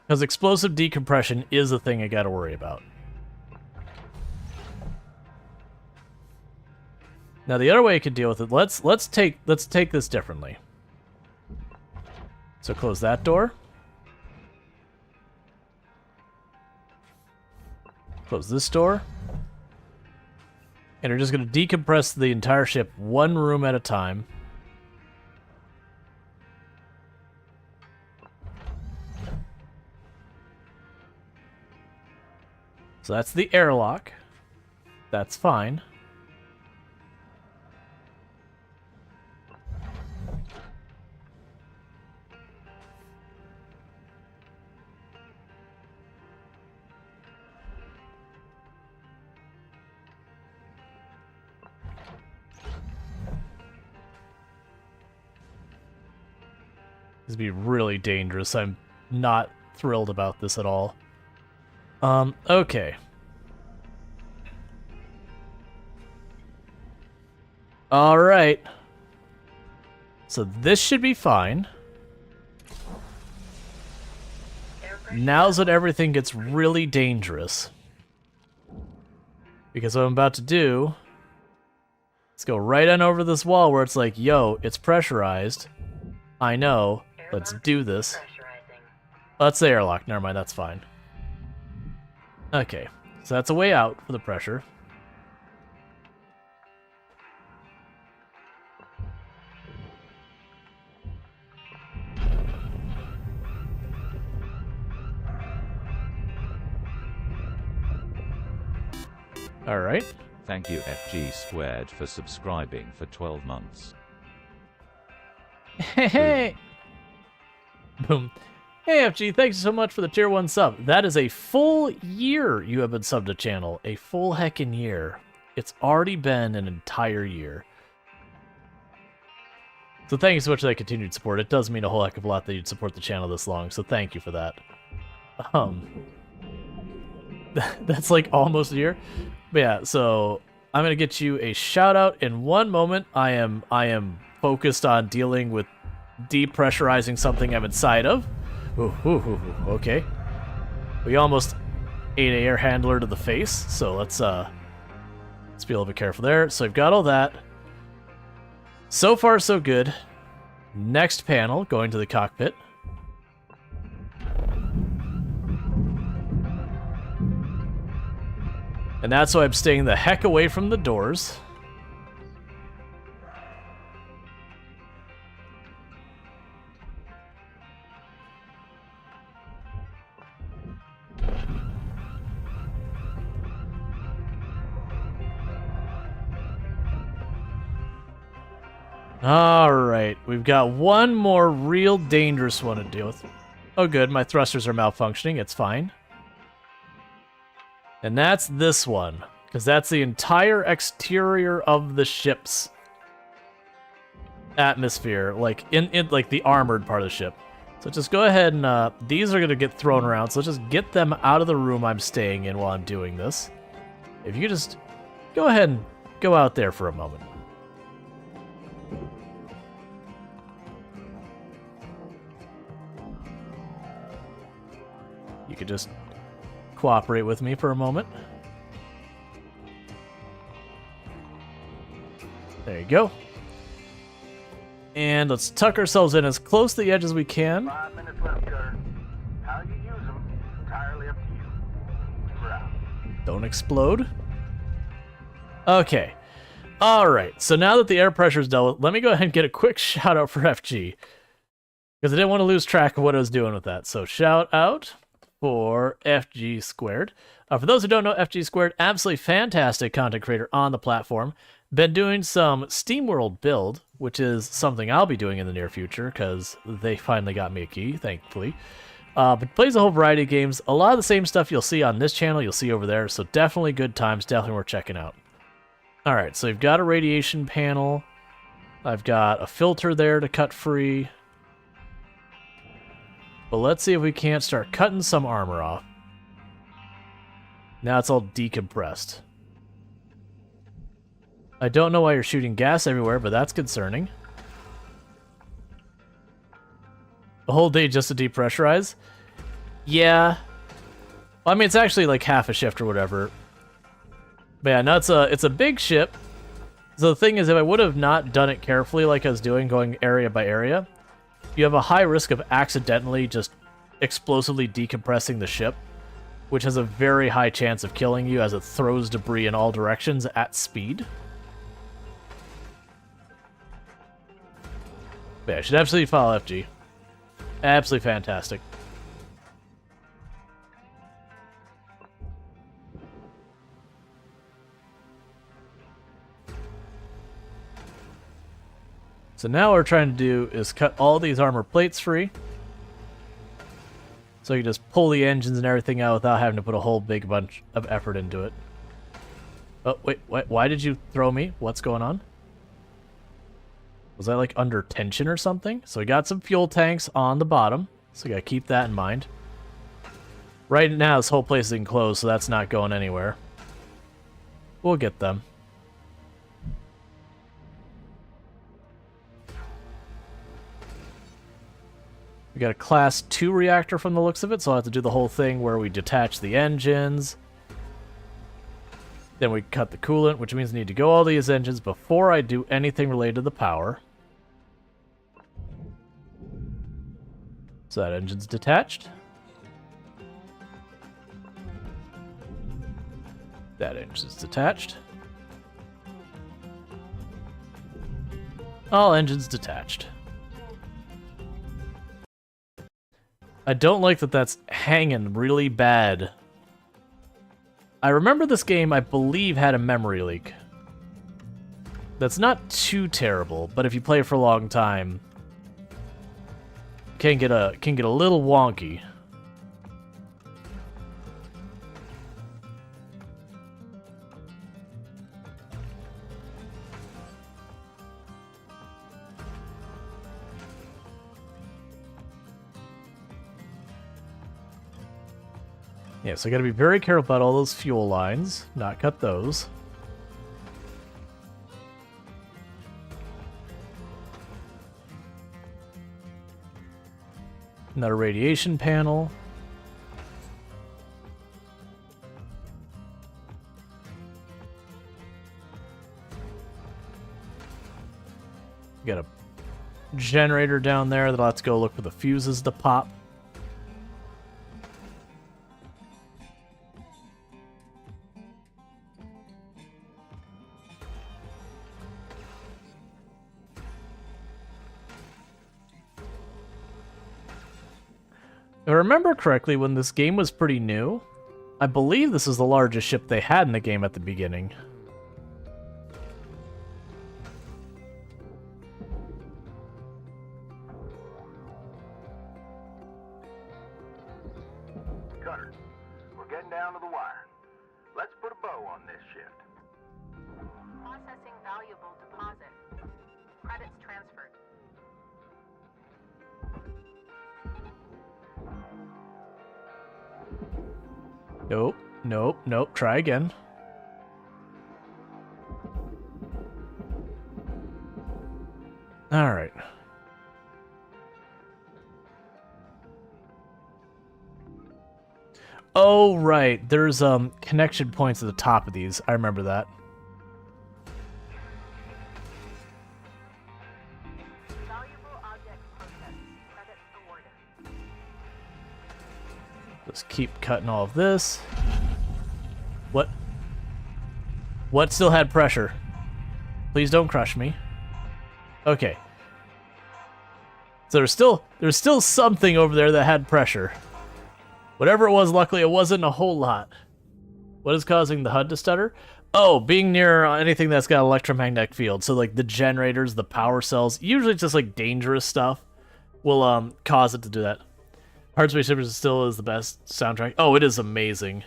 Because explosive decompression is a thing I gotta worry about. Now the other way I could deal with it, let's take this differently. So close that door. Close this door. And we're just going to decompress the entire ship one room at a time. So that's the airlock. That's fine. This would be really dangerous. I'm not thrilled about this at all. Okay. Alright. So this should be fine. Now's when everything gets really dangerous. Because what I'm about to do... Let's go right on over this wall where it's like, yo, it's pressurized. I know. Let's do this. That's the airlock. Never mind, that's fine. Okay, so that's a way out for the pressure. All right. Thank you FG Squared for subscribing for 12 months. Hey! Boom. Hey FG, thanks so much for the tier 1 sub. That is a full year you have been subbed to channel. A full heckin' year. It's already been an entire year. So thank you so much for that continued support. It does mean a whole heck of a lot that you'd support the channel this long, so thank you for that. That's like almost a year. But yeah, so I'm gonna get you a shout out in one moment. I am focused on dealing with depressurizing something I'm inside of. Okay. We almost ate an air handler to the face, so let's be a little bit careful there. So I've got all that. So far, so good. Next panel, going to the cockpit. And that's why I'm staying the heck away from the doors. Alright, we've got one more real dangerous one to deal with. Oh good, my thrusters are malfunctioning, it's fine. And that's this one, because that's the entire exterior of the ship's atmosphere, like in like the armored part of the ship. So just go ahead and these are gonna get thrown around, so let's just get them out of the room I'm staying in while I'm doing this. If you just go ahead and go out there for a moment. You could just cooperate with me for a moment. There you go. And let's tuck ourselves in as close to the edge as we can. 5 minutes left, Cutter. How you use them is entirely up to you. We're out. Don't explode. Okay. Alright, so now that the air pressure is dealt with, let me go ahead and get a quick shout out for FG. Because I didn't want to lose track of what I was doing with that. So shout out for FG Squared. For those who don't know, FG Squared, absolutely fantastic content creator on the platform. Been doing some SteamWorld build, which is something I'll be doing in the near future, because they finally got me a key, thankfully. But plays a whole variety of games. A lot of the same stuff you'll see on this channel, you'll see over there, so definitely good times, definitely worth checking out. Alright, so you've got a radiation panel. I've got a filter there to cut free. But let's see if we can't start cutting some armor off. Now it's all decompressed. I don't know why you're shooting gas everywhere, but that's concerning. The whole day just to depressurize? Yeah. Well, I mean, it's actually like half a shift or whatever. But yeah, no, it's a big ship. So the thing is, if I would have not done it carefully like I was doing, going area by area, you have a high risk of accidentally just explosively decompressing the ship, which has a very high chance of killing you as it throws debris in all directions at speed. But yeah, I should absolutely follow FG. Absolutely fantastic. So now what we're trying to do is cut all these armor plates free. So you can just pull the engines and everything out without having to put a whole big bunch of effort into it. Oh, wait, why did you throw me? What's going on? Was I like under tension or something? So we got some fuel tanks on the bottom. So we gotta keep that in mind. Right now this whole place is enclosed, so that's not going anywhere. We'll get them. We got a class 2 reactor from the looks of it, so I'll have to do the whole thing where we detach the engines. Then we cut the coolant, which means I need to go all these engines before I do anything related to the power. So that engine's detached. That engine's detached. All engines detached. I don't like that that's hanging really bad. I remember this game, I believe, had a memory leak. That's not too terrible, but if you play for a long time, can get a little wonky. Yeah, so I gotta be very careful about all those fuel lines, not cut those. Another radiation panel. Got a generator down there that I'll have to go look for the fuses to pop. If I remember correctly, when this game was pretty new, I believe this is the largest ship they had in the game at the beginning. Cutter, we're getting down to the wire. Let's put a bow on this shift. Processing valuable deposit. Credits transferred. Nope, nope, nope. Try again. All right. Oh, right. There's connection points at the top of these. I remember that. Valuable object processed. Credits awarded. Just keep cutting all of this. What? What still had pressure? Please don't crush me. Okay. So there's still something over there that had pressure. Whatever it was, luckily it wasn't a whole lot. What is causing the HUD to stutter? Oh, being near anything that's got electromagnetic field. So like the generators, the power cells, usually it's just like dangerous stuff will cause it to do that. Hardspace Shipbreaker still is the best soundtrack. Oh, it is amazing.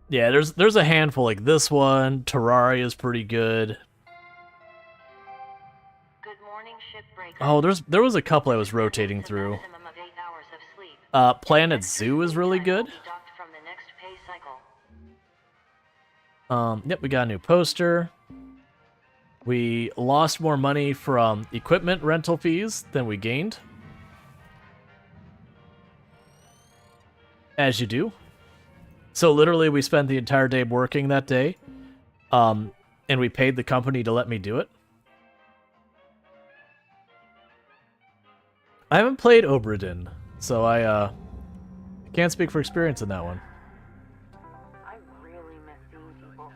Yeah, there's a handful like this one. Terraria is pretty good. Good morning, Shipbreaker. Oh, there was a couple I was rotating through. Maximum of 8 hours of sleep. Planet Zoo is really good. Deduct from the next pay cycle. Yep, we got a new poster. We lost more money from equipment rental fees than we gained. As you do. So literally we spent the entire day working that day. And we paid the company to let me do it. I haven't played Obradin, so I can't speak for experience in that one. I really miss seeing people.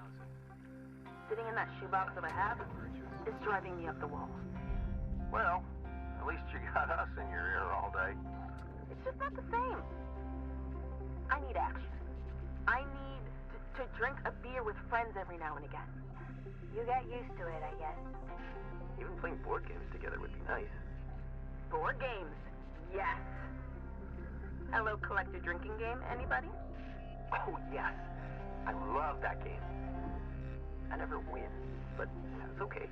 Sitting in that shoebox that I have is driving me up the wall. Well, at least you got us in your ear all day. It's just not the same. I need action. I need to drink a beer with friends every now and again. You get used to it, I guess. Even playing board games together would be nice. Board games, yes. Hello, collector drinking game, anybody? Oh, yes. I love that game. I never win, but it's okay.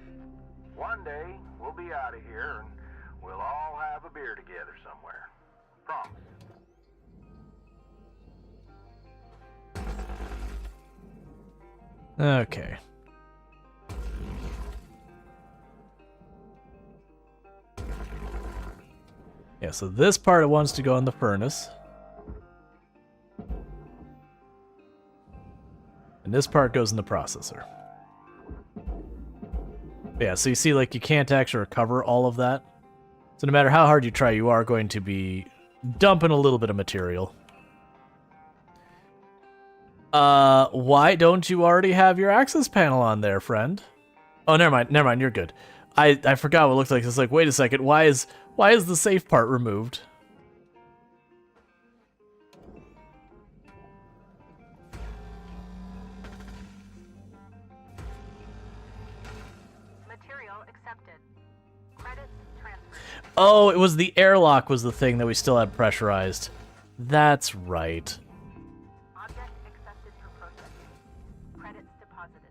One day, we'll be out of here and we'll all have a beer together somewhere. Promise. Okay. Yeah, so this part it wants to go in the furnace. And this part goes in the processor. Yeah, so you see, like, you can't actually recover all of that. So no matter how hard you try, you are going to be dumping a little bit of material. Why don't you already have your access panel on there, friend? Oh, never mind, you're good. I forgot what it looked like. It's like, wait a second, why is the safe part removed? Material accepted. Credits transferred. Oh, it was the airlock was the thing that we still had pressurized. That's right. Object accepted for processing. Credits deposited.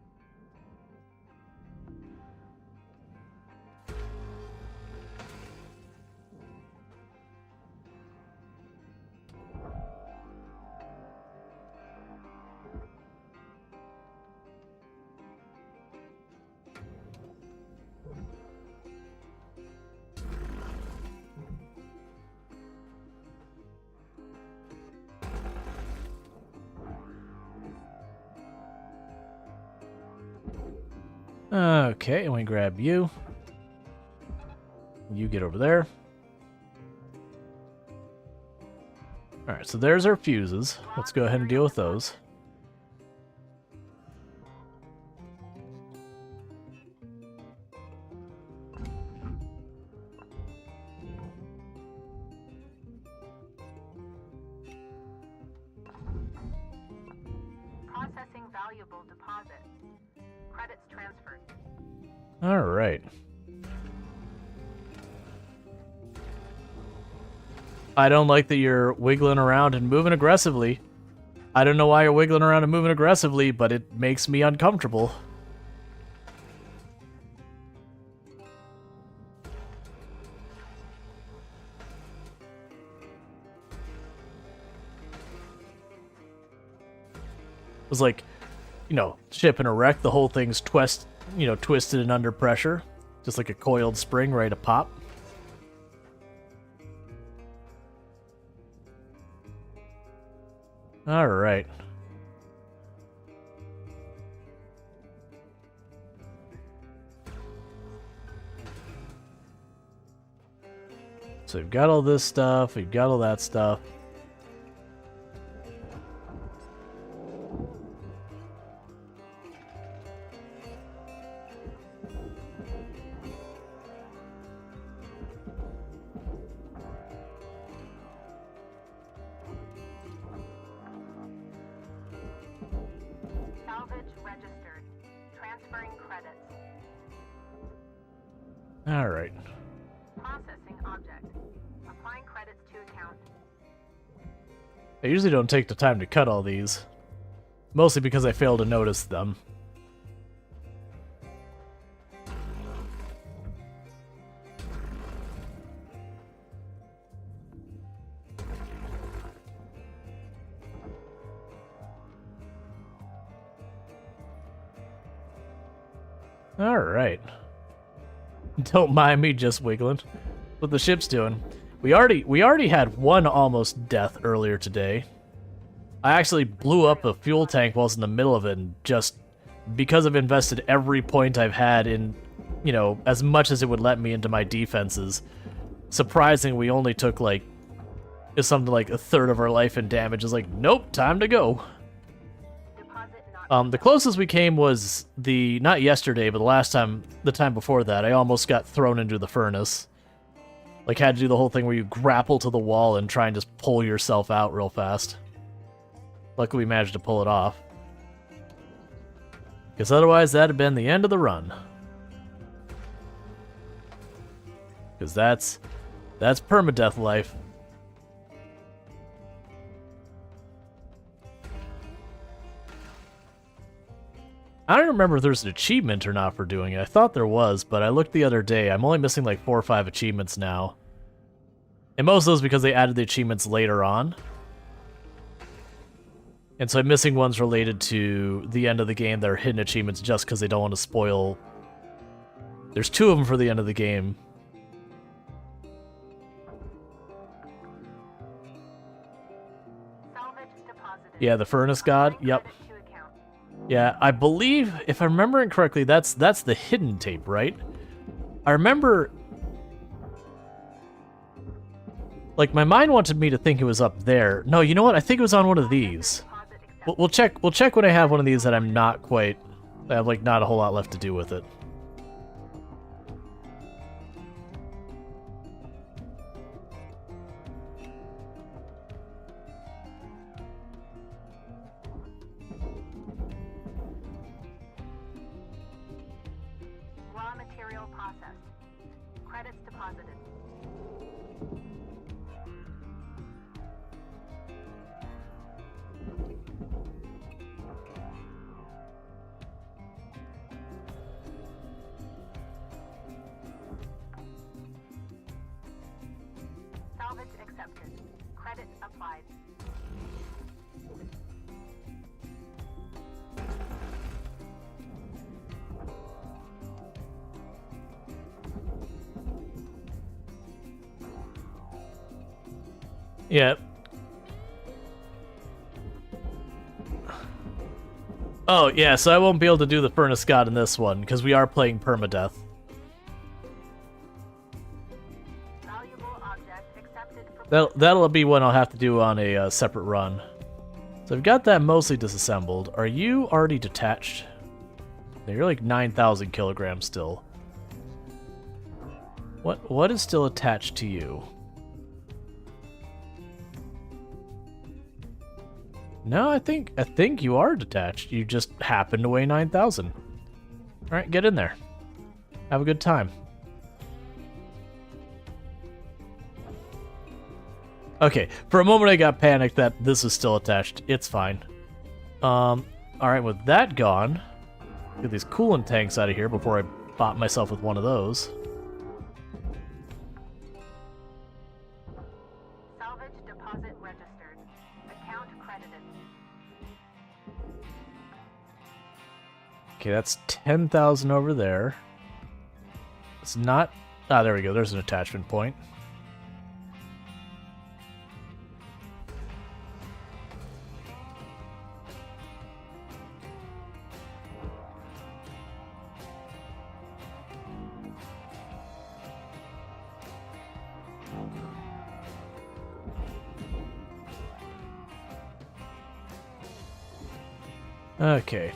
Okay, and we grab you. You get over there. Alright, so there's our fuses. Let's go ahead and deal with those. Processing valuable deposit. Credits transferred. Alright. I don't like that you're wiggling around and moving aggressively. I don't know why you're wiggling around and moving aggressively, but it makes me uncomfortable. It was like, you know, ship in a wreck, the whole thing's you know, twisted and under pressure. Just like a coiled spring ready to pop. Alright. So we've got all this stuff, we've got all that stuff. Salvage registered. Transferring credits. Alright. Processing object. Applying credits to account. I usually don't take the time to cut all these. Mostly because I fail to notice them. Alright. Don't mind me just wiggling. What the ship's doing. We already had one almost death earlier today. I actually blew up a fuel tank while I was in the middle of it, and just because I've invested every point I've had in, you know, as much as it would let me into my defenses. Surprisingly, we only took like something like a third of our life in damage. It's like, nope, time to go. The closest we came was not yesterday, but the time before that, I almost got thrown into the furnace. Like, had to do the whole thing where you grapple to the wall and try and just pull yourself out real fast. Luckily, we managed to pull it off. Because otherwise, that'd have been the end of the run. Because that's permadeath life. I don't remember if there's an achievement or not for doing it. I thought there was, but I looked the other day. I'm only missing like 4 or 5 achievements now. And most of those because they added the achievements later on. And so I'm missing ones related to the end of the game that are hidden achievements just because they don't want to spoil. There's 2 of them for the end of the game. Yeah, the Furnace God. Yep. Yeah, I believe, if I'm remembering correctly, that's the hidden tape, right? I remember... Like, my mind wanted me to think it was up there. No, you know what? I think it was on one of these. We'll check when I have one of these that I'm not quite... I have, like, not a whole lot left to do with it. Raw material processed. Credits deposited. Salvage accepted. Credit applied. Yeah. Oh, yeah, so I won't be able to do the Furnace God in this one, because we are playing permadeath. That'll be one I'll have to do on a separate run. So I've got that mostly disassembled. Are you already detached? Yeah, you're like 9,000 kilograms still. What is still attached to you? No, I think you are detached. You just happen to weigh 9,000. All right, get in there. Have a good time. Okay, for a moment I got panicked that this is still attached. It's fine. All right, with that gone, get these coolant tanks out of here before I bop myself with one of those. Salvage deposit registered. Account credited. Okay, that's 10,000 over there. It's not... Ah, there we go. There's an attachment point. Okay.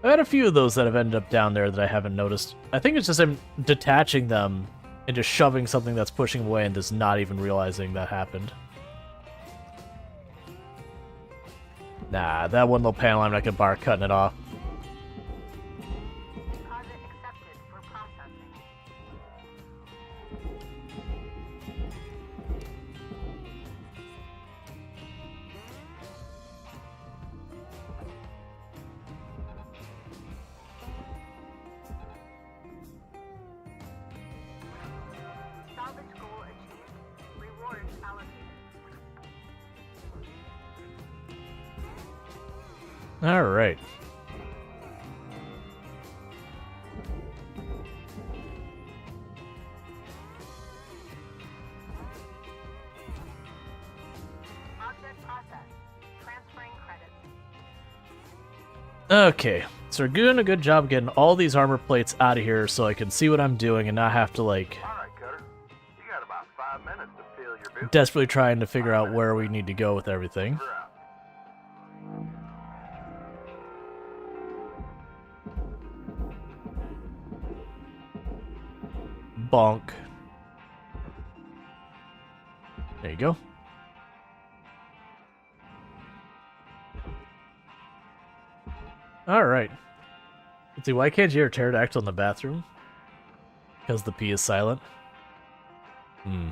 I've had a few of those that have ended up down there that I haven't noticed. I think it's just I'm detaching them and just shoving something that's pushing away and just not even realizing that happened. Nah, that one little panel, I'm not gonna bother cutting it off. Deposit accepted for processing. Salvage goal achieved. Rewards allocated. All right. Object processed. Transferring credits. Okay, so we're doing a good job getting all these armor plates out of here so I can see what I'm doing and not have to, like, All right, Cutter. You got about 5 minutes to fill your boots. desperately trying to figure out where we need to go with everything. You're out. Bonk. There you go. Alright. Let's see, why can't you hear a pterodactyl in the bathroom? Because the P is silent. Hmm.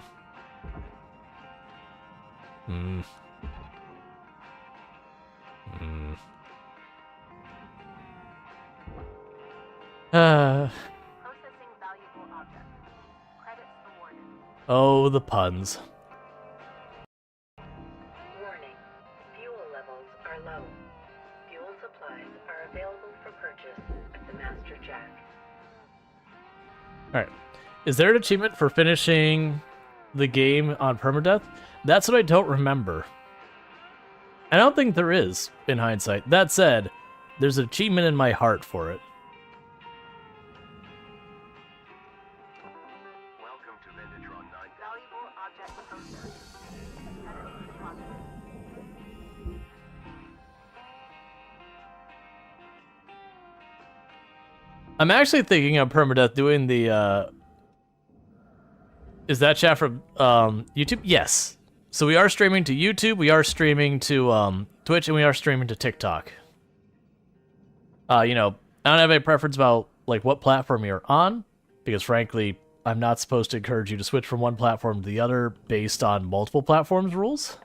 Hmm. Hmm. Processing valuable objects. Credits awarded. Oh, the puns. Warning. Fuel levels are low. Fuel supplies are available for purchase at the Master Jack. Alright. Is there an achievement for finishing the game on permadeath? That's what I don't remember. I don't think there is, in hindsight. That said, there's an achievement in my heart for it. Welcome to Vindatron 9. Valuable object processed. Credits deposited. I'm actually thinking of permadeath doing the, Is that chat from, YouTube? Yes. So we are streaming to YouTube, we are streaming to, Twitch, and we are streaming to TikTok. You know, I don't have any preference about, like, what platform you're on, because frankly, I'm not supposed to encourage you to switch from one platform to the other based on multiple platforms rules.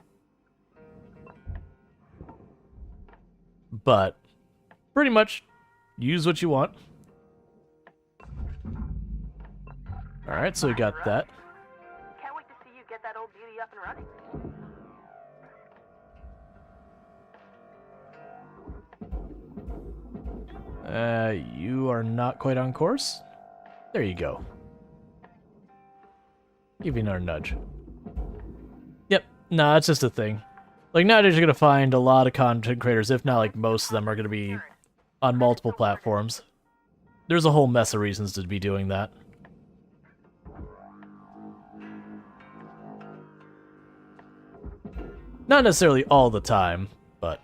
But, pretty much, use what you want. Alright, so we got that. Can't wait to see you get that old beauty up and running. You are not quite on course. There you go. Give you another nudge. Yep, nah, it's just a thing. Like, nowadays you're gonna find a lot of content creators, if not like most of them, are gonna be on multiple platforms. There's a whole mess of reasons to be doing that. Not necessarily all the time, but...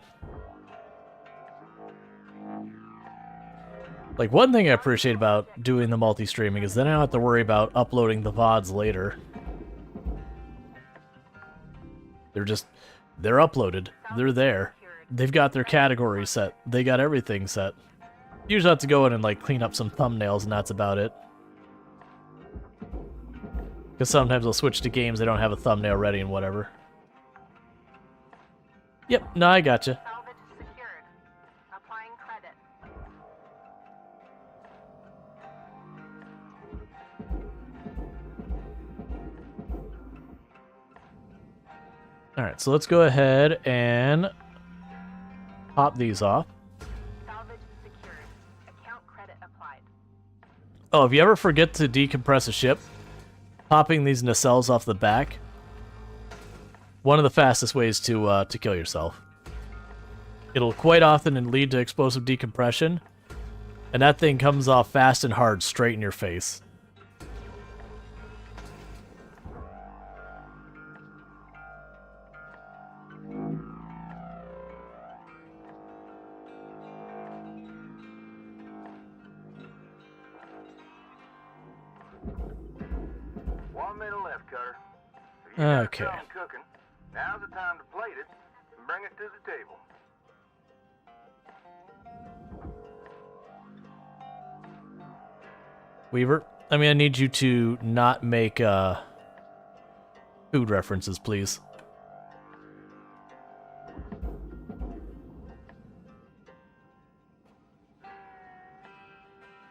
Like, one thing I appreciate about doing the multi-streaming is then I don't have to worry about uploading the VODs later. They're uploaded. They're there. They've got their categories set. They got everything set. Usually have to go in and, like, clean up some thumbnails, and that's about it. Because sometimes they'll switch to games they don't have a thumbnail ready and whatever. Yep, no, I gotcha. Salvage secured. Applying credit. Alright, so let's go ahead and Pop these off. Salvage secured. Account credit applied. Oh, if you ever forget to decompress a ship, popping these nacelles off the back, one of the fastest ways to kill yourself. It'll quite often lead to explosive decompression, and that thing comes off fast and hard straight in your face. 1 minute left, Cutter. If you Okay. got something cooking, now's the time to plate it and bring it to the table. Weaver, I mean, I need you to not make food references, please.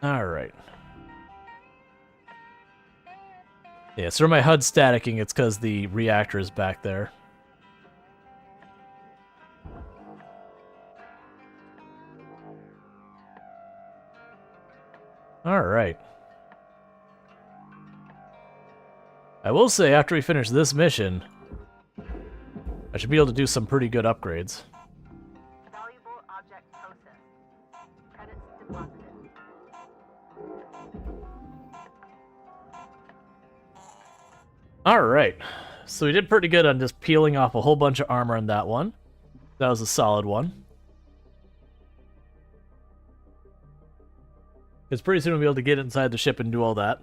Alright. Yeah, so my HUD staticking, it's because the reactor is back there. Alright. I will say, after we finish this mission, I should be able to do some pretty good upgrades. Valuable object processed. Credits deposited. Alright, so we did pretty good on just peeling off a whole bunch of armor on that one. That was a solid one. Because pretty soon we'll be able to get inside the ship and do all that.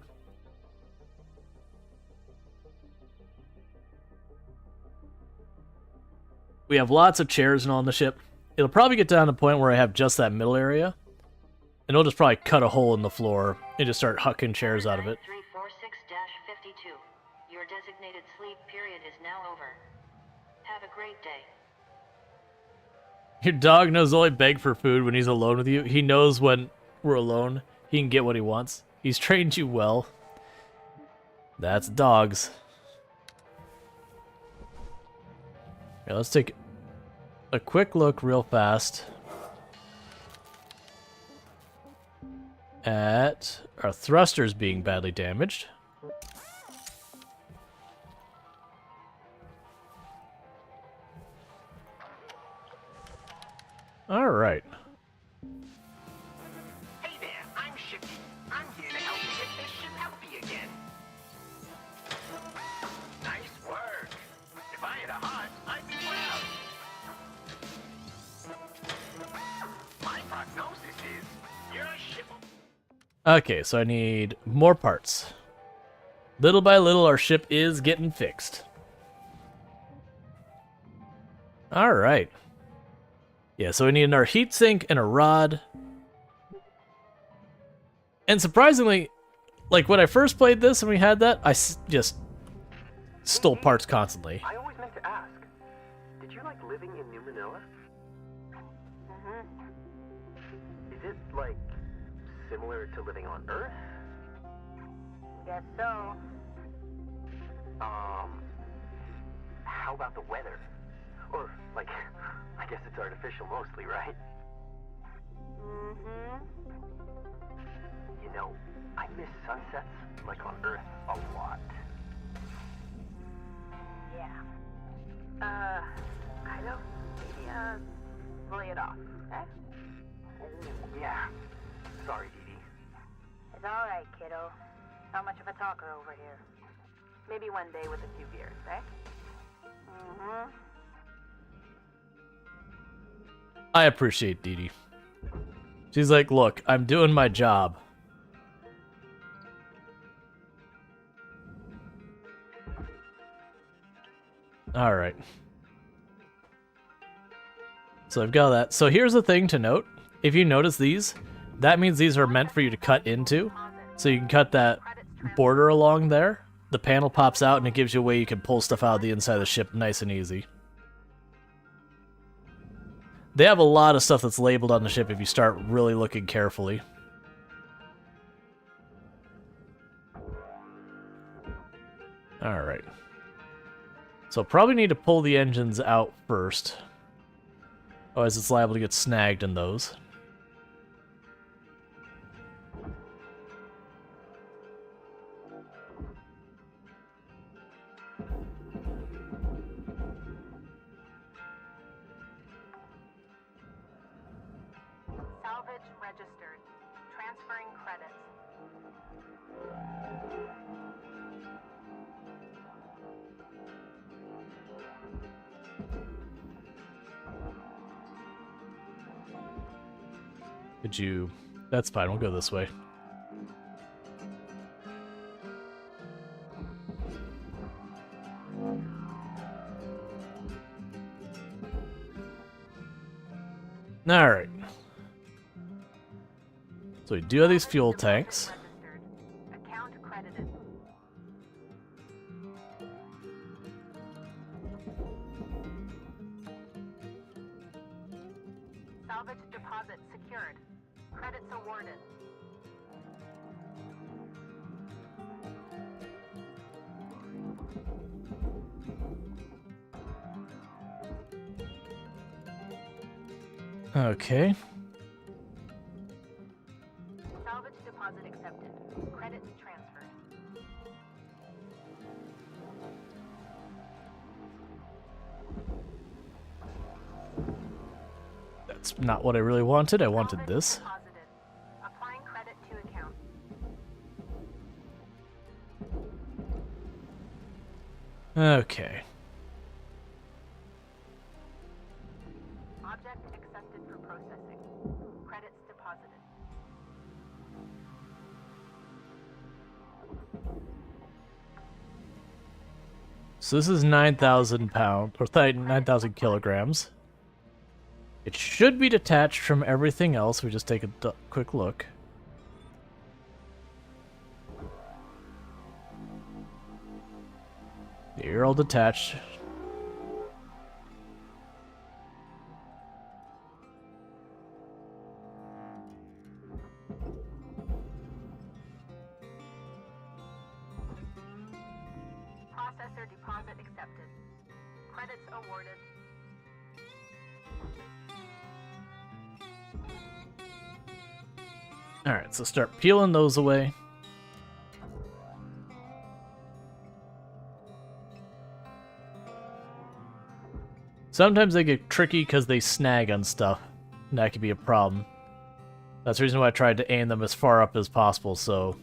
We have lots of chairs and all on the ship. It'll probably get down to the point where I have just that middle area. And it'll just probably cut a hole in the floor and just start hucking chairs out of it. 346-52. Your designated sleep period is now over. Have a great day. Your dog knows only beg for food when he's alone with you. He knows when we're alone, he can get what he wants. He's trained you well. That's dogs. Yeah, let's take a quick look real fast at our thrusters being badly damaged. Alright. Hey there, I'm Shippy. I'm here to help you get this ship healthy again. Nice work. If I had a heart, I'd be well. My prognosis is you're a ship. Okay, so I need more parts. Little by little, our ship is getting fixed. Alright. Yeah, so we need another heatsink and a rod. And surprisingly, like when I first played this and we had that, just stole parts constantly. I always meant to ask. Did you like living in New Manila? Is it like similar to living on Earth? Guess so. How about the weather? Or, like, I guess it's artificial mostly, right? You know, I miss sunsets, like on Earth, a lot. Yeah. Kind of. Maybe, lay it off, okay? Oh, yeah. Sorry, Dee Dee. It's alright, kiddo. Not much of a talker over here. Maybe one day with a few beers, eh? I appreciate Dee Dee. She's like, look, I'm doing my job. Alright. So I've got that. So here's the thing to note. If you notice these, that means these are meant for you to cut into. So you can cut that border along there. The panel pops out and it gives you a way you can pull stuff out of the inside of the ship nice and easy. They have a lot of stuff that's labeled on the ship if you start really looking carefully. Alright. So probably need to pull the engines out first. Otherwise, it's liable to get snagged in those. Salvage registered. Transferring credits. Could you... That's fine, we'll go this way. Alright. So we do have these fuel tanks. Registered. Account credited. Salvage deposit secured. Credits awarded. Okay. Salvage deposit accepted. Credits transferred. That's not what I really wanted. I wanted Salvage this. deposited. Applying credit to account. Okay. Object accepted for processing. Credits deposited. So this is 9,000 pounds, or 9,000 kilograms. It should be detached from everything else. We just take a quick look. You're all detached. Processor deposit accepted. Credits awarded. Alright, so start peeling those away. Sometimes they get tricky because they snag on stuff, and that could be a problem. That's the reason why I tried to aim them as far up as possible, so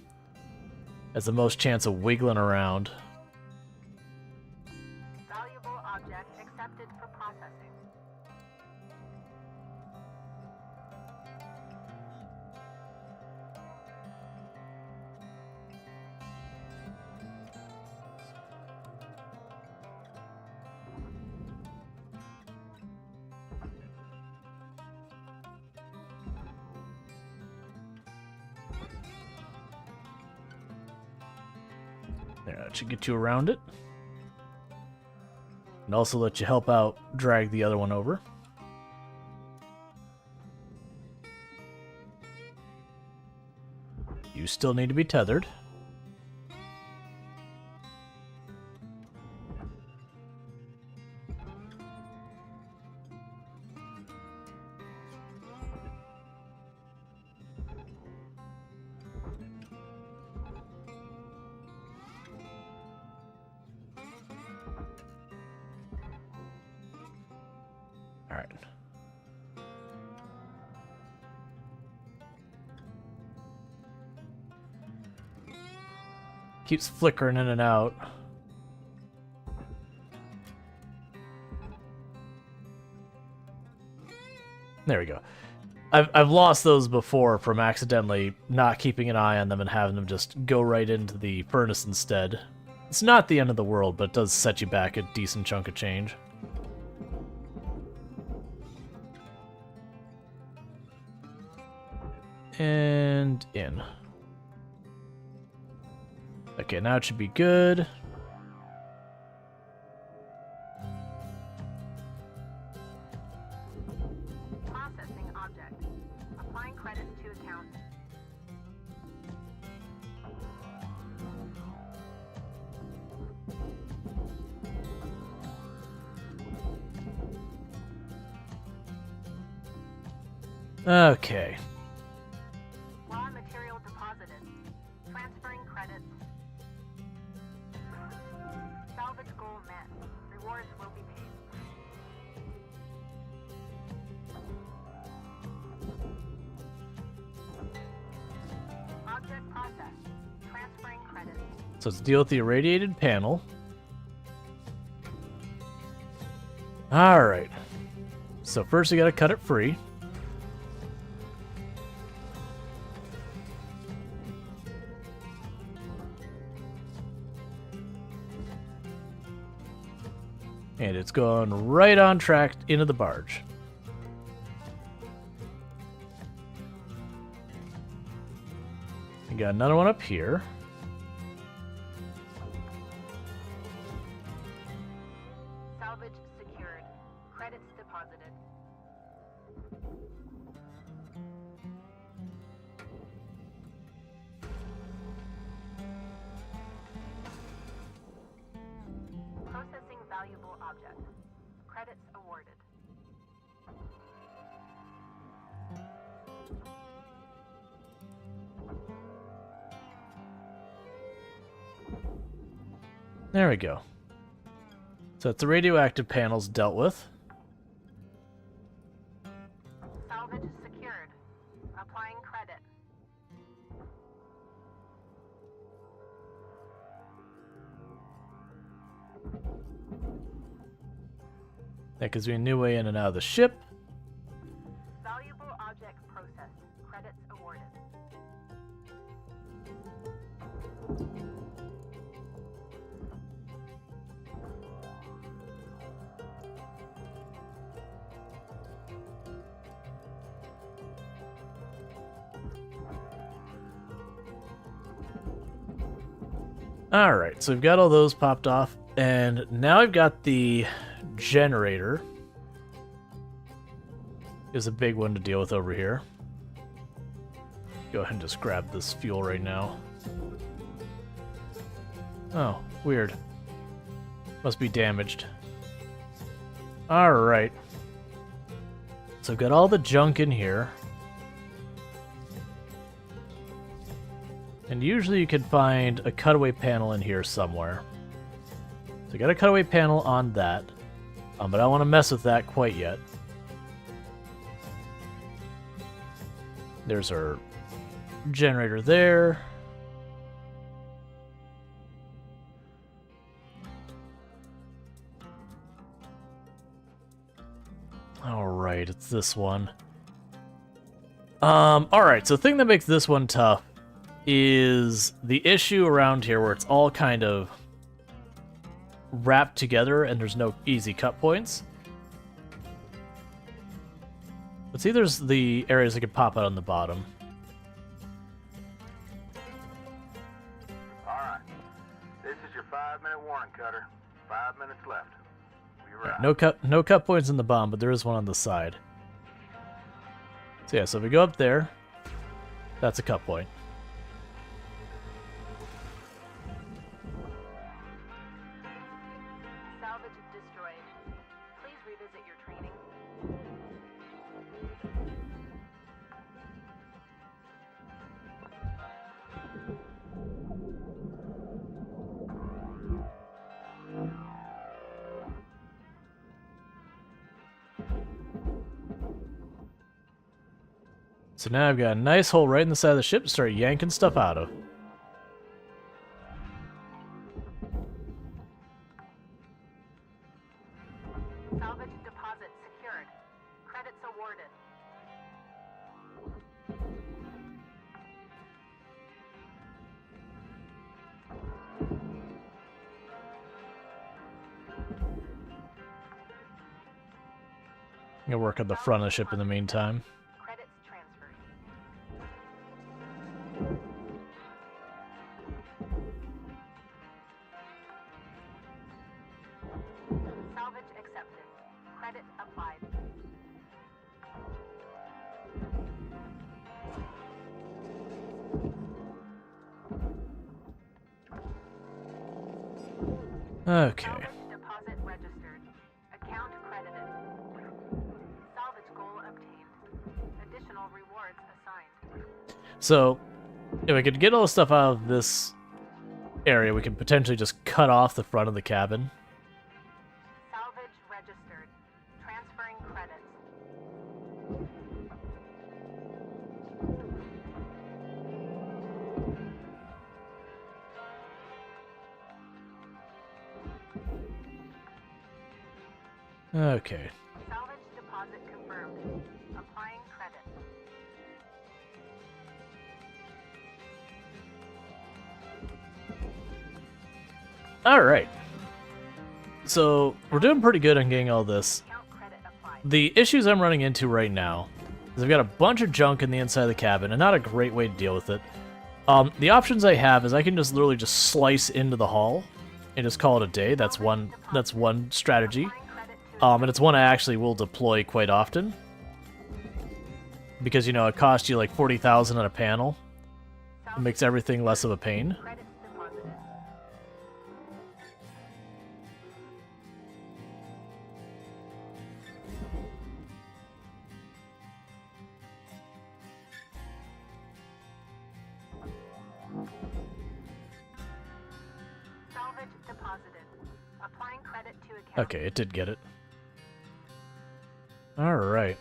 has the most chance of wiggling around. Valuable object accepted for processing. There, that should get you around it. And also let you help out drag the other one over. You still need to be tethered. Alright. Keeps flickering in and out. There we go. I've lost those before from accidentally not keeping an eye on them and having them just go right into the furnace instead. It's not the end of the world, but it does set you back a decent chunk of change. And in. Okay, now it should be good. Processing object. Applying credits to account. Okay. Raw material deposited. Transferring credits. Salvage goal met. Rewards will be paid. Object processed. Transferring credits. So let's deal with the irradiated panel. Alright. So first we gotta cut it free. And it's going right on track into the barge. We got another one up here. Salvage secured. Credits deposited. Processing valuable object. Credits awarded. There we go. So that's the radioactive panels dealt with. Salvage secured. Applying credit. That gives me a new way in and out of the ship. Valuable object processed. Credits awarded. Alright, so we've got all those popped off, and now I've got the generator. Is a big one to deal with over here. Go ahead and just grab this fuel right now. Oh, weird. Must be damaged. Alright. So I've got all the junk in here. And usually you can find a cutaway panel in here somewhere. So I got a cutaway panel on that. But I don't want to mess with that quite yet. There's our generator there. Alright, it's this one. Alright, so the thing that makes this one tough is the issue around here where it's all kind of wrapped together and there's no easy cut points. But see, there's the areas that could pop out on the bottom. Alright. This is your 5-minute warning, Cutter. 5 minutes left. Be right. No cut points in the bottom, but there is one on the side. So yeah, so if we go up there, that's a cut point. Salvage destroyed. Please revisit your training. So now I've got a nice hole right in the side of the ship to start yanking stuff out of. Salvage deposit secured. Credits awarded. I'm gonna work on the front of the ship in the meantime. Credits transferred. Salvage accepted. Credit applied. Okay. Salvage deposit registered. Account credited. Salvage goal obtained. Additional So, if I could get all the stuff out of this area, we could potentially just cut off the front of the cabin. Salvage registered. Transferring credits. Okay. Salvage deposit confirmed. Applying credits. Alright. So, we're doing pretty good on getting all this. Count credit applied. The issues I'm running into right now is I've got a bunch of junk in the inside of the cabin, and not a great way to deal with it. The options I have is I can just literally just slice into the hull and just call it a day. That's one strategy. Applying credit to And it's one I actually will deploy quite often. Because, you know, it costs you like 40,000 on a panel. It makes everything less of a pain. credits deposited. Salvage deposited. Applying credit to account. Okay, it did get it. Alright.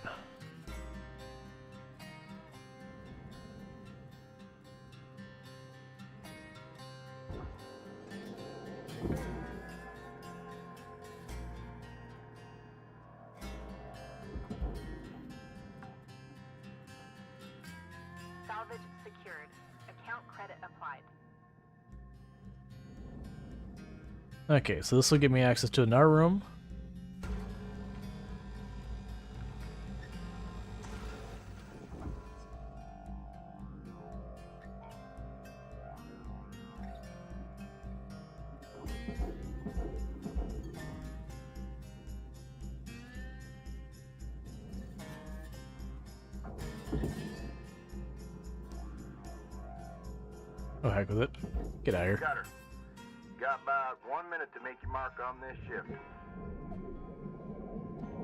Salvage secured. Account credit applied. Okay, so this will give me access to another room. Oh, heck with it. Get out of here. Cutter, got about 1 minute to make your mark on this ship.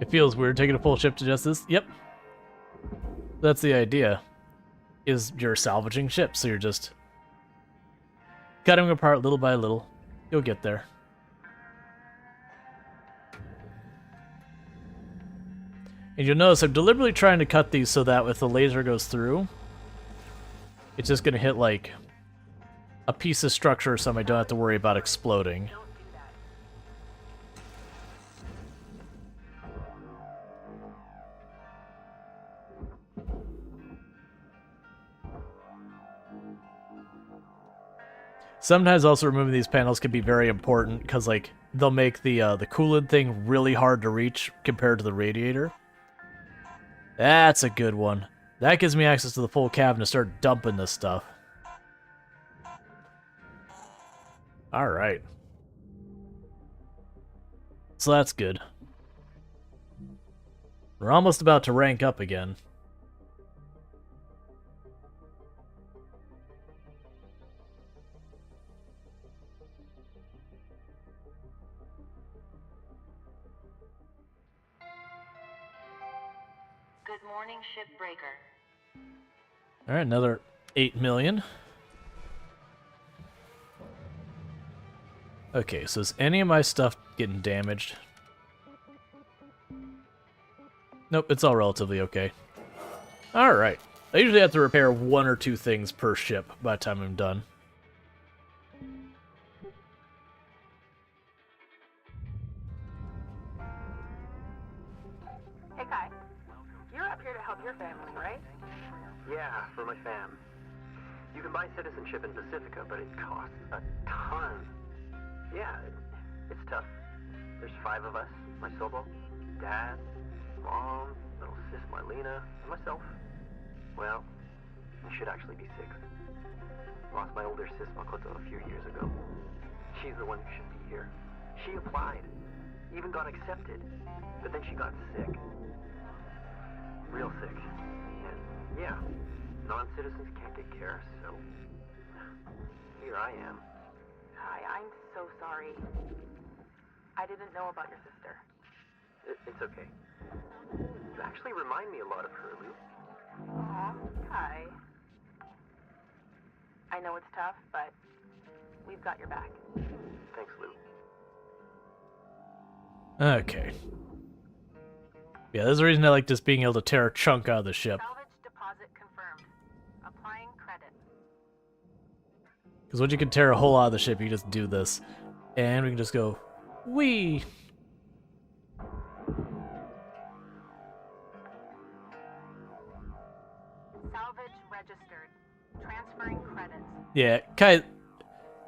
It feels weird taking a full ship to just this. Yep. That's the idea. Is you're salvaging ships, so you're just cutting them apart little by little. You'll get there. And you'll notice I'm deliberately trying to cut these so that if the laser goes through, it's just going to hit like a piece of structure or something I don't have to worry about exploding. Don't do that. Sometimes also removing these panels can be very important because like they'll make the coolant thing really hard to reach compared to the radiator. That's a good one. That gives me access to the full cabin to start dumping this stuff. Alright. So that's good. We're almost about to rank up again. Good morning, Shipbreaker. Alright, another 8 million. Okay, so is any of my stuff getting damaged? Nope, it's all relatively okay. Alright. I usually have to repair 1 or 2 things per ship by the time I'm done. Hey, Kai. You're up here to help your family, right? Yeah, for my fam. You can buy citizenship in Pacifica, but it costs a ton. Yeah, it's tough. There's 5 of us. My solo, Dad, Mom, little sis Marlena, and myself. Well, it should actually be 6. Lost my older sis Makoto a few years ago. She's the one who should be here. She applied, even got accepted, but then she got sick. Real sick. And yeah, non-citizens can't get care, so here I am. Hi, I'm so sorry. I didn't know about your sister. It's okay. You actually remind me a lot of her, Lou. Aw, Kai. I know it's tough, but we've got your back. Thanks, Lou. Okay. Yeah, there's a reason I like just being able to tear a chunk out of the ship. Salvage deposit confirmed. Applying credit. Because once you can tear a hole out of the ship, you just do this. And we can just go, whee! Salvage registered. Transferring credits. Yeah,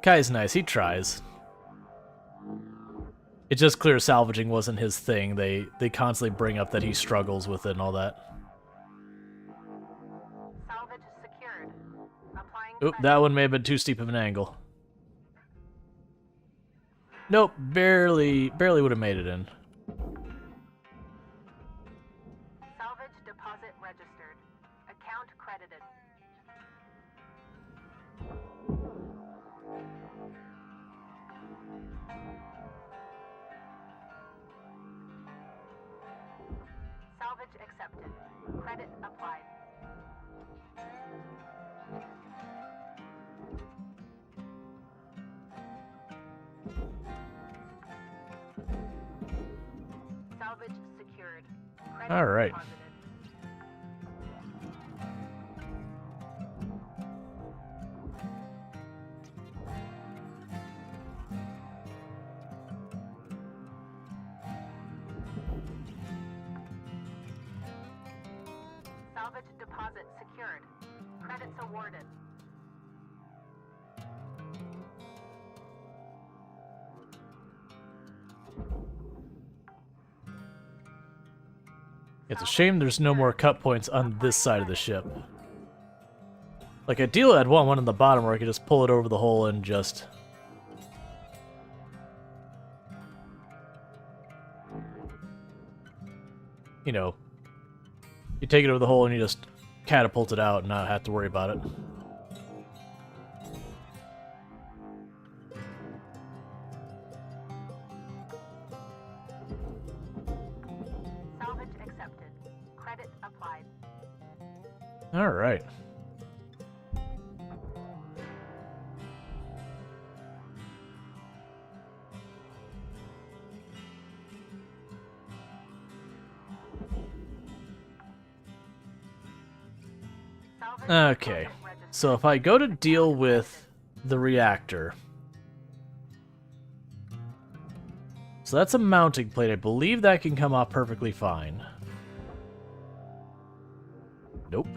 Kai's nice. He tries. It's just clear salvaging wasn't his thing. They constantly bring up that he struggles with it and all that. Salvage secured. Applying Oop, credit. that one may have been too steep of an angle. Nope, barely would have made it in. Salvage deposit registered. Account credited. Salvage accepted. Credit applied. Salvage secured. Credit All right. deposited. Salvage deposit secured. Credits awarded. It's a shame there's no more cut points on this side of the ship. Like, ideally I'd want one on the bottom where I could just pull it over the hole and just... You know, you take it over the hole and you just catapult it out and not have to worry about it. Salvage accepted. Credit applied. Alright. Salvage Okay, deposit registered. so if I go to deal with the reactor... So that's a mounting plate. I believe that can come off perfectly fine. Nope.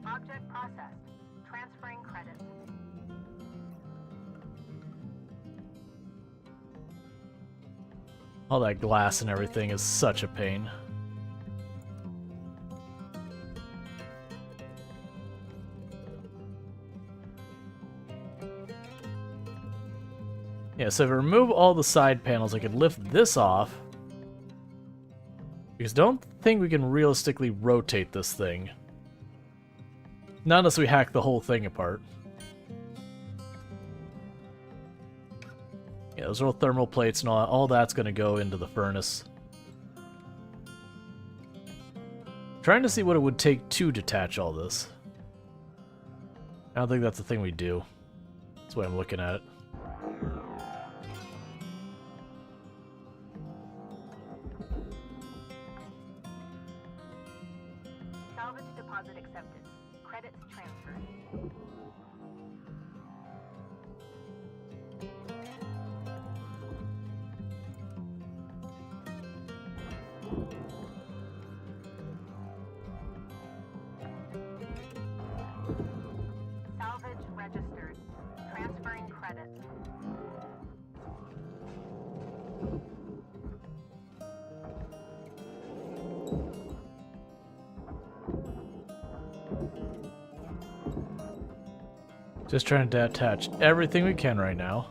Object processed. Transferring credits. All that glass and everything is such a pain. Yeah, so if I remove all the side panels, I could lift this off. Because I don't think we can realistically rotate this thing. Not unless we hack the whole thing apart. Yeah, those little thermal plates and all that's going to go into the furnace. Trying to see what it would take to detach all this. I don't think that's the thing we do. That's the way I'm looking at it. Salvage deposit accepted. Credits transferred. Salvage registered. Transferring credits. Just trying to attach everything we can right now.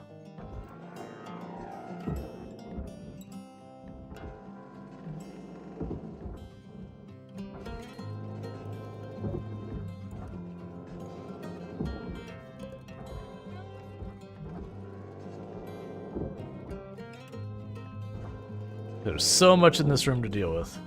There's so much in this room to deal with.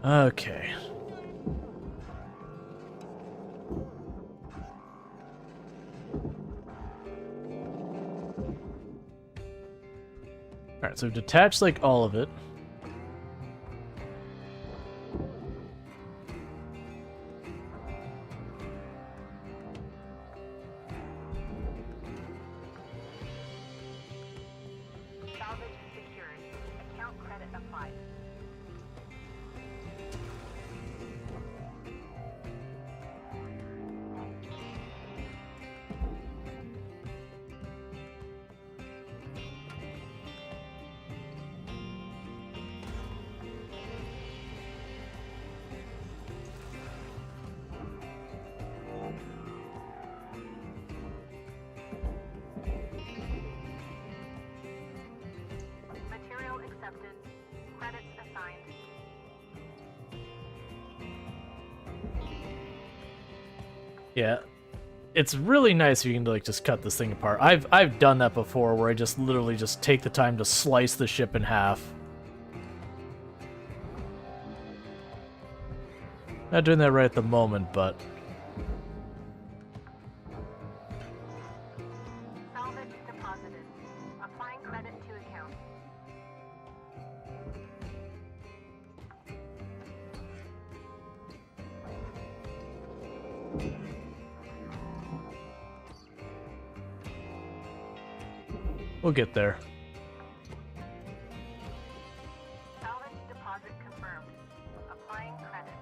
Okay. Alright, so we've detached, like, all of it. Salvage secured. Account credit applied. Material accepted. Credits assigned. Yeah. It's really nice if you can, like, just cut this thing apart. I've done that before, where I just literally just take the time to slice the ship in half. Not doing that right at the moment, but... Salvage deposited. Applying credit to account. We'll get there. Salvage deposit confirmed. Applying credit.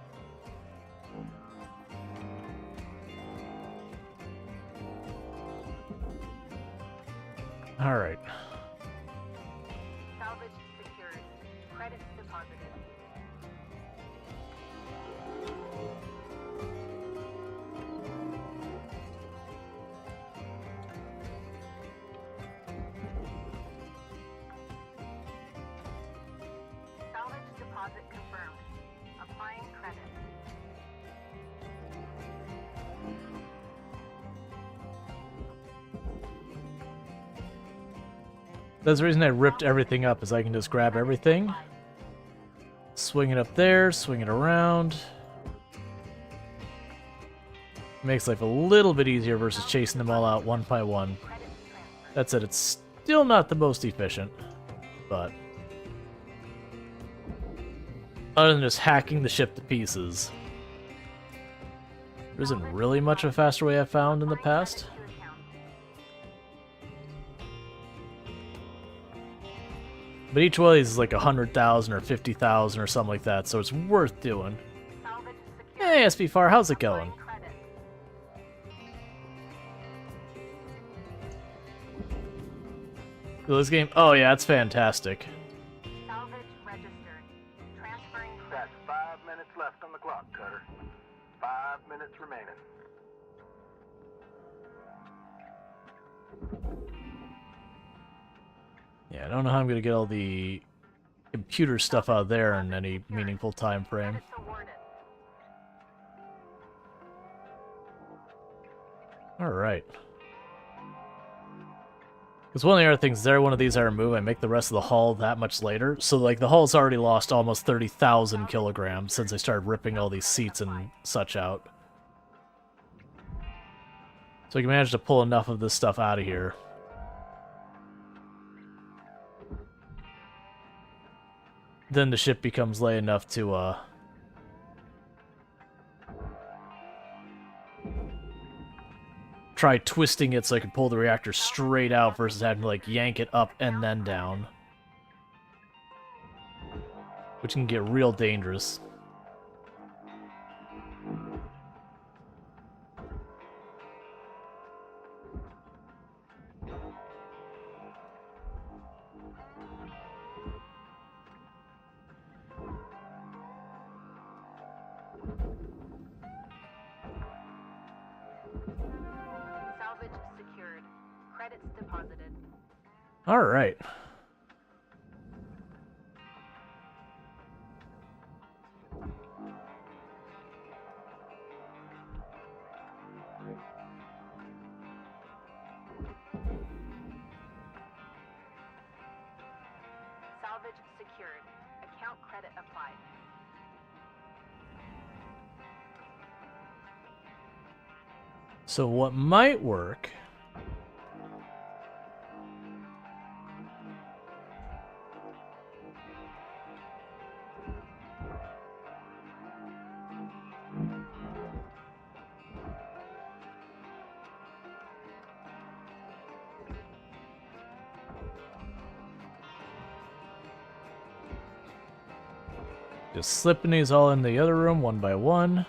Alright. Salvage secured. Credits deposited. Salvage deposit confirmed. Applying credit. That's the reason I ripped everything up, is I can just grab everything, swing it up there, swing it around. Makes life a little bit easier versus chasing them all out one by one. That said, it's still not the most efficient, but other than just hacking the ship to pieces, there isn't really much of a faster way I've found in the past. But each one of these is like 100,000 or 50,000 or something like that, so it's worth doing. Hey, SB4, how's it going? This game? Oh yeah, it's fantastic. Salvage registered. Transferring That's 5 minutes left on the clock, Cutter. 5 minutes remaining. Yeah, I don't know how I'm gonna get all the computer stuff out of there in any meaningful time frame. credits awarded. Alright. Because one of the other things there, one of these I remove, I make the rest of the hull that much later. So, like, the hull's already lost almost 30,000 kilograms since I started ripping all these seats and such out. So I can manage to pull enough of this stuff out of here. Then the ship becomes light enough to, try twisting it so I can pull the reactor straight out versus having to, like, yank it up and then down. Which can get real dangerous. Credits deposited. All right. Salvage secured. Account credit applied. So what might work... Just slipping these all in the other room one by one.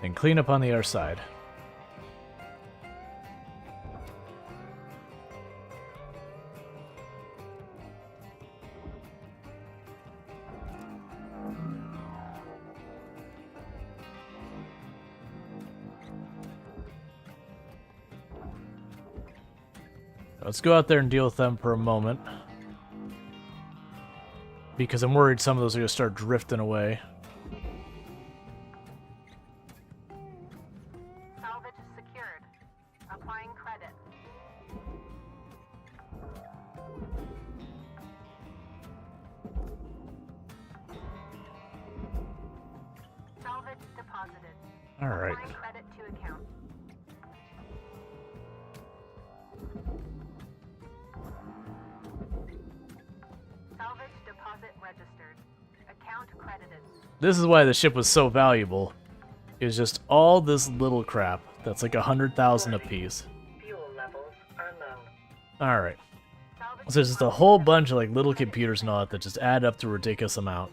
And clean up on the other side. Let's go out there and deal with them for a moment. Because I'm worried some of those are going to start drifting away. Salvage secured. Applying credit. Salvage deposited. All right. Applying credit to account. Salvage deposit registered. Account credited. This is why the ship was so valuable. It was just all this little crap that's like 100,000 apiece. Fuel levels are low. All right. Salvage So there's just a whole bunch of like little computers and all that just add up to a ridiculous amount.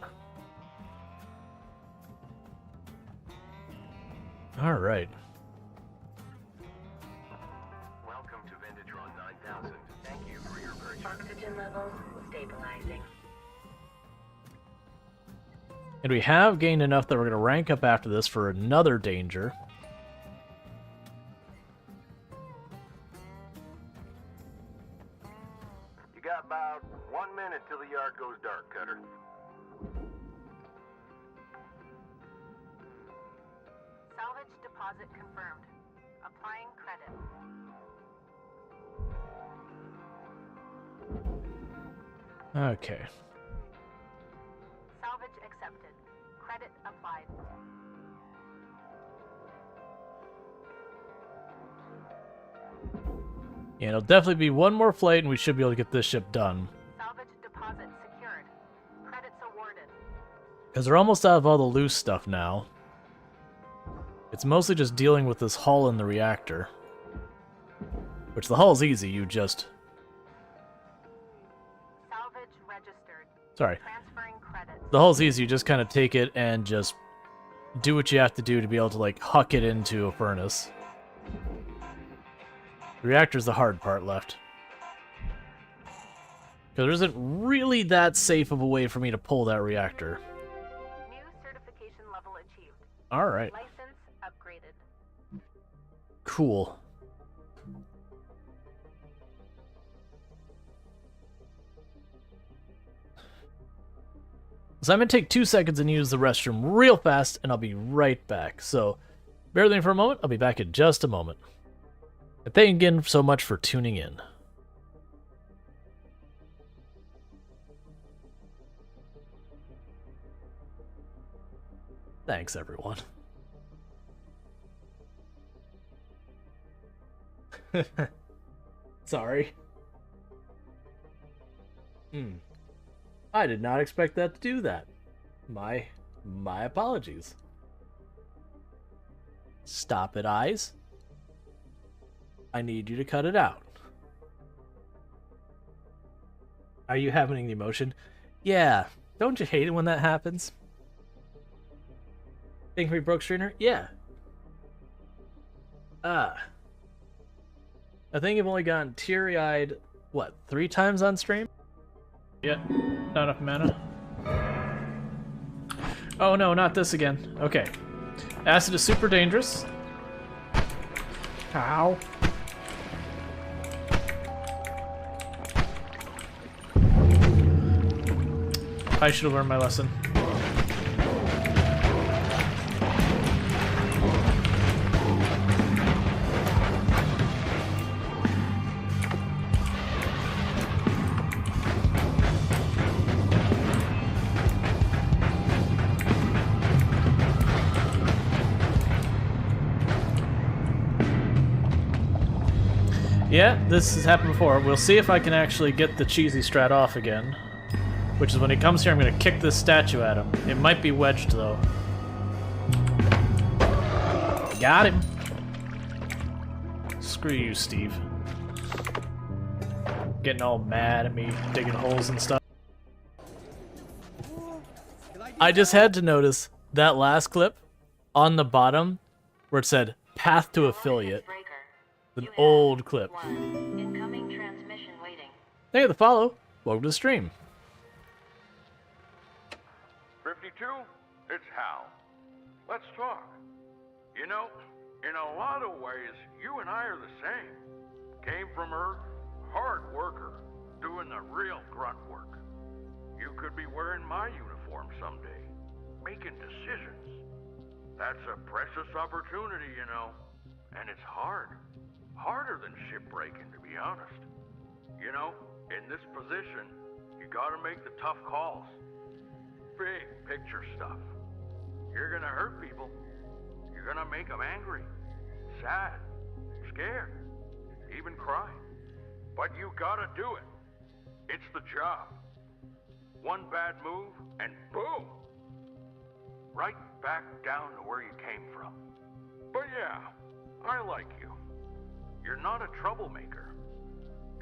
All right. Welcome to Vendatron 9000. Thank you for your purchase. Oxygen levels stabilizing. And we have gained enough that we're going to rank up after this for another danger. You got about 1 minute till the yard goes dark, Cutter. Salvage deposit confirmed. Applying credit. Okay. Salvage accepted. Credit applied. Yeah, it'll definitely be one more flight and we should be able to get this ship done. Salvage deposit secured. Credits awarded. Because they're almost out of all the loose stuff now. It's mostly just dealing with this hull in the reactor. Which the hull's easy, you just... Salvage registered. Sorry. Transferring credits. The hull's easy, you just kind of take it and just do what you have to do to be able to, like, huck it into a furnace. The reactor's the hard part left. Because there isn't really that safe of a way for me to pull that reactor. New certification level achieved. Alright, License upgraded. cool. So I'm going to take 2 seconds and use the restroom real fast, and I'll be right back. So, bear with me for a moment. I'll be back in just a moment. And thank you again so much for tuning in. Thanks, everyone. Sorry. I did not expect that to do that. My apologies. Stop it, eyes. I need you to cut it out. Are you having an emotion? Yeah. Don't you hate it when that happens? Think we broke Strainer? Yeah. I think I've only gotten teary-eyed, what, 3 times on stream? Yeah, not enough mana. Oh no, not this again. Okay. Acid is super dangerous. Ow. I should have learned my lesson. Yeah, this has happened before. We'll see if I can actually get the cheesy strat off again. Which is when he comes here, I'm going to kick this statue at him. It might be wedged, though. Got him. Screw you, Steve. Getting all mad at me, digging holes and stuff. I just had to notice that last clip on the bottom where it said path to affiliate. An old clip. Incoming transmission waiting. Hey, the follow. Welcome to the stream. 52, it's Hal. Let's talk. You know, in a lot of ways, you and I are the same. Came from Earth, hard worker, doing the real grunt work. You could be wearing my uniform someday, making decisions. That's a precious opportunity, you know, and it's hard. Harder than shipbreaking, to be honest. You know, in this position, you gotta make the tough calls. Big picture stuff. You're gonna hurt people. You're gonna make them angry, sad, scared, even cry. But you gotta do it. It's the job. One bad move, and boom! Right back down to where you came from. But yeah, I like you. You're not a troublemaker.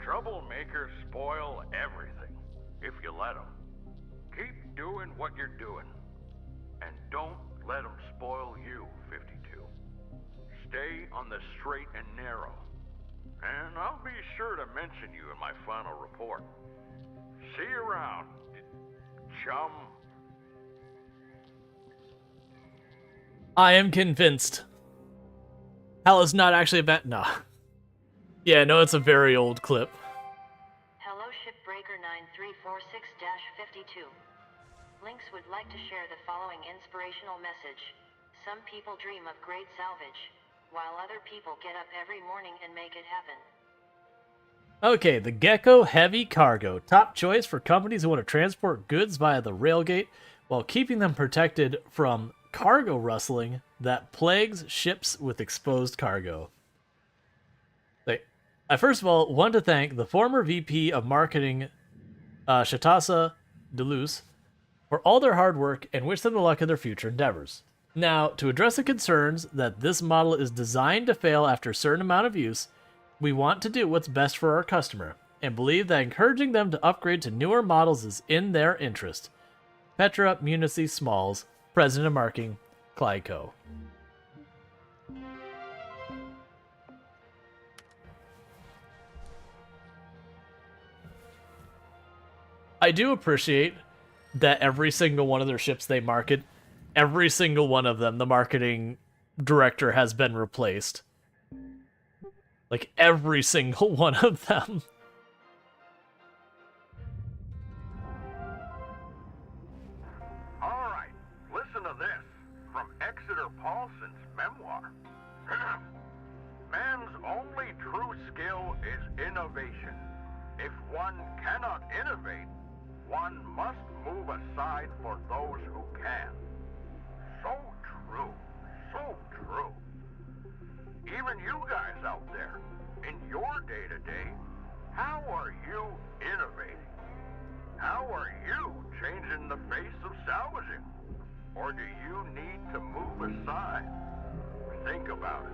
Troublemakers spoil everything, if you let them. Keep doing what you're doing, and don't let them spoil you, 52. Stay on the straight and narrow, and I'll be sure to mention you in my final report. See you around, chum. I am convinced. Hal is not actually a bad. No. Yeah, no, it's a very old clip. Hello, Shipbreaker 9346-52. Lynx would like to share the following inspirational message. Some people dream of great salvage, while other people get up every morning and make it happen. Okay, the Gecko Heavy Cargo. Top choice for companies who want to transport goods via the railgate while keeping them protected from cargo rustling that plagues ships with exposed cargo. I first of all want to thank the former VP of Marketing, Shatasa Deleuze, for all their hard work and wish them the luck in their future endeavors. Now, to address the concerns that this model is designed to fail after a certain amount of use, we want to do what's best for our customer, and believe that encouraging them to upgrade to newer models is in their interest. Petra Munici Smalls, President of Marketing, Clyco. I do appreciate that every single one of their ships they market, every single one of them, the marketing director has been replaced. Like, every single one of them. All right, listen to this from Exeter Paulson's memoir. Man's only true skill is innovation. If one cannot innovate, one must move aside for those who can. So true, so true. Even you guys out there, in your day-to-day, how are you innovating? How are you changing the face of salvaging? Or do you need to move aside? Think about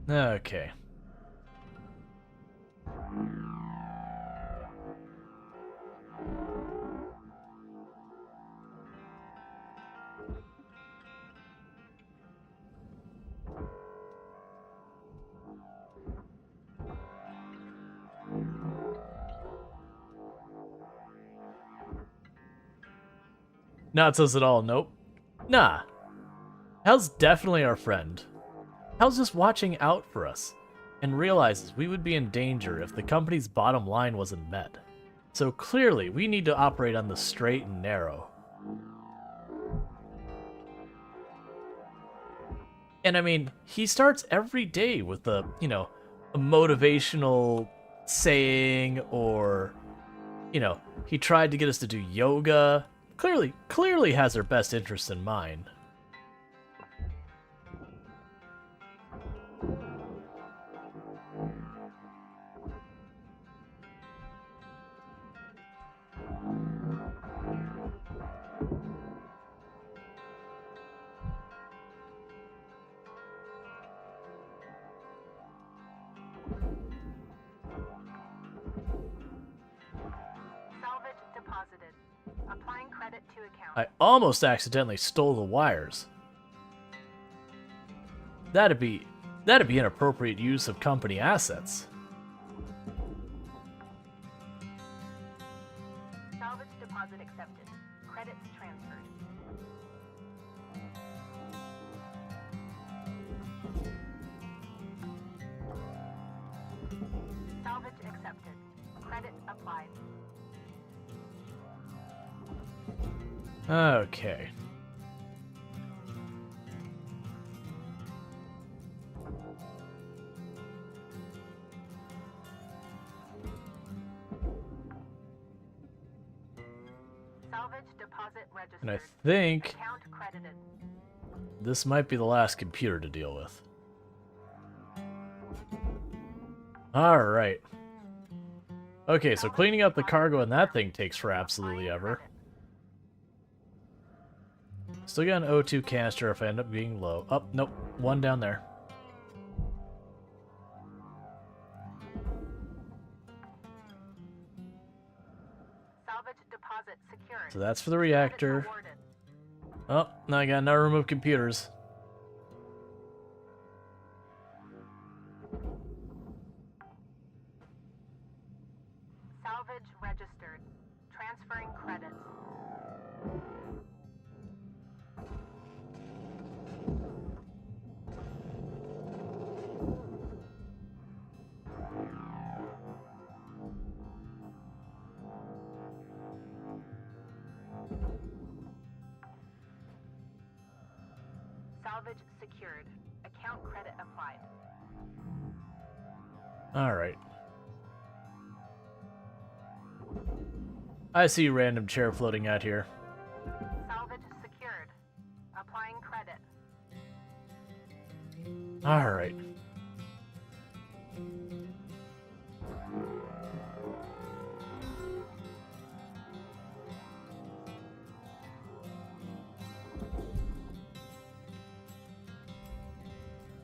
it. Okay. Not us at all, nope. Nah. Hal's definitely our friend. Hal's just watching out for us, and realizes we would be in danger if the company's bottom line wasn't met. So clearly, we need to operate on the straight and narrow. And I mean, he starts every day with a, you know, a motivational saying, or, you know, he tried to get us to do yoga. Clearly has our best interests in mind. Salvage deposited. Applying credit to account. I almost accidentally stole the wires. That'd be inappropriate use of company assets. Salvage deposit accepted. Credits transferred. Salvage accepted. Credit applied. Okay. Salvage deposit registered. And I think Account credited. this might be the last computer to deal with. Alright. Okay, so cleaning up the cargo and that thing takes for absolutely ever. Still got an O2 canister if I end up being low. Oh, nope. One down there. Salvage deposit secured. So that's for the reactor. Credits awarded. Oh, now I got another room of computers. Salvage registered. Transferring credits. Salvage secured. Account credit applied. Alright. I see a random chair floating out here. Salvage secured. Applying credit. Alright.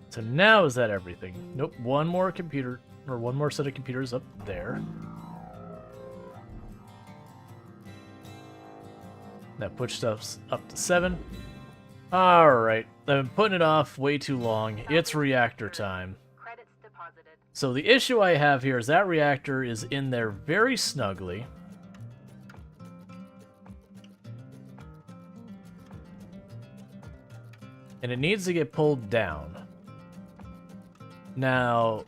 So now is that everything? Nope, one more computer, or one more set of computers up there. That pushed us up to 7. Alright, I've been putting it off way too long. It's reactor time. Credits deposited. So the issue I have here is that reactor is in there very snugly. And it needs to get pulled down. Now,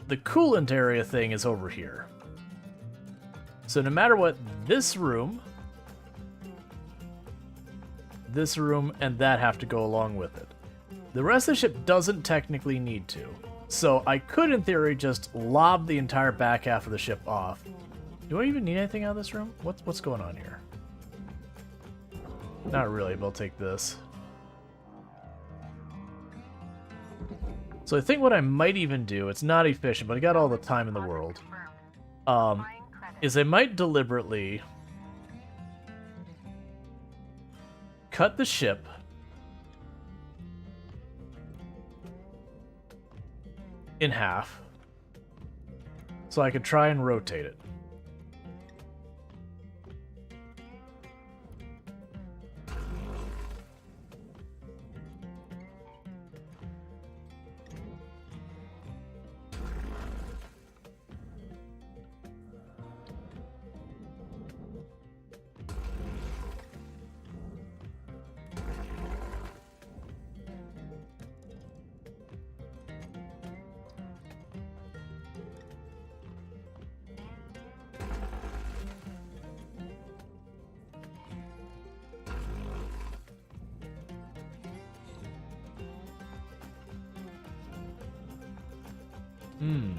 the coolant area thing is over here. So no matter what, this room, and that have to go along with it. The rest of the ship doesn't technically need to. So I could, in theory, just lob the entire back half of the ship off. Do I even need anything out of this room? What's going on here? Not really, but I'll take this. So I think what I might even do, it's not efficient, but I got all the time in the world, is I might deliberately cut the ship in half so I could try and rotate it. Hmm.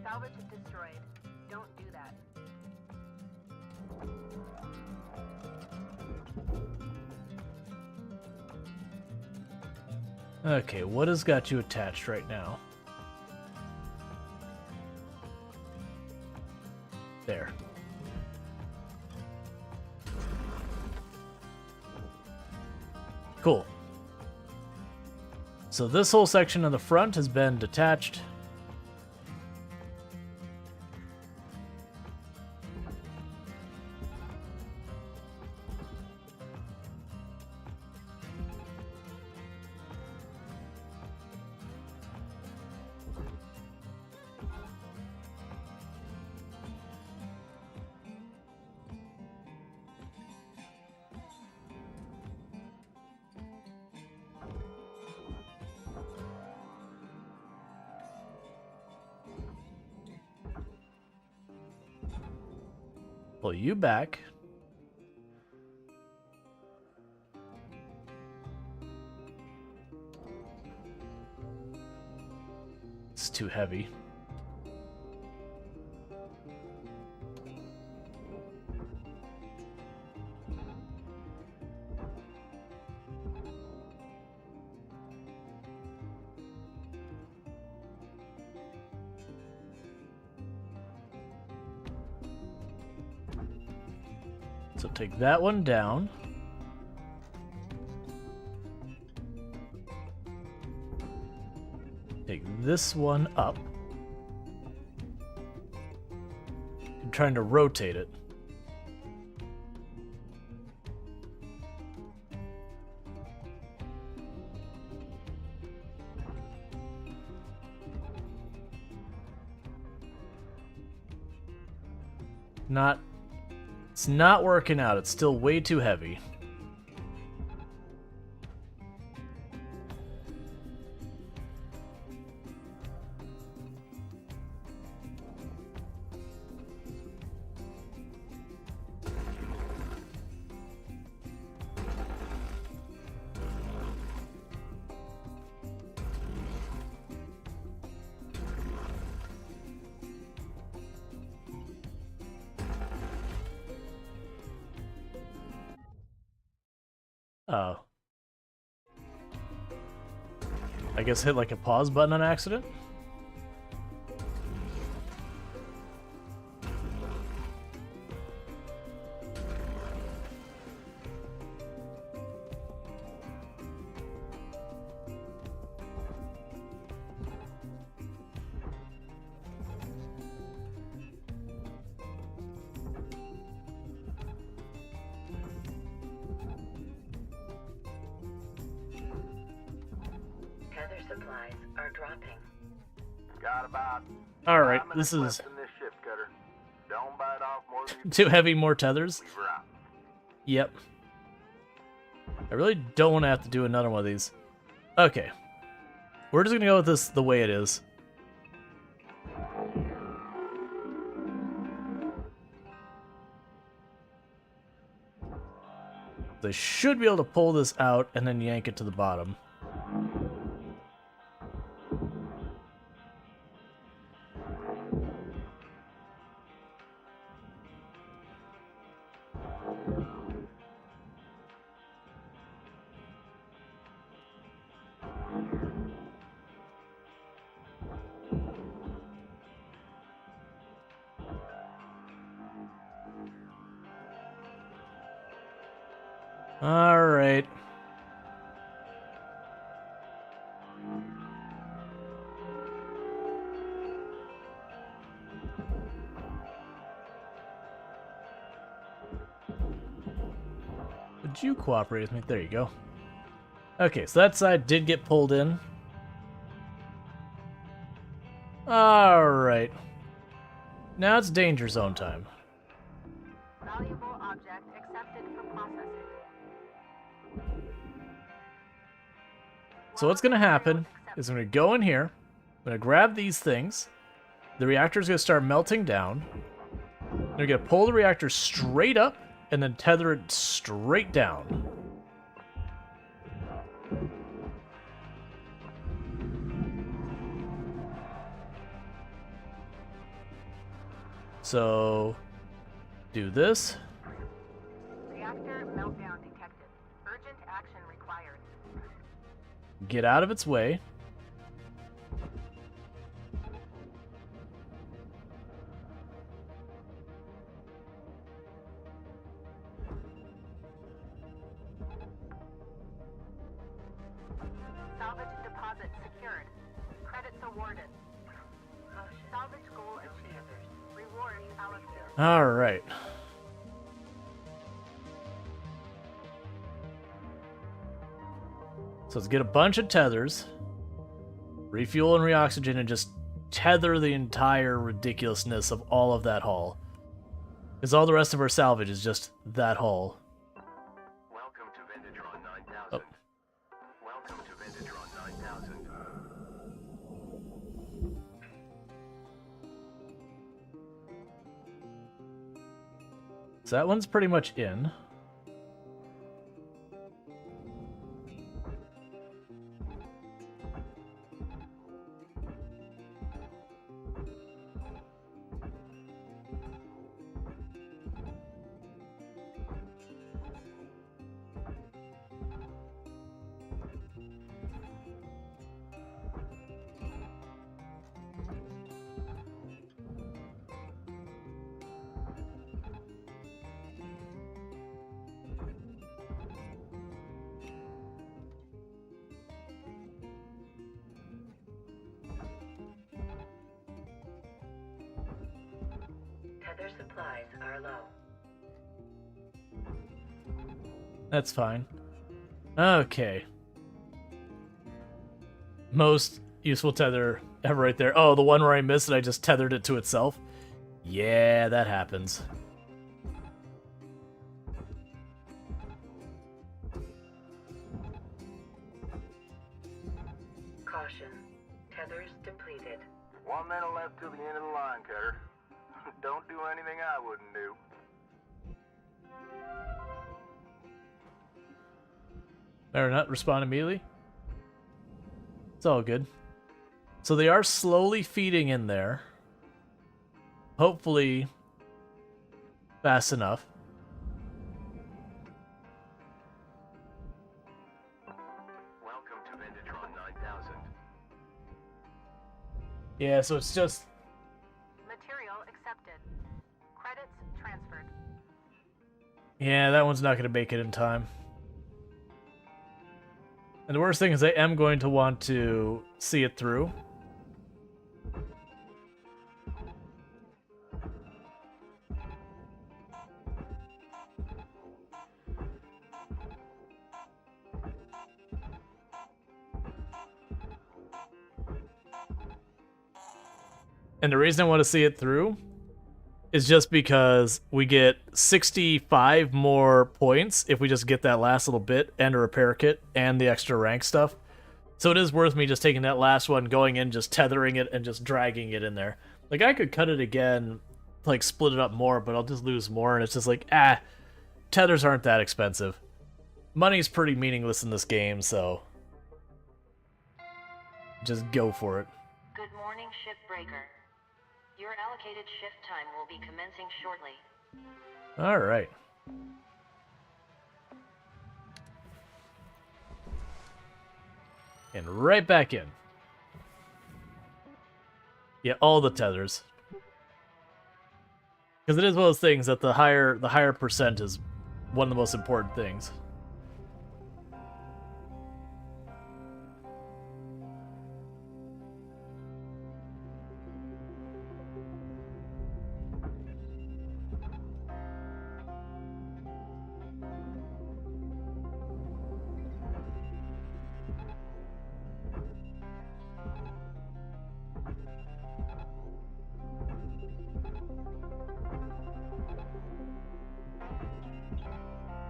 Salvage is destroyed. Don't do that. Okay, what has got you attached right now? There. Cool. So this whole section of the front has been detached. Pull you back. It's too heavy. So take that one down. Take this one up. I'm trying to rotate it. It's not working out. It's still way too heavy. Oh. I guess hit like a pause button on accident? Tether supplies are dropping. Got about Alright, 5 this minutes is left in this ship, Cutter. Don't bite off more than you too heavy, more tethers. leave her out. Yep. I really don't want to have to do another one of these. Okay. We're just gonna go with this the way it is. They should be able to pull this out and then yank it to the bottom. Alright. Would you cooperate with me? There you go. Okay, so that side did get pulled in. Alright. Now it's danger zone time. Valuable object accepted for processing. So what's going to happen is I'm going to go in here. I'm going to grab these things. The reactor's going to start melting down. I'm going to pull the reactor straight up and then tether it straight down. So, do this. Reactor meltdown detected. Urgent action required. Get out of its way. Salvage deposit secured. Credits awarded. Salvage goal achieved. Reward allocated. All right. So let's get a bunch of tethers, refuel and reoxygen, and just tether the entire ridiculousness of all of that hull. Because all the rest of our salvage is just that hull. Welcome to Venditron 9000. Oh. Welcome to Venditron 9000. So that one's pretty much in. Tether supplies are low. That's fine. Okay. Most useful tether ever right there. Oh, the one where I missed it, I just tethered it to itself. Yeah, that happens. Caution. Tethers depleted. 1 minute left till the end of the line, Cutter. Don't do anything I wouldn't do. Better not respond immediately. It's all good. So they are slowly feeding in there. Hopefully fast enough. Welcome to Venditron 9000. Yeah, so it's just... Material accepted. Credits transferred. Yeah, that one's not going to make it in time. And the worst thing is I am going to want to see it through. And the reason I want to see it through is just because we get 65 more points if we just get that last little bit and a repair kit and the extra rank stuff. So it is worth me just taking that last one, going in, just tethering it, and just dragging it in there. Like, I could cut it again, like, split it up more, but I'll just lose more, and it's just like, tethers aren't that expensive. Money's pretty meaningless in this game, so just go for it. Good morning, Shipbreaker. Your allocated shift time will be commencing shortly. All right. And right back in. Yeah, all the tethers. Because it is one of those things that the higher percent is one of the most important things.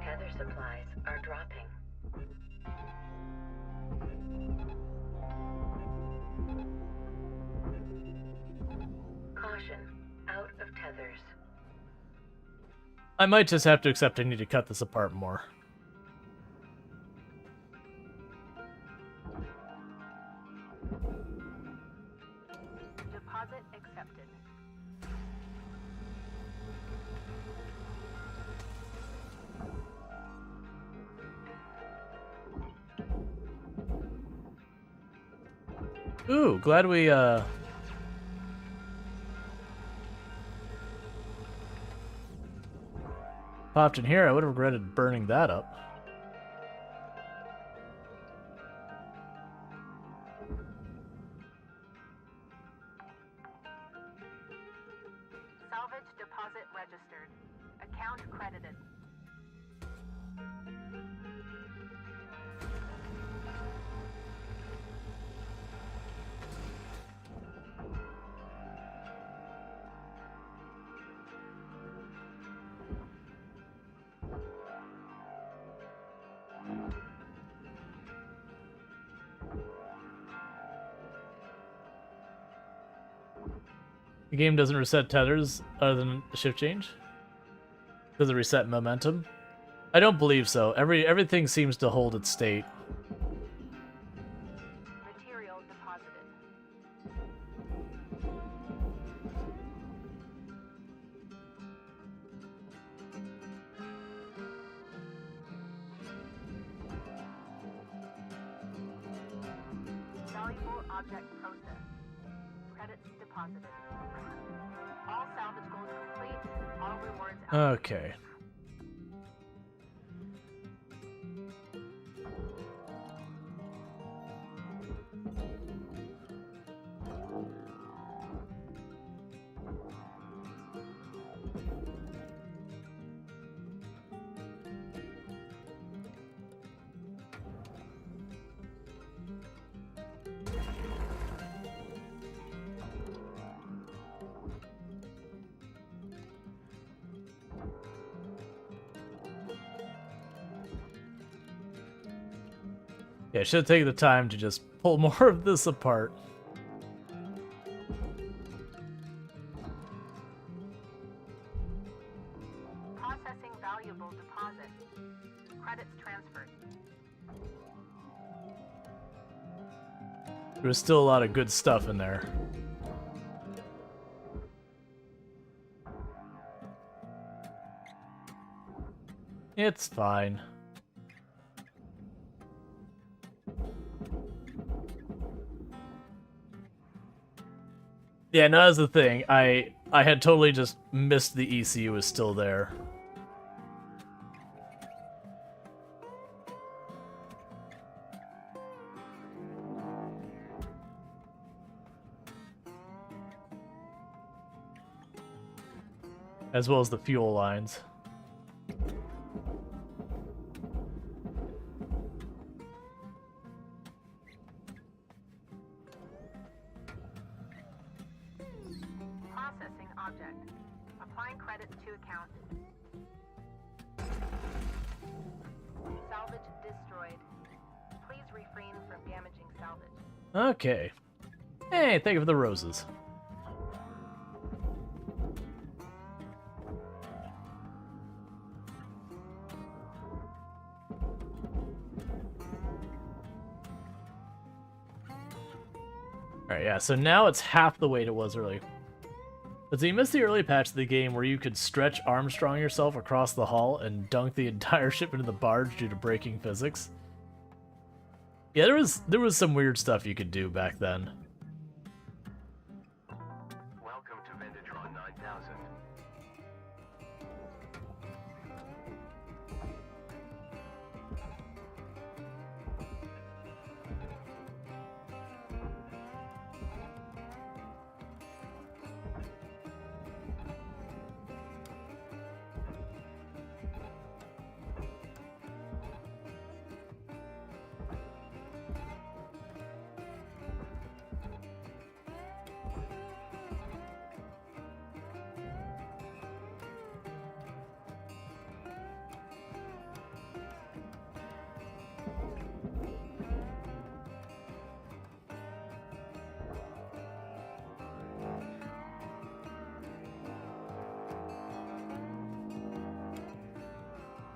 Tether supplies are dropping. I might just have to accept I need to cut this apart more. Deposit accepted. Ooh, glad we, popped in here. I would have regretted burning that up. Salvage deposit registered. Account credited. The game doesn't reset tethers other than the shift change? Does it reset momentum? I don't believe so. Everything seems to hold its state. Material deposited. Valuable object processed. Credits deposited. All salvage goals complete. All rewards out. Okay. Yeah, I should have taken the time to just pull more of this apart. Processing valuable deposit. Credits transferred. There was still a lot of good stuff in there. It's fine. Yeah, no, that's the thing. I had totally just missed the ECU was still there. As well as the fuel lines. Processing object. Applying credits to account. Salvage destroyed. Please refrain from damaging salvage. Okay. Hey, thank you for the roses. Alright, yeah, so now it's half the weight it was earlier. But so you missed the early patch of the game where you could stretch Armstrong yourself across the hull and dunk the entire ship into the barge due to breaking physics. Yeah, there was some weird stuff you could do back then. Welcome to Vendatron 9000.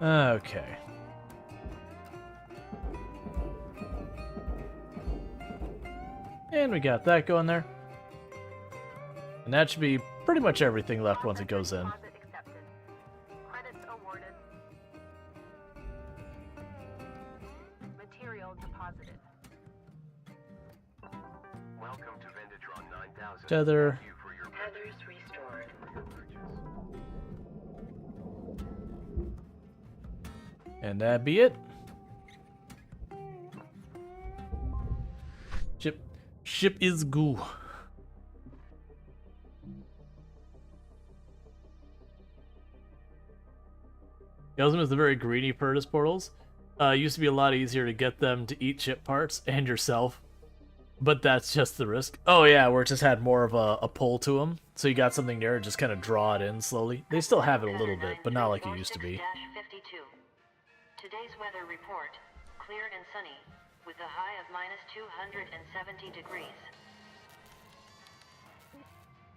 Okay. And we got that going there. And that should be pretty much everything left once it goes in. Deposit accepted. Credits awarded. Material deposited. Welcome to Vendatron 9000. Tether. Thank you for your Tethers restored. And that be it. Ship is goo. Gosm is the very greedy Purtis portals. Used to be a lot easier to get them to eat ship parts and yourself, but that's just the risk. Oh yeah, where it just had more of a pull to them, so you got something there, just kind of draw it in slowly. They still have it a little bit, but not like it used to be. 52. Today's weather report, clear and sunny, with a high of -270 degrees.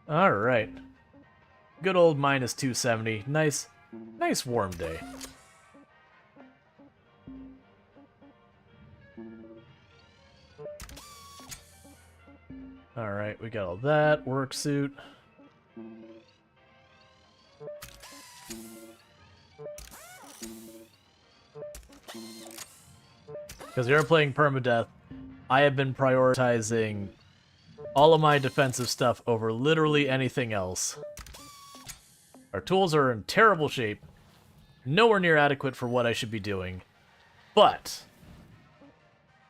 Alright. Good old -270. Nice warm day. Alright, we got all that. Work suit. Because we are playing permadeath, I have been prioritizing all of my defensive stuff over literally anything else. Our tools are in terrible shape, nowhere near adequate for what I should be doing, but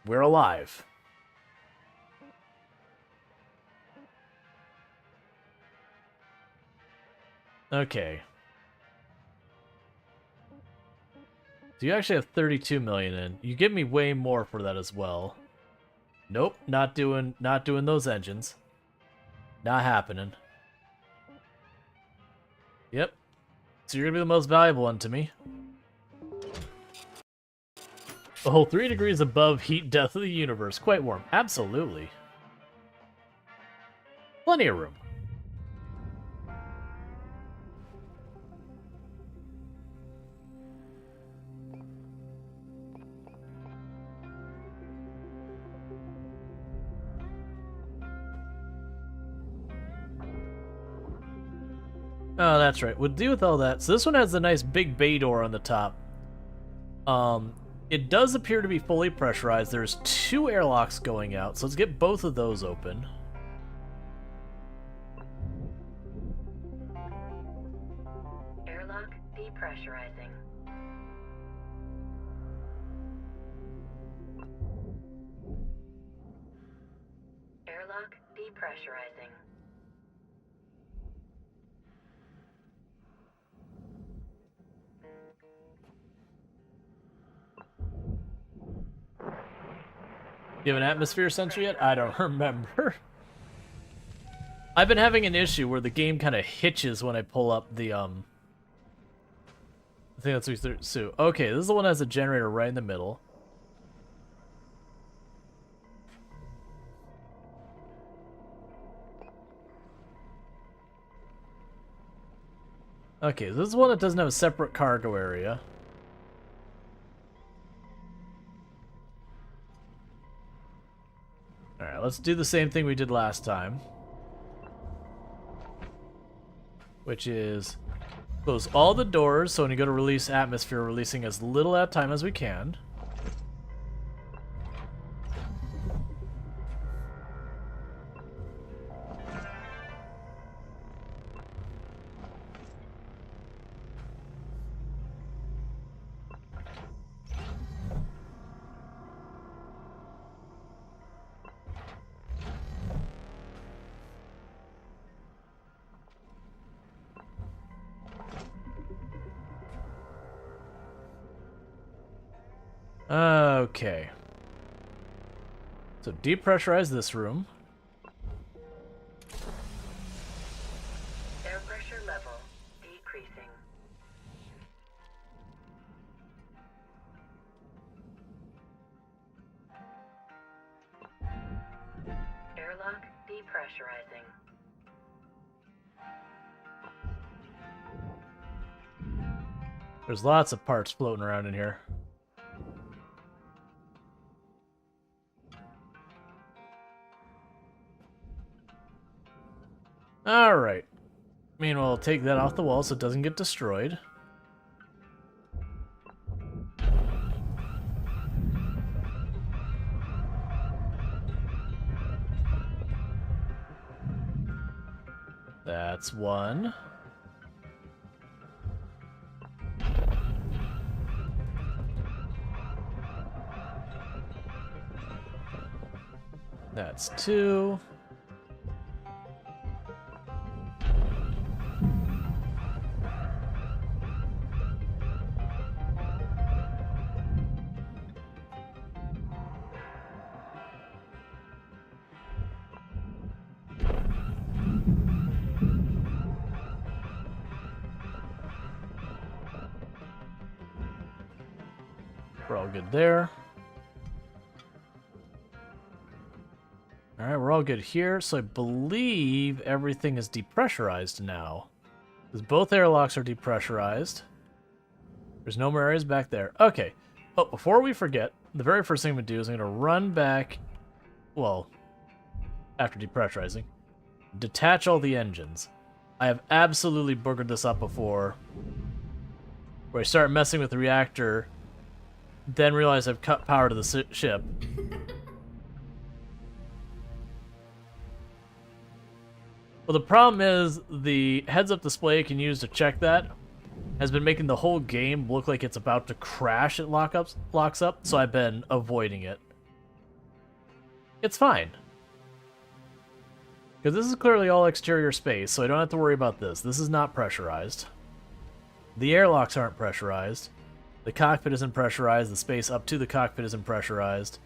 we're alive. Okay. So you actually have 32 million in. You give me way more for that as well. Nope, not doing those engines. Not happening. Yep. So you're gonna be the most valuable one to me. A whole 3 degrees above heat death of the universe. Quite warm. Absolutely. Plenty of room. Oh, that's right. We'll deal with all that. So this one has a nice big bay door on the top. It does appear to be fully pressurized. There's 2 airlocks going out, so let's get both of those open. Airlock depressurizing. Airlock depressurizing. Do you have an atmosphere sensor yet? I don't remember. I've been having an issue where the game kind of hitches when I pull up the, I think that's what we so. Okay, this is the one that has a generator right in the middle. Okay, this is one that doesn't have a separate cargo area. Alright, let's do the same thing we did last time. Which is close all the doors, so when you go to release atmosphere, we're releasing as little at a time as we can. Okay. So depressurize this room. Air pressure level decreasing. Airlock depressurizing. There's lots of parts floating around in here. Alright. Meanwhile, we'll take that off the wall so it doesn't get destroyed. That's one. That's two. We're all good there. Alright, we're all good here. So I believe everything is depressurized now. Because both airlocks are depressurized. There's no more areas back there. Okay. Oh, before we forget, the very first thing I'm going to do is I'm going to run back... Well, after depressurizing. Detach all the engines. I have absolutely boogered this up before. Where I start messing with the reactor... Then realize I've cut power to the ship. Well, the problem is the heads-up display you can use to check that has been making the whole game look like it's about to crash at locks up, so I've been avoiding it. It's fine. Because this is clearly all exterior space, so I don't have to worry about this. This is not pressurized. The airlocks aren't pressurized. The cockpit isn't pressurized. The space up to the cockpit isn't pressurized.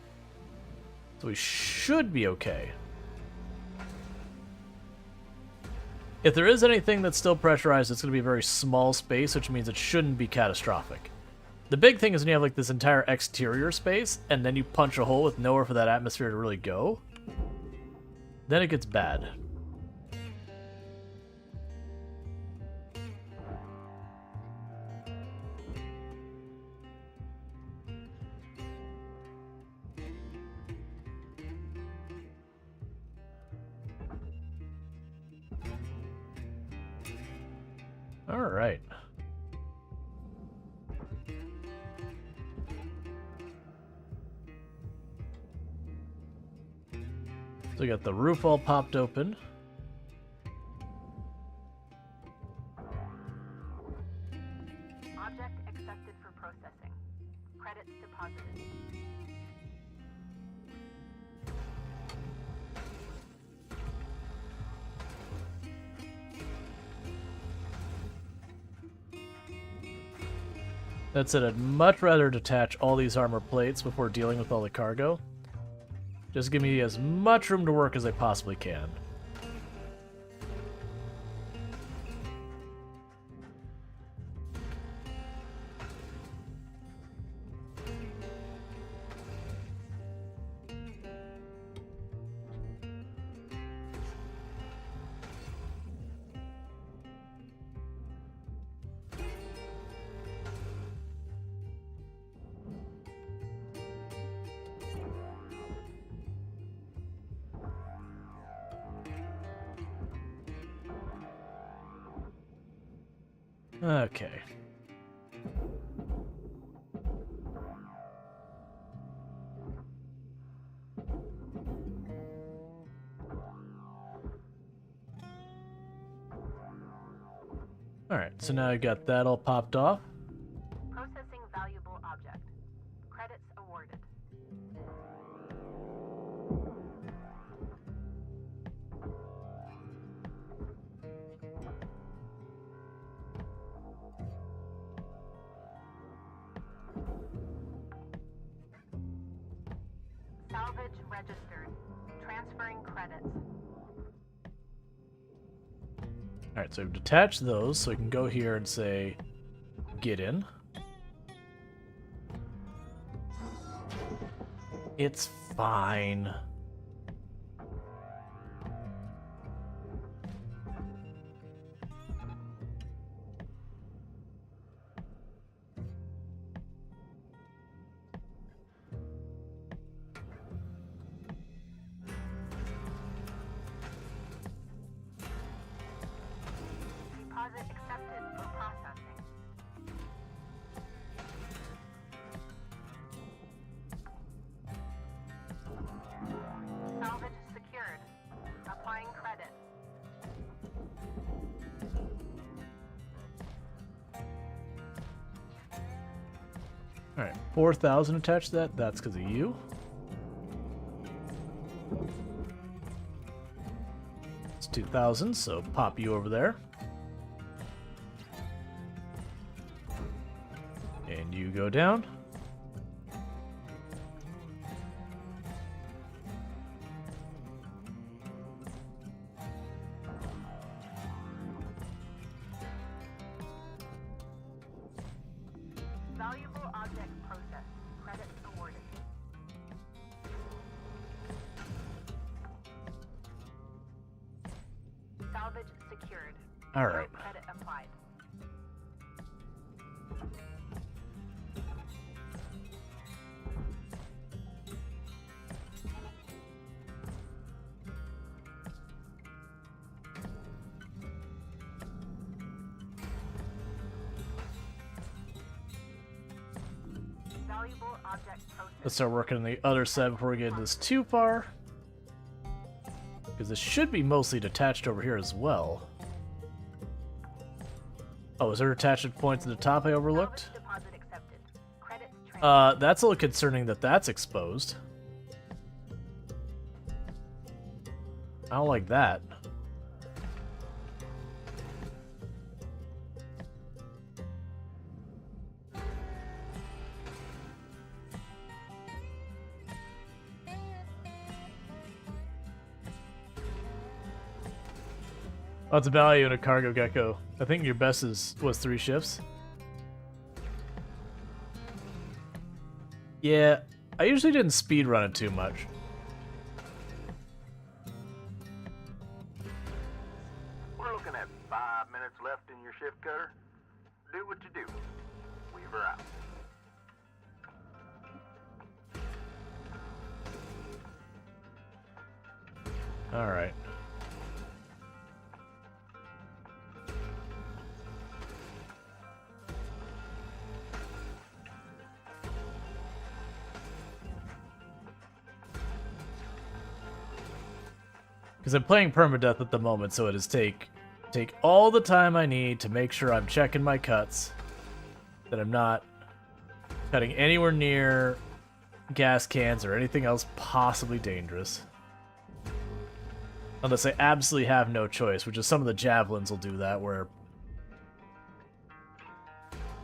So we should be okay. If there is anything that's still pressurized, it's going to be a very small space, which means it shouldn't be catastrophic. The big thing is when you have like this entire exterior space, and then you punch a hole with nowhere for that atmosphere to really go, then it gets bad. All right. So we got the roof all popped open. Object accepted for processing. Credits deposited. That said, I'd much rather detach all these armor plates before dealing with all the cargo. Just give me as much room to work as I possibly can. Okay. Alright, so now I got that all popped off. Processing valuable object. Credits awarded. Salvage registered. Transferring credits. Alright, so I've detached those, so we can go here and say, get in. It's fine. Alright, 4,000 attached to that. That's because of you. It's 2,000, so pop you over there. And you go down. Valuable object processed. Credits awarded. Salvage secured. All right. No credit applied. Valuable object processed. Let's start working on the other side before we get into this too far. Because this should be mostly detached over here as well. Oh, is there attachment points at the top I overlooked? Salvage deposit accepted. Credits transferred. That's a little concerning that that's exposed. I don't like that. What's the value in a cargo gecko? I think your best was 3 shifts. Yeah, I usually didn't speed run it too much. We're looking at 5 minutes left in your shift, Cutter. Do what you do. Weaver out. All right. Because I'm playing permadeath at the moment, so it is take all the time I need to make sure I'm checking my cuts, that I'm not cutting anywhere near gas cans or anything else possibly dangerous. Unless I absolutely have no choice, which is some of the javelins will do that, where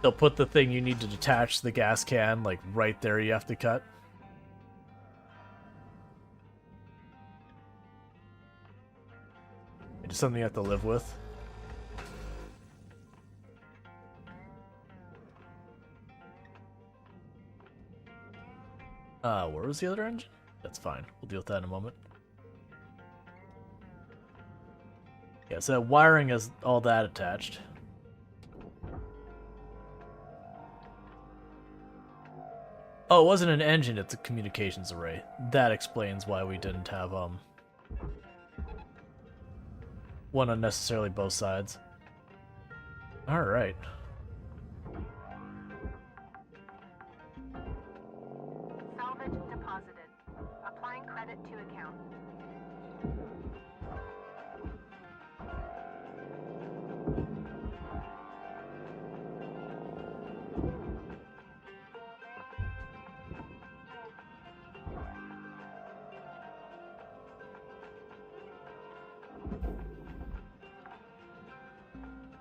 they'll put the thing you need to detach the gas can, like, right there you have to cut. It's something you have to live with. Where was the other engine? That's fine. We'll deal with that in a moment. Yeah, so wiring has all that attached. Oh, it wasn't an engine, it's a communications array. That explains why we didn't have, one unnecessarily both sides. Alright. Salvage deposited. Applying credit to account.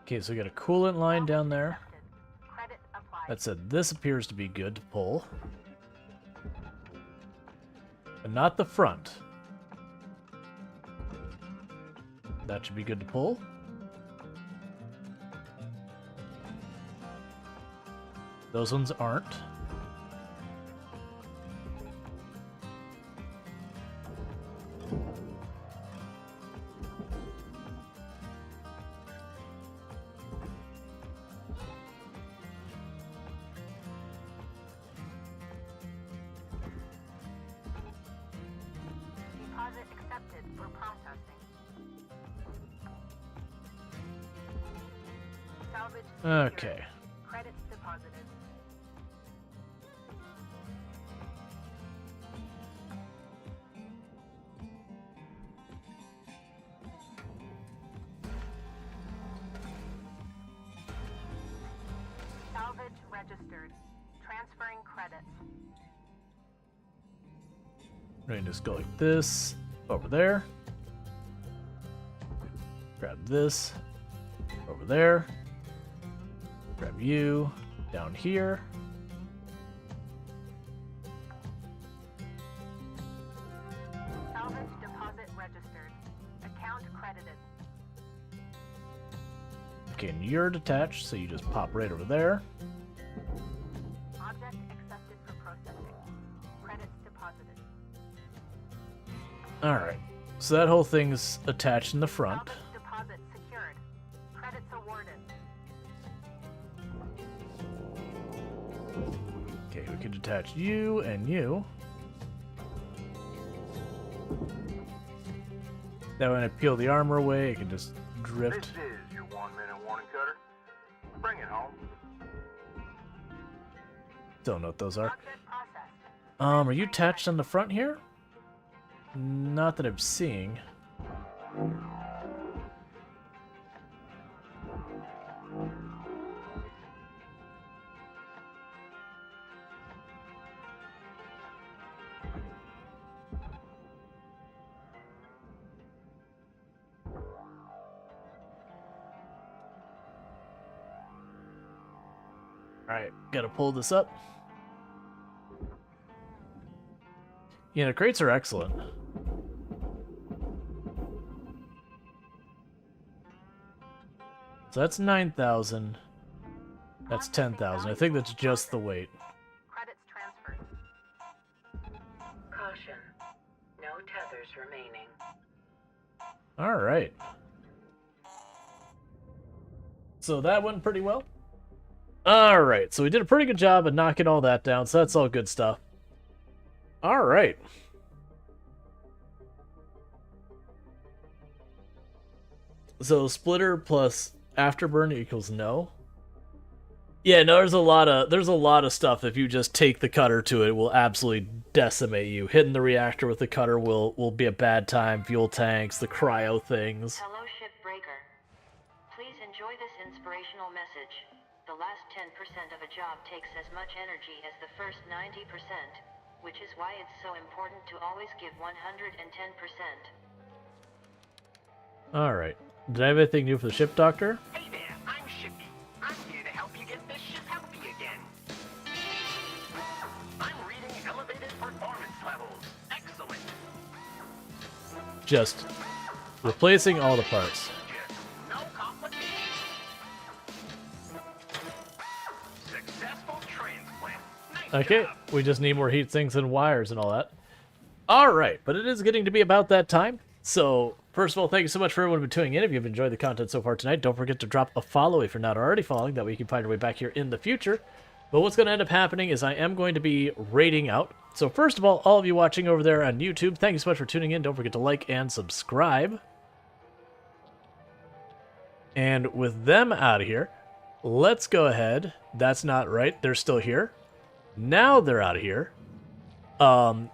Okay, so we got a coolant line down there. Credit applied. That said, this appears to be good to pull. But not the front. That should be good to pull. Those ones aren't. Deposit accepted for processing. Salvage secured. Okay. Credits deposited. Salvage registered. Transferring credits. We can just go like this, over there. Grab this, over there. Grab you, down here. Salvage deposit registered. Account credited. Okay, and you're detached, so you just pop right over there. Object accepted for processing. Credits deposited. Alright, so that whole thing's attached in the front. Salvage deposit secured. Credits awarded. Okay, we can detach you and you. That way when I peel the armor away, it can just This drift. is your 1-minute warning cutter. Bring it home. Don't know what those are. Object processed. Are you attached on the front here? Not that I'm seeing. Alright, gotta pull this up. Yeah, the crates are excellent. So that's 9,000. That's 10,000. I think that's just the weight. Credits transferred. Caution. No tethers remaining. Alright. So that went pretty well. Alright, so we did a pretty good job of knocking all that down, so that's all good stuff. Alright. So splitter plus afterburn equals no. Yeah, no, there's a lot of stuff. If you just take the cutter to it, it will absolutely decimate you. Hitting the reactor with the cutter will be a bad time. Fuel tanks, the cryo things. Hello, Shipbreaker. Please enjoy this inspirational message. The last 10% of a job takes as much energy as the first 90%, which is why it's so important to always give 110%. Alright. Did I have anything new for the ship doctor? Hey there, I'm Shippy. I'm here to help you get this ship healthy again. I'm reading elevated performance levels. Excellent. Just replacing all the parts. No complications. Successful transplant. Nice Okay, job. we just need more heat sinks and wires and all that. Alright, but it is getting to be about that time. So, first of all, thank you so much for everyone who tuning in. If you've enjoyed the content so far tonight, don't forget to drop a follow if you're not already following. That way you can find your way back here in the future. But what's going to end up happening is I am going to be raiding out. So first of all of you watching over there on YouTube, thank you so much for tuning in. Don't forget to like and subscribe. And with them out of here, let's go ahead. That's not right. They're still here. Now they're out of here. We also